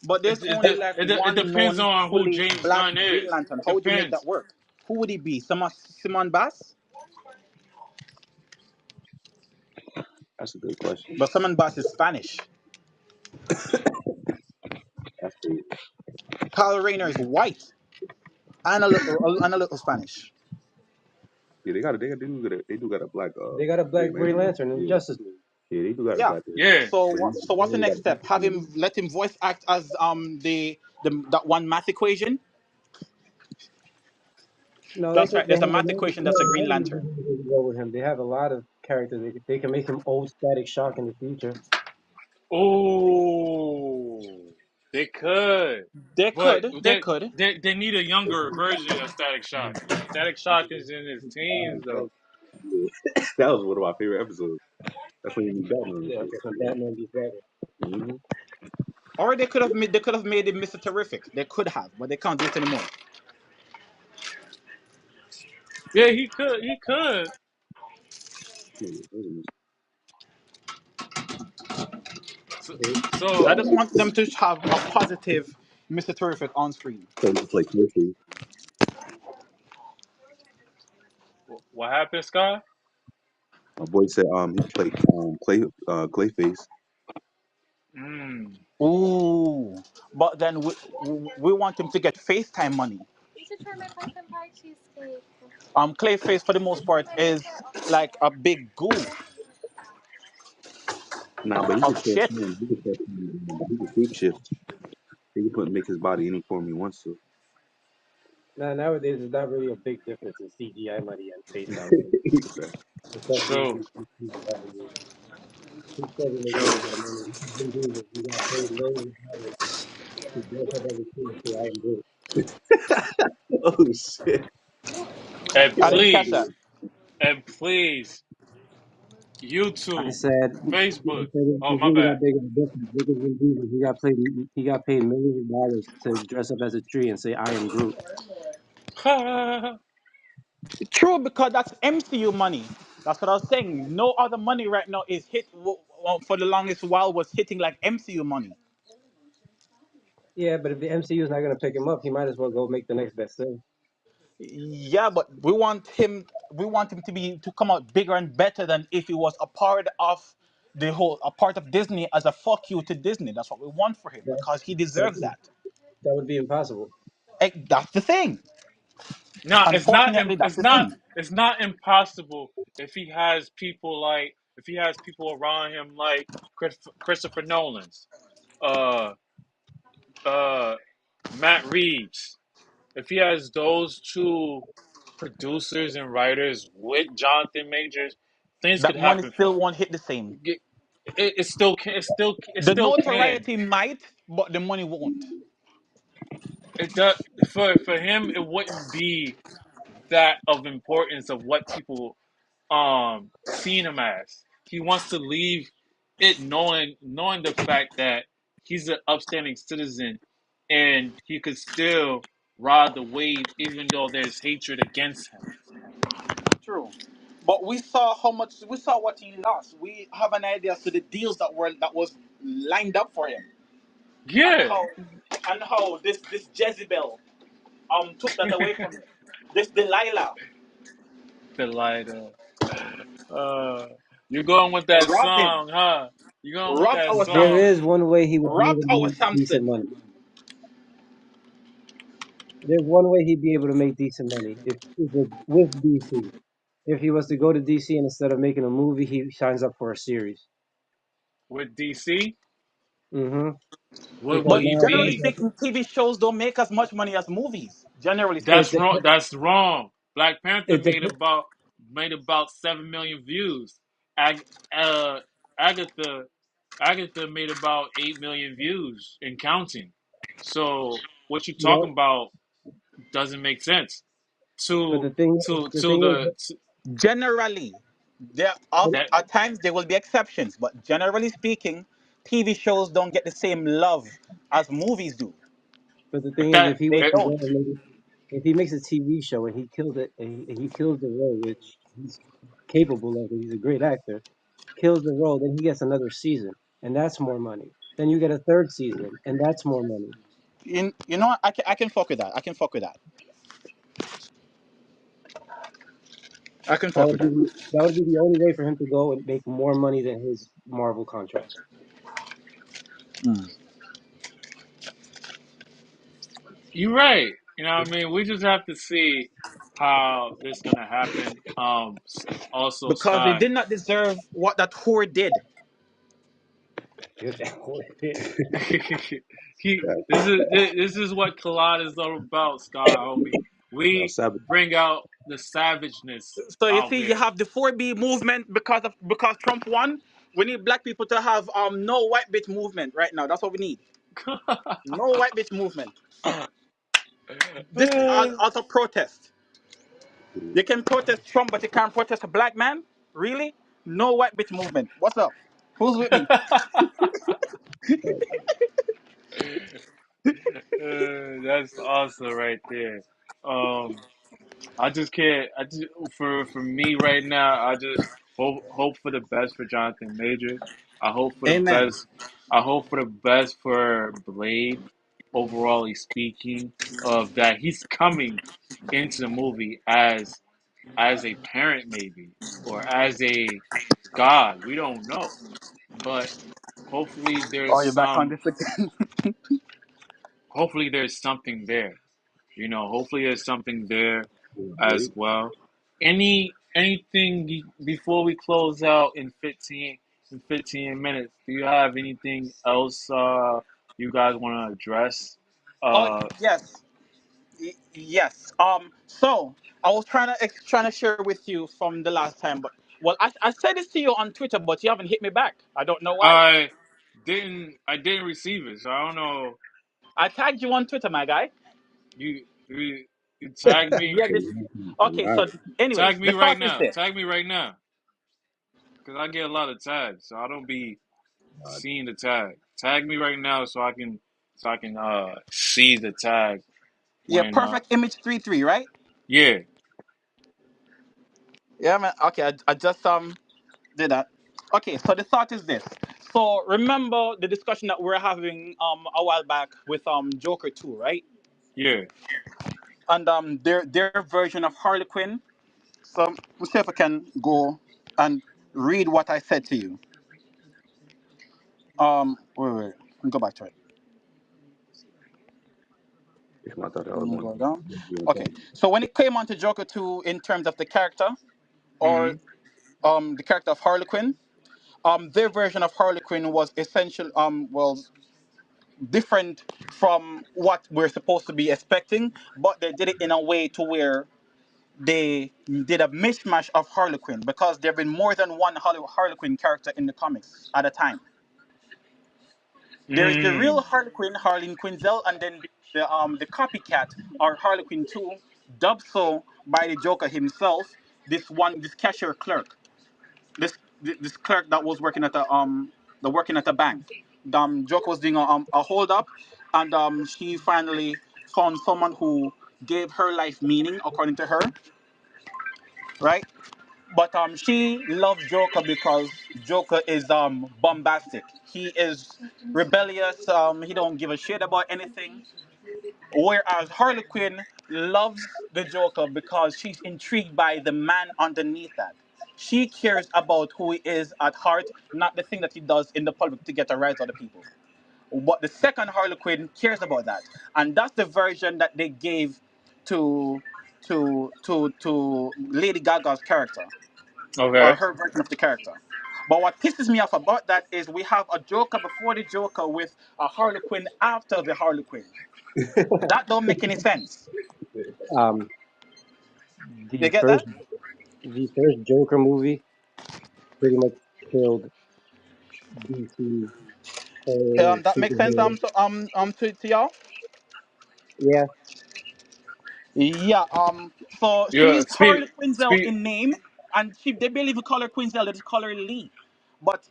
Speaker 4: But
Speaker 1: It
Speaker 4: there's
Speaker 1: it,
Speaker 4: only like
Speaker 1: it
Speaker 4: one
Speaker 1: depends
Speaker 4: known
Speaker 1: on who
Speaker 4: fully
Speaker 1: James
Speaker 4: black
Speaker 1: Gunn
Speaker 4: Green
Speaker 1: is.
Speaker 4: Lantern.
Speaker 1: It
Speaker 4: How would you make that
Speaker 1: depends.
Speaker 4: work? Who would he be? Simon Bass?
Speaker 3: That's a good question.
Speaker 4: But Simon Bass is Spanish.
Speaker 3: That's the
Speaker 4: Kyle Rayner is white and a little Spanish.
Speaker 3: yeah. They do got a black They got a black Green Lantern in
Speaker 4: Yeah.
Speaker 3: Justice League. Yeah, they do got a
Speaker 4: Yeah.
Speaker 3: black one.
Speaker 1: Yeah.
Speaker 4: So what's the
Speaker 3: They got
Speaker 4: next
Speaker 3: a
Speaker 4: step? Have him let him voice act as the that one math equation.
Speaker 3: No,
Speaker 4: That's right.
Speaker 3: they
Speaker 4: There's
Speaker 3: have
Speaker 4: a
Speaker 3: a
Speaker 4: math
Speaker 3: lot
Speaker 4: equation that's a Green Lantern.
Speaker 3: to go with him. They have a lot of characters. They can make him old Static Shock in the future.
Speaker 1: Oh, they could,
Speaker 4: They
Speaker 1: but
Speaker 4: could. They could.
Speaker 1: they need a younger version of Static Shock. Static Shock is in his teens though.
Speaker 3: That was one of my favorite episodes. That's when you Batman. Yeah, okay, so Batman beats Batman.
Speaker 4: Or they could have made it Mr. Terrific. They could have, but they can't do it anymore.
Speaker 1: Yeah, he could. He could. So,
Speaker 4: I
Speaker 1: so
Speaker 4: just want them to have a positive Mr. Terrific on screen.
Speaker 3: So he played Clayface.
Speaker 1: what happened, Scott?
Speaker 3: My boy said he played Clayface.
Speaker 1: Mm.
Speaker 4: Ooh, but then we want him to get FaceTime money. Clayface for the most part is like a big goo
Speaker 3: Nah, but he
Speaker 4: of
Speaker 3: could
Speaker 4: shit.
Speaker 3: transform. He could transform. He could shape shift. He could make his body any form he wants to.
Speaker 6: Now nowadays, there's not really a big difference in CGI money and FaceTime money,
Speaker 3: Exactly.
Speaker 6: especially
Speaker 1: True.
Speaker 6: in these revenue. He's starting to make a
Speaker 1: True.
Speaker 6: lot of money. Vin Diesel, he got paid millions of dollars to dress up as a kid and say, "I am good."
Speaker 3: Oh shit.
Speaker 1: And
Speaker 4: I didn't catch
Speaker 1: please,
Speaker 4: that.
Speaker 1: and please,
Speaker 6: I
Speaker 1: YouTube,
Speaker 6: said,
Speaker 1: Facebook.
Speaker 6: I said
Speaker 1: Oh,
Speaker 6: it's
Speaker 1: my
Speaker 6: really
Speaker 1: bad.
Speaker 6: that big of a difference. Look at Vin Diesel. He got paid millions of dollars to dress up as a tree and say, "I am Groot."
Speaker 4: True, because that's MCU money. That's what I was saying. No other money right now is for the longest while was hitting like MCU money.
Speaker 6: Yeah, but if the MCU is not going to pick him up, he might as well go make the next best thing.
Speaker 4: Yeah, but we want him to come out bigger and better than if he was a part of Disney as a fuck you to Disney. That's what we want for him
Speaker 6: That
Speaker 4: because he
Speaker 6: that,
Speaker 4: deserves that.
Speaker 6: that would be impossible.
Speaker 4: That's the thing.
Speaker 1: No, it's not.
Speaker 4: Unfortunately, that's
Speaker 1: It's
Speaker 4: the
Speaker 1: not.
Speaker 4: thing.
Speaker 1: It's not impossible if he has people around him like Christopher Nolan's, uh, uh, Matt Reeves. If he has those two producers and writers with Jonathan Majors, things could
Speaker 4: That money
Speaker 1: happen for
Speaker 4: still
Speaker 1: him.
Speaker 4: won't hit the same.
Speaker 1: It still can. It
Speaker 4: The
Speaker 1: still can.
Speaker 4: notoriety might, but the money won't.
Speaker 1: It does for him. It wouldn't be that of importance of what people seeing him as. He wants to leave it knowing the fact that he's an upstanding citizen and he could still ride the wave even though there's hatred against him.
Speaker 4: True. But we saw what he lost. We have an idea to the deals that was lined up for him, and
Speaker 1: Yeah.
Speaker 4: how this Jezebel took that away from him. This Delilah
Speaker 1: Delighted. Uh you're going with that
Speaker 4: robbed him,
Speaker 1: song, huh? You're going with
Speaker 4: robbed
Speaker 1: that
Speaker 4: our
Speaker 6: There
Speaker 1: song.
Speaker 4: Samson,
Speaker 6: is one way he would be able
Speaker 4: robbed
Speaker 6: to
Speaker 4: our
Speaker 6: make decent
Speaker 4: Samson.
Speaker 6: money. There's one way he'd be able to make decent money if it, with DC. If he was to go to DC and instead of making a movie, he signs up for a series.
Speaker 1: With DC,
Speaker 6: hmm
Speaker 1: what
Speaker 6: Because
Speaker 1: will
Speaker 4: But
Speaker 1: he
Speaker 6: now
Speaker 4: generally
Speaker 6: he's
Speaker 1: be?
Speaker 6: like,
Speaker 4: speaking, TV shows don't make as much money as movies. Generally
Speaker 6: it,
Speaker 1: That's
Speaker 4: speaking,
Speaker 1: wrong.
Speaker 6: dep-
Speaker 1: That's wrong. Black Panther
Speaker 6: it dep-
Speaker 1: made about 7 million views. Ag- uh, Agatha Agatha made about 8 million views and counting. So what you
Speaker 6: you know,
Speaker 1: talking about doesn't make sense.
Speaker 6: but
Speaker 1: To
Speaker 6: the
Speaker 1: to
Speaker 6: thing is,
Speaker 1: the to
Speaker 4: generally, there
Speaker 6: but,
Speaker 1: that
Speaker 4: at times there will be exceptions, but generally speaking, TV shows don't get the same love as movies do.
Speaker 6: but the
Speaker 1: if
Speaker 6: thing is,
Speaker 1: that
Speaker 6: if he
Speaker 4: They
Speaker 6: was to
Speaker 1: it,
Speaker 6: go
Speaker 4: don't.
Speaker 6: and make, if he makes a TV show and he kills it, and he kills the role, which he's capable of, he's a great actor, kills the role, then he gets another season, and that's more money. Then you get a third season, and that's more money.
Speaker 4: You know what? I can fuck with that. I can fuck with that. I can fuck with that.
Speaker 6: That would be the only way for him to go and make more money than his Marvel contract.
Speaker 4: Mm.
Speaker 1: you're right. You know what I mean? We just have to see how this gonna happen. Also,
Speaker 4: Because they
Speaker 1: Sky.
Speaker 4: did not deserve what that whore did.
Speaker 1: he this is what Collide is all about, Sky homie. We
Speaker 3: Savage.
Speaker 1: bring out the savageness
Speaker 4: So you
Speaker 1: out
Speaker 4: see, you
Speaker 1: here.
Speaker 4: have the 4B movement because Trump won. We need black people to have no white bitch movement right now. That's what we need. No white bitch movement. This is also protest. You can protest Trump, but you can't protest a black man. Really? No white bitch movement. What's up? Who's with me?
Speaker 1: That's awesome right there. Um, I just can't. I just for me right now. I just hope for the best for Jonathan Majors. I hope for the
Speaker 4: Amen.
Speaker 1: best. I hope for the best for Blade. Overall speaking, of that he's coming into the movie as a parent maybe or as a god. We don't know, but hopefully
Speaker 4: Oh,
Speaker 1: there's
Speaker 4: you're back on
Speaker 1: some.
Speaker 4: this again.
Speaker 1: Hopefully there's something there. Hopefully there's something there as
Speaker 3: Blade.
Speaker 1: well. Anything before we close out in 15 minutes? Do you have anything else you guys want to address?
Speaker 4: Oh
Speaker 1: Uh,
Speaker 4: yes, yes. So I was trying to share with you from the last time, but well, I said this to you on Twitter, but you haven't hit me back. I don't know why.
Speaker 1: I didn't receive it, so I don't know.
Speaker 4: I tagged you on Twitter, my guy.
Speaker 1: You tag me,
Speaker 4: Yeah. This. Okay.
Speaker 3: Wow.
Speaker 4: So, anyways,
Speaker 1: tag
Speaker 4: the
Speaker 1: me right
Speaker 4: thought is
Speaker 1: now,
Speaker 4: this.
Speaker 1: tag me right now, cause I get a lot of tags, so I don't be seeing the tag. Tag me right now so I can see the tag
Speaker 4: Yeah.
Speaker 1: when
Speaker 4: Perfect image 3-3, right?
Speaker 1: yeah.
Speaker 4: Yeah, man. Okay. I just did that. Okay. So the thought is this. So remember the discussion that we were having a while back with Joker 2, right?
Speaker 1: Yeah.
Speaker 4: And their version of Harley Quinn. So let's see if I can go and read what I said to you. Wait. Let me go back to it.
Speaker 3: I thought that
Speaker 4: Let
Speaker 3: was
Speaker 4: me
Speaker 3: one
Speaker 4: go
Speaker 3: of
Speaker 4: down.
Speaker 3: the
Speaker 4: Okay. So when it came on to Joker 2 in terms of the character or
Speaker 1: Mhm.
Speaker 4: the character of Harley Quinn, their version of Harley Quinn was essential was different from what we're supposed to be expecting, but they did it in a way to where they did a mishmash of Harley Quinn because there have been more than one Harley Quinn character in the comics at a time. There is the real
Speaker 1: Mm.
Speaker 4: Harley Quinn, Harleen Quinzel, and then the copycat or Harley Quinn 2, dubbed so by the Joker himself. This cashier clerk, this clerk that was working at the bank. Joker was doing a hold up, and she finally found someone who gave her life meaning, according to her, right? But she loves Joker because Joker is bombastic. He is rebellious. He don't give a shit about anything. Whereas Harley Quinn loves the Joker because she's intrigued by the man underneath that. She cares about who he is at heart, not the thing that he does in the public to get a rise out of people. But the second Harley Quinn cares about that, and that's the version that they gave to to Lady Gaga's character or
Speaker 1: Okay.
Speaker 4: her version of the character. But what pisses me off about that is we have a Joker before the Joker with a Harley Quinn after the Harley Quinn. That don't make any sense.
Speaker 6: Um,
Speaker 4: You
Speaker 6: the
Speaker 4: get
Speaker 6: first
Speaker 4: that?
Speaker 6: the first Joker movie pretty much killed DC
Speaker 4: That makes sense.
Speaker 6: superhero.
Speaker 4: To y'all.
Speaker 6: Yeah,
Speaker 4: Yeah. So
Speaker 1: Yeah.
Speaker 4: she's
Speaker 1: Speak.
Speaker 4: Harley Quinzel
Speaker 1: Speak.
Speaker 4: in name, and they barely even call her Quinzel. They just call her Lee. But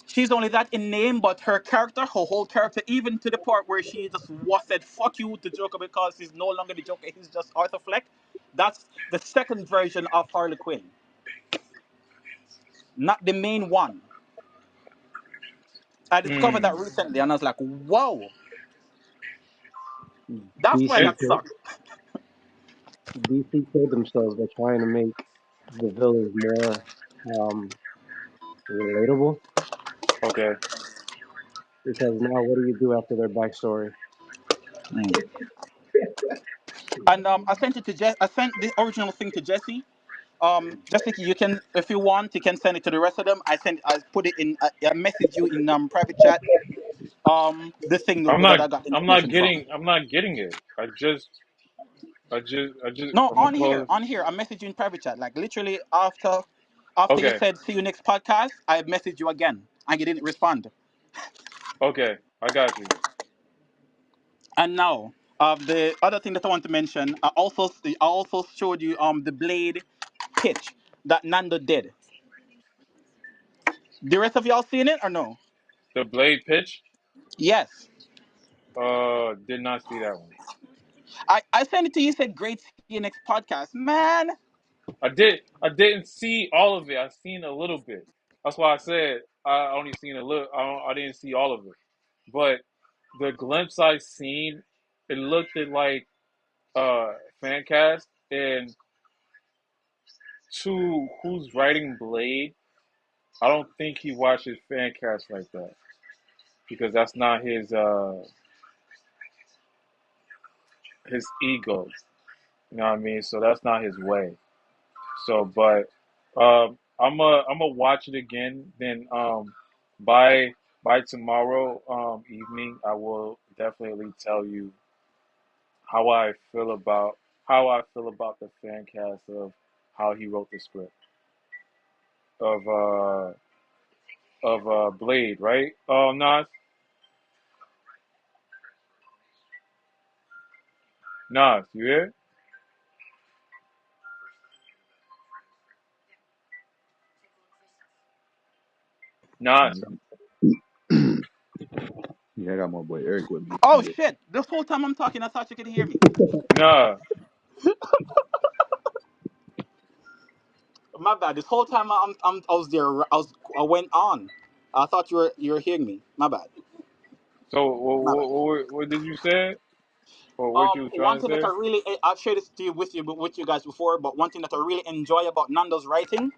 Speaker 4: she's only that in name, but her character, her whole character, even to the part where she just was said "fuck you" to Joker because he's no longer the Joker. He's just Arthur Fleck. That's the second version of Harley Quinn, not the main one. I discovered that
Speaker 1: Mm.
Speaker 4: recently, and I was like, "Whoa, that's why
Speaker 1: It,
Speaker 4: that sucks."
Speaker 6: DC killed themselves by trying to make the villains more um, relatable.
Speaker 1: okay.
Speaker 6: Because now, what do you do after their backstory?
Speaker 4: And I sent it to I sent the original thing to Jesse. Jessica, you can, if you want, you can send it to the rest of them. I put it in. I message you in private chat. The thing
Speaker 1: I'm
Speaker 4: that
Speaker 1: not.
Speaker 4: I got the
Speaker 1: I'm not
Speaker 4: information from.
Speaker 1: getting. I'm not getting it. I just.
Speaker 4: No,
Speaker 1: I'm gonna close.
Speaker 4: on here, I messaged you in private chat. Like literally after you
Speaker 1: Okay.
Speaker 4: said see you next podcast, I messaged you again, and you didn't respond.
Speaker 1: Okay. I got you.
Speaker 4: And now, the other thing that I want to mention, I also showed you the blade pitch that Nando did. The rest of y'all seen it or no?
Speaker 1: The blade pitch.
Speaker 4: Yes.
Speaker 1: Did not see that one.
Speaker 4: I sent it to you. You said great. See you next podcast, man.
Speaker 1: I didn't see all of it. I seen a little bit. That's why I said I only seen a little. I didn't see all of it. But the glimpse I seen, it looked at like fan cast, and to who's writing Blade, I don't think he watches fan cast like that because that's not his ego. You know what I mean? So that's not his way. So, but I'm a watch it again. Then by by tomorrow evening, I will definitely tell you how I feel about the fan cast of how he wrote the script of Blade, right? Nas, Nas, you here? Nas,
Speaker 3: Yeah, I got my boy Eric with me.
Speaker 4: Oh
Speaker 3: Yeah.
Speaker 4: shit! This whole time I'm talking, I thought you could hear me.
Speaker 1: nah.
Speaker 4: My bad. This whole time I was there. I went on. I thought you were hearing me. My bad.
Speaker 1: So
Speaker 4: My bad.
Speaker 1: what did you say? Or what you was
Speaker 4: One
Speaker 1: trying to
Speaker 4: thing that I
Speaker 1: say?
Speaker 4: really I've shared this to you with you guys before, but one thing that I really enjoy about Nando's writing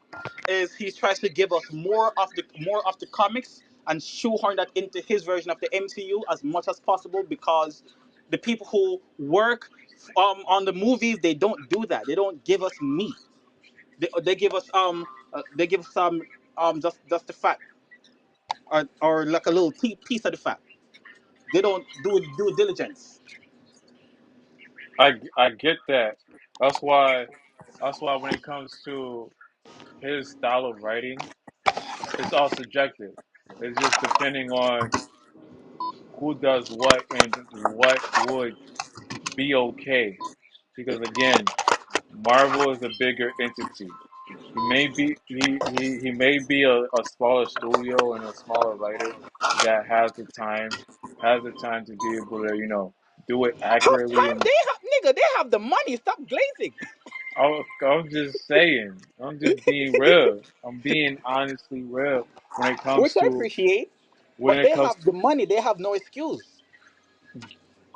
Speaker 4: is he tries to give us more of the comics and shoehorn that into his version of the MCU as much as possible because the people who work on the movies they don't do that. They don't give us meat. They give us they give us some just the fat or like a little piece of the fat. They don't do due diligence.
Speaker 1: I get that. That's why when it comes to his style of writing, it's all subjective. It's just depending on who does what and what would be okay. Because again, Marvel is a bigger entity. He may be a smaller studio and a smaller writer that has the time to be able to, do it
Speaker 4: How
Speaker 1: accurately.
Speaker 4: time
Speaker 1: And
Speaker 4: they have nigga? They have the money. Stop glazing.
Speaker 1: I'm just saying, I'm just being real. I'm being honestly real when it comes
Speaker 4: Which I
Speaker 1: to
Speaker 4: appreciate.
Speaker 1: when
Speaker 4: But
Speaker 1: it
Speaker 4: they
Speaker 1: comes
Speaker 4: have the money. They have no excuse.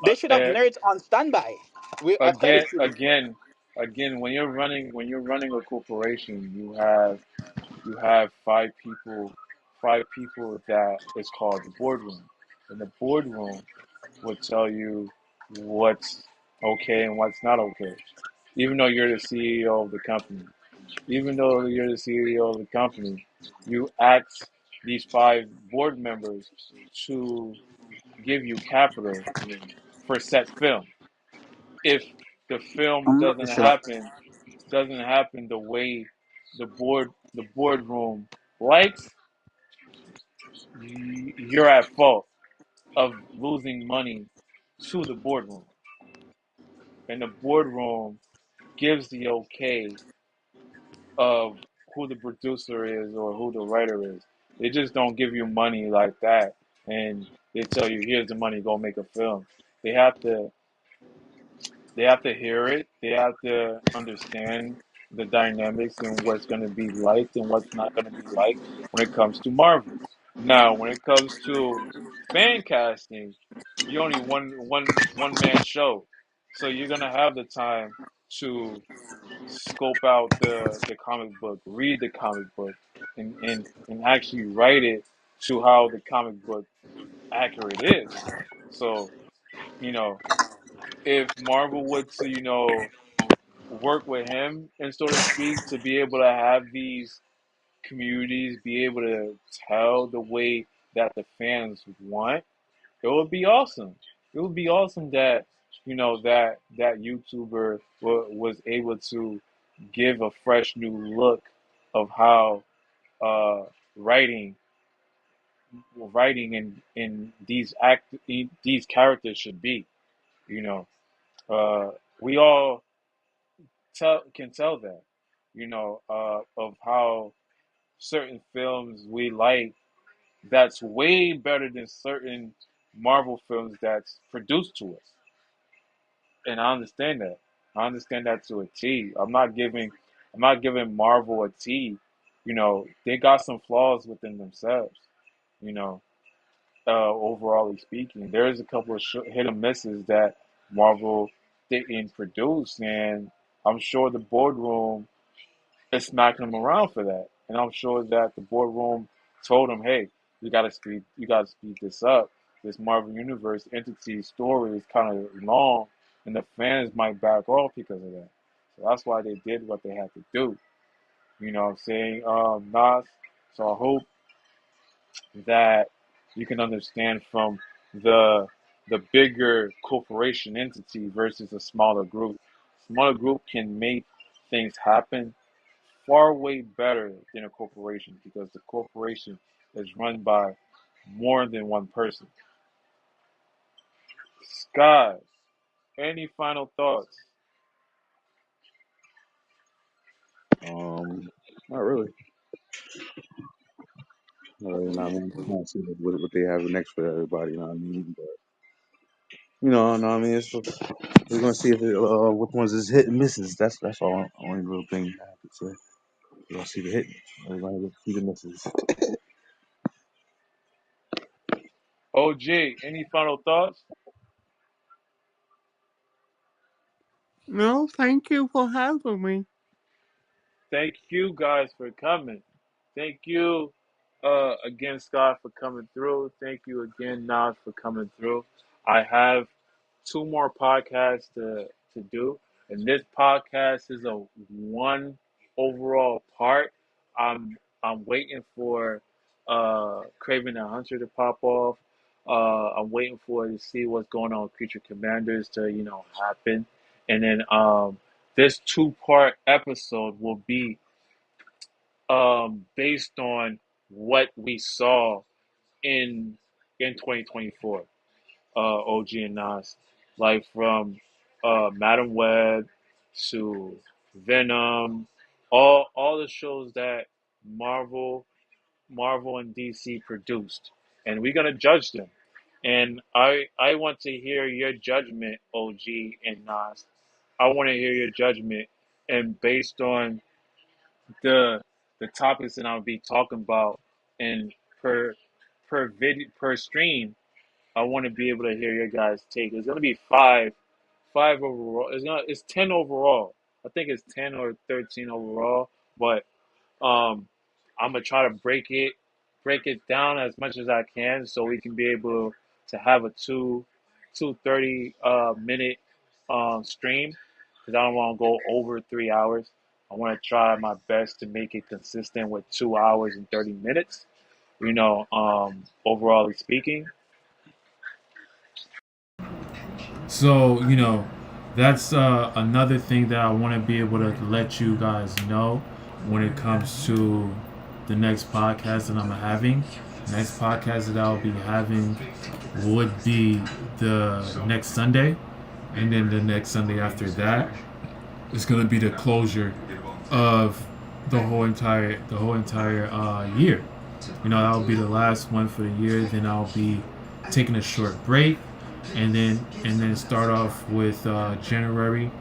Speaker 1: uh,
Speaker 4: They should have
Speaker 1: uh,
Speaker 4: nerds on standby. I've said
Speaker 1: again,
Speaker 4: it to you.
Speaker 1: again, again. When you're running a corporation, you have five people that is called the boardroom, and the boardroom will tell you what's okay and what's not okay. Even though you're the CEO of the company, you ask these five board members to give you capital for set film. If the film
Speaker 4: I'm looking shit up.
Speaker 1: doesn't happen the way the boardroom likes, you're at fault of losing money to the boardroom, and the boardroom gives the okay of who the producer is or who the writer is. They just don't give you money like that, and they tell you, "Here's the money, go make a film." They have to they have to hear it. They have to understand the dynamics and what's going to be liked and what's not going to be liked when it comes to Marvel. Now, when it comes to fan casting, you're only one man show, so you're gonna have the time to scope out the comic book, read the comic book, and actually write it to how the comic book accurate is. So, you know, if Marvel would to, work with him and so to speak to be able to have these communities be able to tell the way that the fans want, it would be awesome. It would be awesome that that YouTuber was able to give a fresh new look of how uh, writing in these characters should be. You know, we all can tell that. Of how certain films we like that's way better than certain Marvel films that's produced to us, and I understand that. I understand that to a T. I'm not giving Marvel a T. You know, they got some flaws within themselves. You know, overall speaking, there's a couple of hit and misses that Marvel didn't produce, and I'm sure the boardroom is smacking them around for that. And I'm sure that the boardroom told them, "Hey, you got to speed this up. This Marvel Universe entity story is kind of long, and the fans might back off because of that." So that's why they did what they had to do. You know what I'm saying, Nas? So I hope that you can understand from the the bigger corporation entity versus a smaller group. Smaller group can make things happen far way better than a corporation because the corporation is run by more than one person. Scott, any final thoughts?
Speaker 3: Not really. You know what I mean? Trying to see what they have next for everybody. You know what I mean? But know what I mean? We're gonna see if which ones is hit and misses. That's all. Only little thing I have to say. We're gonna see the hit. We're gonna see the misses.
Speaker 1: OG, any final thoughts?
Speaker 2: No, thank you for having me.
Speaker 1: Thank you guys for coming. Thank you again, Scott, for coming through. Thank you again, Nas, for coming through. I have two more podcasts to do, and this podcast is a one overall part. I'm waiting for Craven the Hunter to pop off. I'm waiting for to see what's going on with Creature Commanders to happen, and then this two-part episode will be based on what we saw in 2024, OG and Nas, like from Madam Web to Venom, all the shows that Marvel Marvel and DC produced, and we're gonna judge them. And I want to hear your judgment, OG and Nas. I want to hear your judgment, and based on the the topics that I'll be talking about, and per per stream, I want to be able to hear your guys' take. It's gonna be five overall. It's 10 overall. I think it's 10 or 13 overall. But um, I'm gonna try to break it down as much as I can, so we can be able to have a 230 minute stream because I don't want to go over 3 hours. I want to try my best to make it consistent with 2 hours and 30 minutes. Overall speaking. So, that's another thing that I want to be able to let you guys know when it comes to the next podcast that I'm having. Next podcast that I'll be having would be the next Sunday, and then the next Sunday after that is going to be the closure of the whole entire year. That'll be the last one for the year. Then I'll be taking a short break, and then start off with January.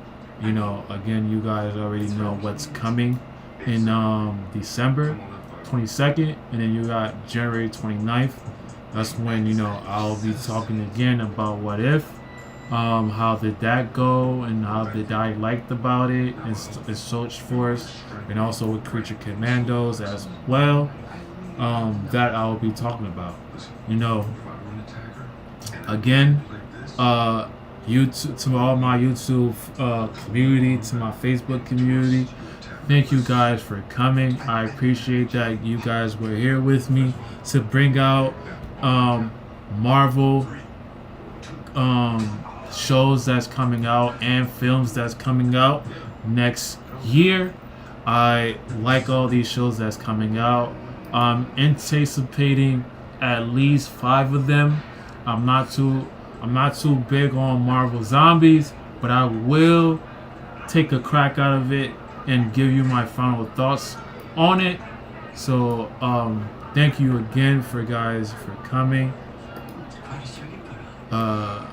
Speaker 1: Again, you guys already know what's coming in December 22nd, and then you got January 29th. That's when I'll be talking again about What If. How did that go, and how did I liked about it, and such forth, and also with Creature Commandos as well. That I'll be talking about. Again, YouTube, to all my YouTube community, to my Facebook community, thank you guys for coming. I appreciate that you guys were here with me to bring out Marvel shows that's coming out and films that's coming out next year. I like all these shows that's coming out. I'm anticipating at least 5 of them. I'm not too big on Marvel Zombies, but I will take a crack out of it and give you my final thoughts on it. So thank you again for coming. Uh,